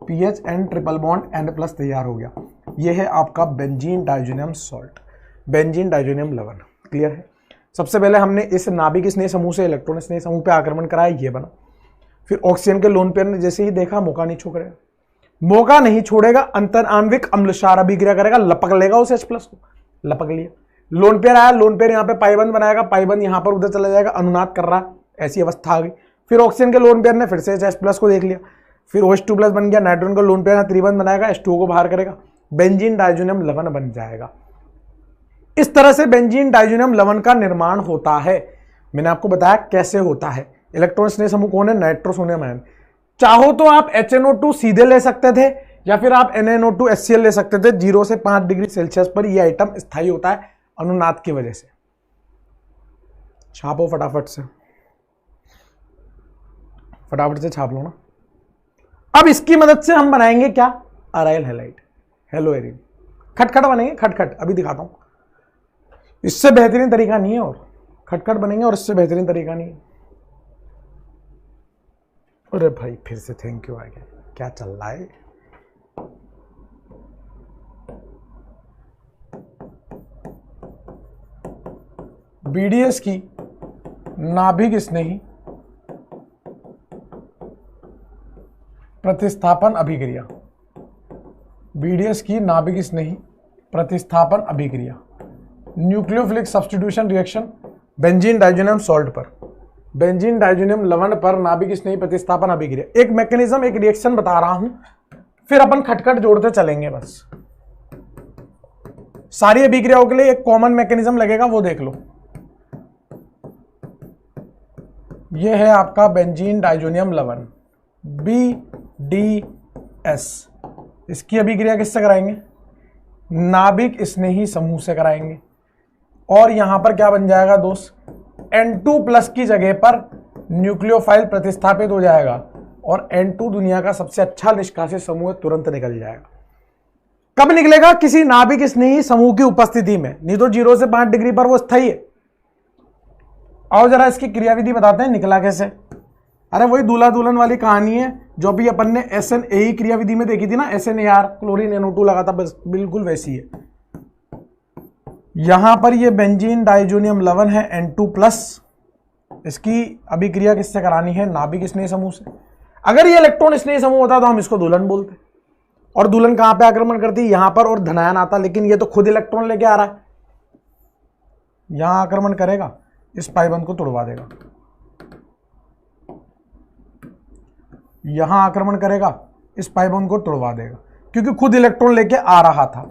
PHN ट्रिपल बॉन्ड N+ तैयार हो गया। ये है आपका benzene diazonium salt, benzene diazonium लवण। क्लियर है? सबसे पहले हमने इस नाभिक स्नेह समूह से इलेक्ट्रॉन स्नेह समूह पे आक्रमण कराया, ये बना। फिर ऑक्सीजन के लोन पेयर ने जैसे ही देखा, मौका नहीं छोड़ेगा, मौका नहीं छोड़ेगा, अंतर आणविक अम्ल क्षार अभिक्रिया करेगा, लपक लेगा उस H+ को, लपक लिया। लोन पेयर आया, लोन पेयर यहाँ पे पाईबंद बनाएगा, पाईबंद यहाँ पर उधर चला जाएगा, अनुनाद कर रहा, ऐसी अवस्था आ गई। फिर ऑक्सीजन के लोन पेयर ने फिर से H+ को देख लिया, फिर OH2+ बन गया, नाइट्रोजन का लोन पेयर त्रिबंध बनाएगा, H2O को बाहर करेगा, बेंजीन डाइजोनियम लवण बन जाएगा। इस तरह से बेंजीन डाइजोनियम लवण का निर्माण होता है। मैंने आपको बताया कैसे होता है। इलेक्ट्रॉन स्नेह समूह कौन है? Nitrosonium ion. चाहो तो आप HNO2 सीधे ले सकते थे या फिर आप NaNO2 HCl ले सकते थे। 0 से 5 डिग्री सेल्सियस पर यह आइटम स्थायी होता है अनुनाद की वजह से। छापो फटाफट से, फटाफट से छाप लो ना। अब इसकी मदद से हम बनाएंगे क्या? अराइल हैलाइड, हेलो एरिन, खटखट बनेंगे, खटखट अभी दिखाता हूं। इससे बेहतरीन तरीका नहीं है और खटखट बनेंगे, और इससे बेहतरीन तरीका नहीं है। अरे भाई फिर से थैंक यू आ गया, क्या चल रहा है? BDS की नाभिक स्नेही प्रतिस्थापन अभिक्रिया, BDS की नाभिक स्नेही प्रतिस्थापन अभिक्रिया, nucleophilic substitution reaction benzene diazonium salt पर, बेंजीन डाइजोनियम लवण पर नाभिक स्नेही प्रतिस्थापन अभिक्रिया। एक मैकेनिज्म, एक रिएक्शन बता रहा हूं, फिर अपन खटखट जोड़ते चलेंगे। बस सारी अभिक्रियाओं के लिए एक कॉमन मैकेनिज्म लगेगा, वो देख लो। ये है आपका बेंजीन डाइजोनियम लवण BDS। इसकी अभिक्रिया किससे कराएंगे? नाभिक स्नेही समूह से कराएंगे। और यहां पर क्या बन जाएगा दोस्त? N2+ की जगह पर न्यूक्लियोफाइल प्रतिस्थापित हो जाएगा और N2 दुनिया का सबसे अच्छा निष्कासित समूह तुरंत निकल जाएगा। कब निकलेगा? किसी नाभिक स्नेही समूह की उपस्थिति में, नहीं तो 0 से 5 डिग्री पर वो स्थायी है। आओ जरा इसकी क्रियाविधि बताते हैं निकला कैसे। अरे वही दूल्हा दुल्हन वाली कहानी है जो अभी अपन ने SNAE क्रियाविधि में देखी थी ना, SNAR क्लोरीन NO2 लगा था, बस बिल्कुल वैसी है। यहां पर ये बेंजीन डाइजोनियम लवण है N2+। इसकी अभिक्रिया किससे करानी है? नाभिक स्नेही समूह से। अगर ये इलेक्ट्रॉन स्नेही समूह होता तो हम इसको दुल्हन बोलते। और दुल्हन कहां पे आक्रमण करती? यहां पर, और धनायन आता। लेकिन ये तो खुद इलेक्ट्रॉन लेके आ रहा है, यहां आक्रमण करेगा, इस पाइबंद को तोड़वा देगा, यहां आक्रमण करेगा, इस पाइबंद को तोड़वा देगा, क्योंकि खुद इलेक्ट्रॉन लेके आ रहा था।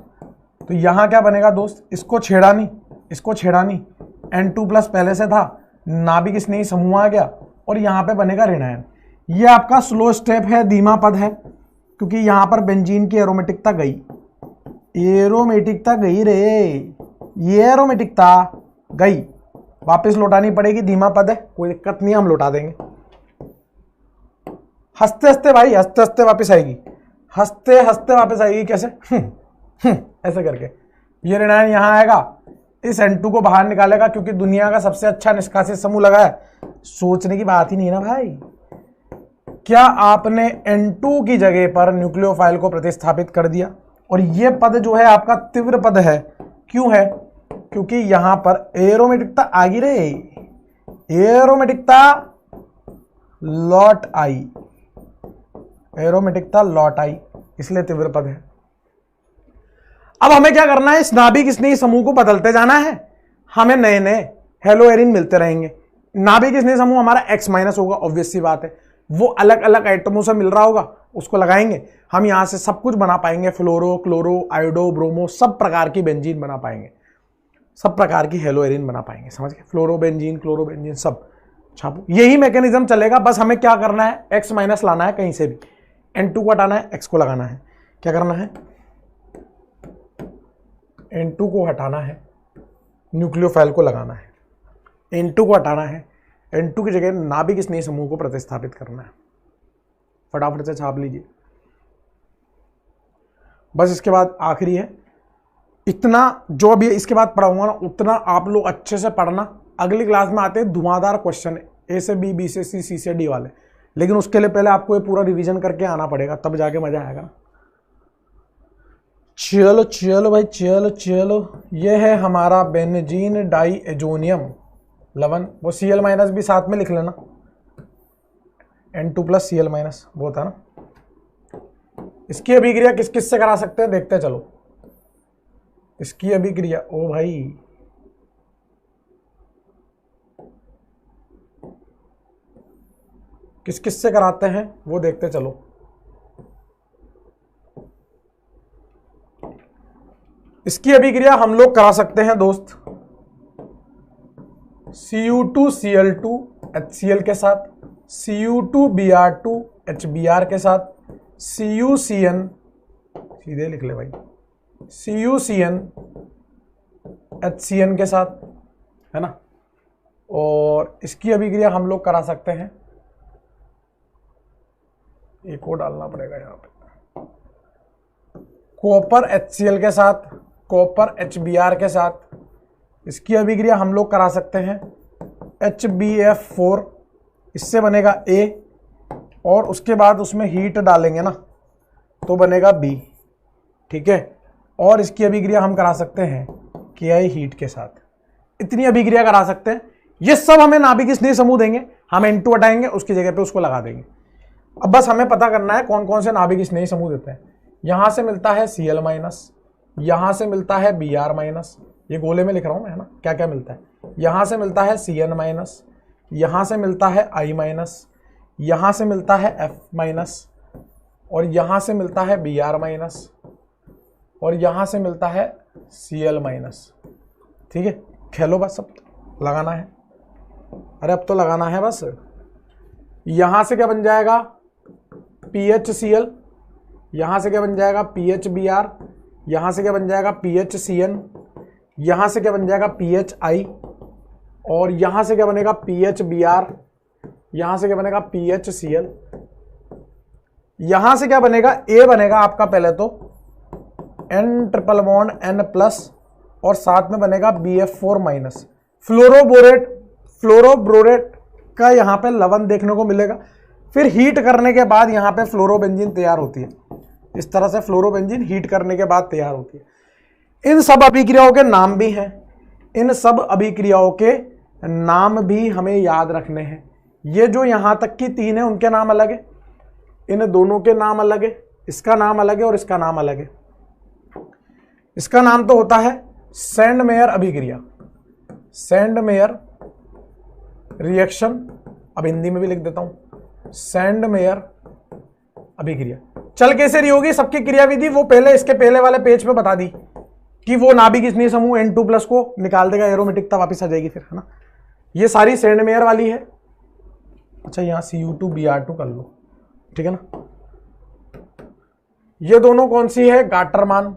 तो यहां क्या बनेगा दोस्त? इसको छेड़ा नहीं, इसको छेड़ा नहीं, N2+ पहले से था, नाभिक स्नेही समूह आ गया और यहां पे बनेगा ऋणायन। ये आपका स्लो स्टेप है, धीमा पद है, क्योंकि यहां पर बेंजीन की एरोमेटिकता गई, एरोमेटिकता गई रे, ये एरोमेटिकता गई, वापस लौटानी पड़ेगी। धीमा पद है, कोई दिक्कत नहीं, हम लौटा देंगे। हंसते हंसते भाई, हंसते हंसते वापस आएगी, हंसते हंसते वापस आएगी। कैसे? ऐसे करके ये ऋणायन यहां आएगा, इस N2 को बाहर निकालेगा, क्योंकि दुनिया का सबसे अच्छा निष्कासित समूह लगा है। सोचने की बात ही नहीं है ना भाई। क्या आपने N2 की जगह पर न्यूक्लियोफाइल को प्रतिस्थापित कर दिया? और ये पद जो है आपका तीव्र पद है। क्यों है? क्योंकि यहां पर एरोमेटिकता आ गई रे, एरोमेटिकता लौट आई, एरोमेटिकता लौट आई, इसलिए तीव्र पद है। अब हमें क्या करना है? इस नाभिक स्नेही समूह को बदलते जाना है। हमें नए नए हेलो एरिन मिलते रहेंगे। नाभिक स्नेही समूह हमारा X- होगा, ऑब्वियस सी बात है। वो अलग अलग आइटमों से मिल रहा होगा, उसको लगाएंगे, हम यहां से सब कुछ बना पाएंगे। फ्लोरो, क्लोरो, आयोडो, ब्रोमो, सब प्रकार की बेंजीन बना पाएंगे, सब प्रकार की हेलो एरिन बना पाएंगे। समझ गए? फ्लोरो बेंजीन, क्लोरो बेंजीन, सब छापो। यही मैकेनिज्म चलेगा। बस हमें क्या करना है? X- लाना है कहीं से भी, N2 को हटाना है, X को लगाना है। क्या करना है? N2 को हटाना है, न्यूक्लियोफाइल को लगाना है। N2 को हटाना है, N2 की जगह नाभिक स्नेही समूह को प्रतिस्थापित करना है। फटाफट से छाप लीजिए। बस इसके बाद आखिरी है, इतना जो भी इसके बाद पढ़ाऊंगा ना, उतना आप लोग अच्छे से पढ़ना। अगली क्लास में आते हैं धुआंधार क्वेश्चन, A से B, B से C, C से D वाले। लेकिन उसके लिए पहले आपको ये पूरा रिवीजन करके आना पड़ेगा, तब जाके मजा आएगा। चलो चलो भाई, चलो चलो। ये है हमारा बेंजीन डाइएजोनियम लवण। वो Cl- भी साथ में लिख लेना, N2+ Cl- वो होता है ना। इसकी अभिक्रिया किस किस से करा सकते हैं देखते चलो। इसकी अभिक्रिया, ओ भाई, किस किस से कराते हैं वो देखते चलो। इसकी अभिक्रिया हम लोग करा सकते हैं दोस्त Cu2Cl2 HCl के साथ, Cu2Br2 HBr के साथ, CuCN, सीधे लिख ले भाई, CuCN HCN के साथ, है ना। और इसकी अभिक्रिया हम लोग करा सकते हैं, एक और डालना पड़ेगा यहाँ पे, कॉपर HCl के साथ, कॉपर HBr के साथ। इसकी अभिक्रिया हम लोग करा सकते हैं HbF4, इससे बनेगा A, और उसके बाद उसमें हीट डालेंगे ना तो बनेगा B, ठीक है। और इसकी अभिक्रिया हम करा सकते हैं Ki हीट के साथ। इतनी अभिक्रिया करा सकते हैं। ये सब हमें नाभिक स्नेही समूह देंगे, हम N2 हटाएंगे, उसकी जगह पे उसको लगा देंगे। अब बस हमें पता करना है कौन कौन से नाभिक स्नेही समूह देते हैं। यहां से मिलता है Cl-, यहां से मिलता है Br-, ये गोले में लिख रहा हूं मैं, है ना, क्या क्या मिलता है। यहां से मिलता है Cn-, यहां से मिलता है I-, यहां से मिलता है F-, और यहां से मिलता है Br-, और यहां से मिलता है Cl-। ठीक है, खेलो बस, सब लगाना है। अरे अब तो लगाना है बस। यहां से क्या बन जाएगा PHCl, यहां से क्या बन जाएगा PHBr, यहां से क्या बन जाएगा PHCN, यहां से क्या बन जाएगा PHI, और यहां से क्या बनेगा PHBr, यहां से क्या बनेगा PHCl, यहां से क्या बनेगा A बनेगा आपका पहले तो N triple bond N plus, और साथ में बनेगा BF4 माइनस। फ्लोरोब्रोरेट का यहां पे लवण देखने को मिलेगा। फिर हीट करने के बाद यहां पे फ्लोरोबेंजीन तैयार होती है। इस तरह से फ्लोरोबेंजीन हीट करने के बाद तैयार होती है। इन सब अभिक्रियाओं के नाम भी हैं, इन सब अभिक्रियाओं के नाम भी हमें याद रखने हैं। ये जो यहां तक की 3 है उनके नाम अलग है, इन दोनों के नाम अलग है, इसका नाम अलग है और इसका नाम अलग है। इसका नाम तो होता है सैंडमेयर अभिक्रिया, सैंडमेयर रिएक्शन, अब हिंदी में भी लिख देता हूं सैंडमेयर अभिक्रिया। चल कैसे रही होगी सबकी क्रियाविधि, वो पहले इसके पहले वाले पेज पे बता दी कि वो नाभिक स्नेह समूह N2+ को निकाल देगा, एरोमेटिकता वापस आ जाएगी फिर, है ना। ये सारी सैंडमेयर वाली है। अच्छा यहां Cu2Br2 कर लो, ठीक है ना। ये दोनों कौन सी है गाटरमान,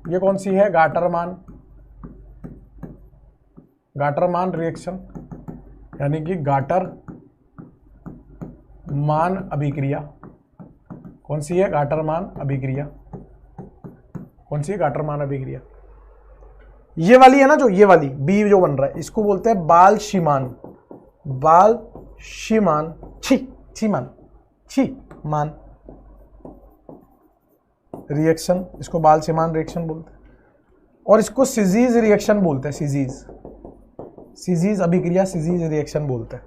ये कौन सी है गाटरमान, गाटरमान रिएक्शन, यानी कि गाटर मान अभिक्रिया। कौन सी है गाटरमान अभिक्रिया, कौन सी है गाटरमान अभिक्रिया, ये वाली है ना, जो ये वाली बी जो बन रहा है इसको बोलते हैं बाल-शीमान, बाल-शीमान मान रिएक्शन, इसको बाल-शीमान रिएक्शन बोलते हैं। और इसको सिजीज रिएक्शन बोलते हैं, सिजीज अभिक्रिया, सिजीज रिएक्शन बोलते हैं,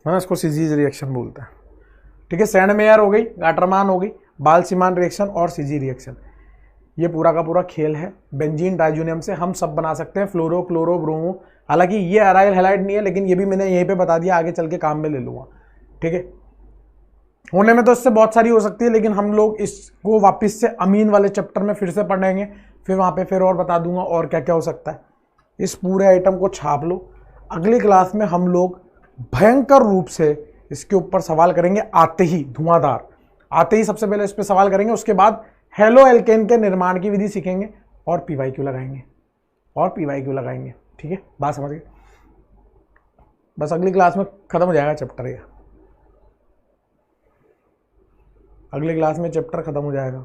है ना, इसको सिजीज रिएक्शन बोलते हैं। ठीक है, सैंडमेयर हो गई, गाटरमान हो गई, बाल-शीमान रिएक्शन और सिजी रिएक्शन। ये पूरा का पूरा खेल है। बेंजीन डाइजोनियम से हम सब बना सकते हैं फ्लोरो क्लोरो ब्रोमो। हालांकि ये अराइल हैलाइड नहीं है, लेकिन ये भी मैंने यहीं पे बता दिया, आगे चल के काम में ले लूंगा। ठीक है, होने में तो इससे बहुत सारी हो सकती है, लेकिन हम लोग इसको वापस से अमीन वाले चैप्टर में फिर से पढ़ेंगे, फिर वहां पे फिर और बता दूंगा और क्या क्या हो सकता है। इस पूरे आइटम को छाप लो। अगली क्लास में हम लोग भयंकर रूप से इसके ऊपर सवाल करेंगे, आते ही धुआंधार, आते ही सबसे पहले इस पर सवाल करेंगे। उसके बाद हेलो एल्केन के निर्माण की विधि सीखेंगे और PYQ लगाएंगे, ठीक है, बात समझ गए। बस अगली क्लास में खत्म हो जाएगा चैप्टर, ये अगली क्लास में चैप्टर खत्म हो जाएगा।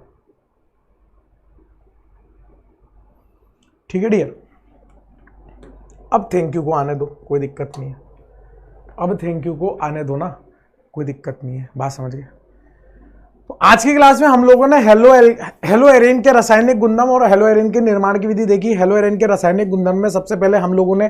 ठीक है डियर, अब थैंक यू को आने दो, कोई दिक्कत नहीं है। अब थैंक यू को आने दो ना, कोई दिक्कत नहीं है, बात समझ गए। तो आज की क्लास में हम लोगों ने हेलो एरेन के रासायनिक गुणधर्म और हेलो एरेन के निर्माण की विधि देखी। हेलो एरेन के रासायनिक गुणधर्म में सबसे पहले हम लोगों ने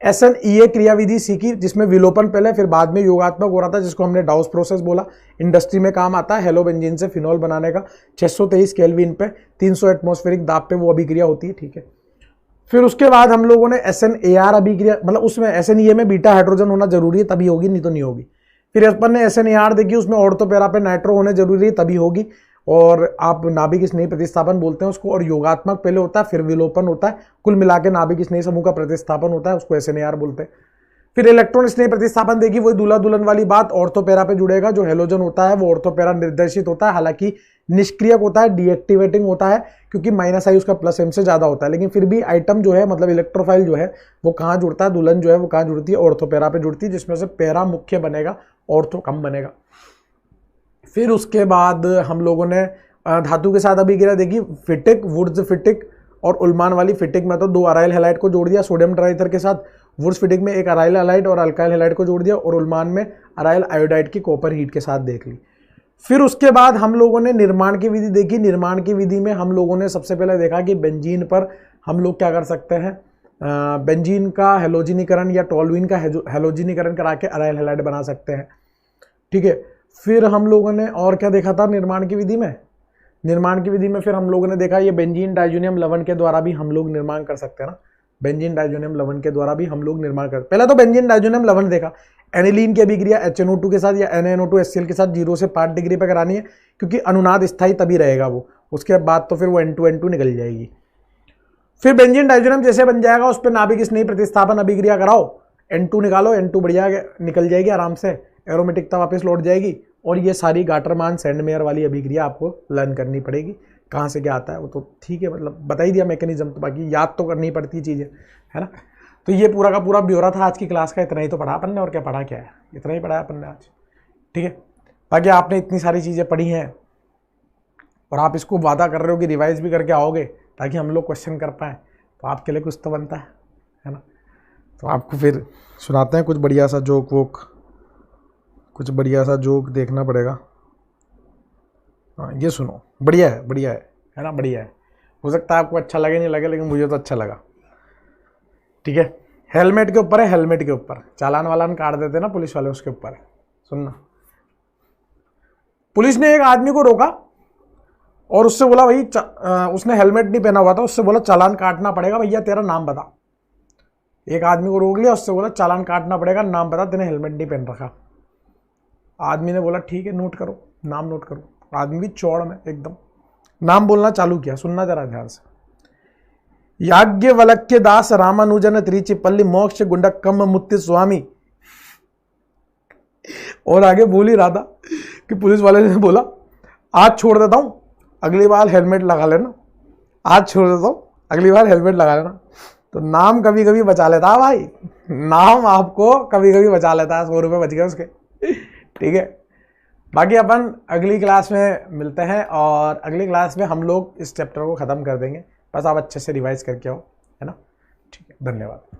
SNEA क्रिया विधि सीखी, जिसमें विलोपन पहले फिर बाद में योगात्मक हो रहा था, जिसको हमने डाउस प्रोसेस बोला। इंडस्ट्री में काम आता है हेलो बेंजीन से फिनॉल बनाने का। 623 केल्विन पे 300 एटमॉस्फेरिक दाब पे वो अभिक्रिया होती है, ठीक है। फिर उसके बाद हम लोगों ने SNAR अभिक्रिया, मतलब उसमें SNEA में बीटा हाइड्रोजन होना जरूरी है, तभी होगी, नहीं तो नहीं होगी। फिर अपन ने SNAR देखी, उसमें ऑर्थोपेरा पे नाइट्रो होने जरूरी है, तभी होगी। और आप नाभिक स्नेह प्रतिस्थापन बोलते हैं उसको, और योगात्मक पहले होता है फिर विलोपन होता है, कुल मिला के नाभिक स्नेह समूह का प्रतिस्थापन होता है, उसको SNAR बोलते हैं। फिर इलेक्ट्रॉन स्नेह प्रतिस्थापन देखी, वही दूल्हा दुल्हन वाली बात, ऑर्थोपेरा पे जुड़ेगा। जो हेलोजन होता है वो ऑर्थोपेरा निर्देशित होता है, हालांकि निष्क्रियक होता है, डीएक्टिवेटिंग होता है, क्योंकि -I उसका +M से ज्यादा होता है। लेकिन फिर भी आइटम जो है, मतलब इलेक्ट्रोफाइल जो है वो कहाँ जुड़ता है, दुल्हन जो है वो कहाँ जुड़ती है, ऑर्थोपेरा पे जुड़ती है, जिसमें से पैरा मुख्य बनेगा, ऑर्थो कम बनेगा। फिर उसके बाद हम लोगों ने धातु के साथ अभिक्रिया देखी, फिटिक, वुड्स फिटिक और उल्मान वाली फिटिक में तो 2 अराइल हैलाइड को जोड़ दिया सोडियम ट्राइथर के साथ। वुड्स फिटिक में 1 अराइल हैलाइड और अल्काइल हैलाइड को जोड़ दिया, और उल्मान में अराइल आयोडाइड की कॉपर हीट के साथ देख ली। फिर उसके बाद हम लोगों ने निर्माण की विधि देखी। निर्माण की विधि में हम लोगों ने सबसे पहले देखा कि बेंजीन पर हम लोग क्या कर सकते हैं, बेंजीन का हेलोजिनीकरण या टोल्यूइन का हेलोजिनीकरण करा के अराइल हैलाइड बना सकते हैं, ठीक है। फिर हम लोगों ने और क्या देखा था निर्माण की विधि में, निर्माण की विधि में फिर हम लोगों ने देखा ये बेंजीन डाइजोनियम लवण के द्वारा भी हम लोग निर्माण कर सकते हैं ना, बेंजीन डाइजोनियम लवण के द्वारा भी हम लोग निर्माण कर। पहले तो बेंजीन डाइजोनियम लवण देखा, एनिलीन की अभिक्रिया HNO2 के साथ या NaNO2 HCl के साथ 0 से 5 डिग्री पे करानी है, क्योंकि अनुनाद स्थायी तभी रहेगा वो, उसके बाद तो फिर वो N2N2 निकल जाएगी। फिर बेंजीन डाइजोनियम जैसे बन जाएगा, उस पर नाभिक स्नेह प्रतिस्थापन अभिक्रिया कराओ, N2 निकालो, N2 बढ़िया निकल जाएगी आराम से, एरोमेटिकता वापस लौट जाएगी, और ये सारी गाटरमान सेंडमेयर वाली अभिक्रिया आपको लर्न करनी पड़ेगी। कहाँ से क्या आता है वो तो ठीक है, मतलब बता ही दिया मैकेनिज्म, तो बाकी याद तो करनी पड़ती चीज़ें, है ना। तो ये पूरा का पूरा ब्यौरा था आज की क्लास का। इतना ही तो पढ़ा अपन ने, और क्या पढ़ा क्या है, इतना ही पढ़ा अपन ने आज, ठीक है। बाकी आपने इतनी सारी चीज़ें पढ़ी हैं और आप इसको वादा कर रहे हो कि रिवाइज भी करके आओगे ताकि हम लोग क्वेश्चन कर पाएँ, तो आपके लिए कुछ तो बनता है ना। तो आपको फिर सुनाते हैं कुछ बढ़िया सा जोक वोक, कुछ बढ़िया सा जोक देखना पड़ेगा। हाँ ये सुनो, बढ़िया है ना, बढ़िया है। हो सकता है आपको अच्छा लगे नहीं लगे, लेकिन मुझे तो अच्छा लगा, ठीक है। हेलमेट के ऊपर है, हेलमेट के ऊपर चालान वालान काट देते ना पुलिस वाले, उसके ऊपर है। सुनना, पुलिस ने एक आदमी को रोका और उससे बोला भाई उसने हेलमेट नहीं पहना हुआ था, उससे बोला चालान काटना पड़ेगा, भैया तेरा नाम बता। एक आदमी को रोक लिया, उससे बोला चालान काटना पड़ेगा, नाम बता, तेने हेलमेट नहीं पहन रखा। आदमी ने बोला ठीक है नोट करो, नाम नोट करो। आदमी भी चौड़ में एकदम नाम बोलना चालू किया, सुनना जरा ध्यान से। याज्ञवल्क्य दास रामानुजन त्रिचिपल्ली मोक्ष गुंडकम मुत्ति स्वामी। और आगे बोल ही रहा था कि पुलिस वाले ने बोला आज छोड़ देता हूं, अगली बार हेलमेट लगा लेना, आज छोड़ देता हूं, अगली बार हेलमेट लगा लेना। तो नाम कभी कभी बचा लेता है भाई, नाम आपको कभी कभी बचा लेता है, 100 रुपये बच गए उसके, ठीक है। बाकी अपन अगली क्लास में मिलते हैं, और अगली क्लास में हम लोग इस चैप्टर को ख़त्म कर देंगे। बस आप अच्छे से रिवाइज करके आओ, है ना, ठीक है। धन्यवाद।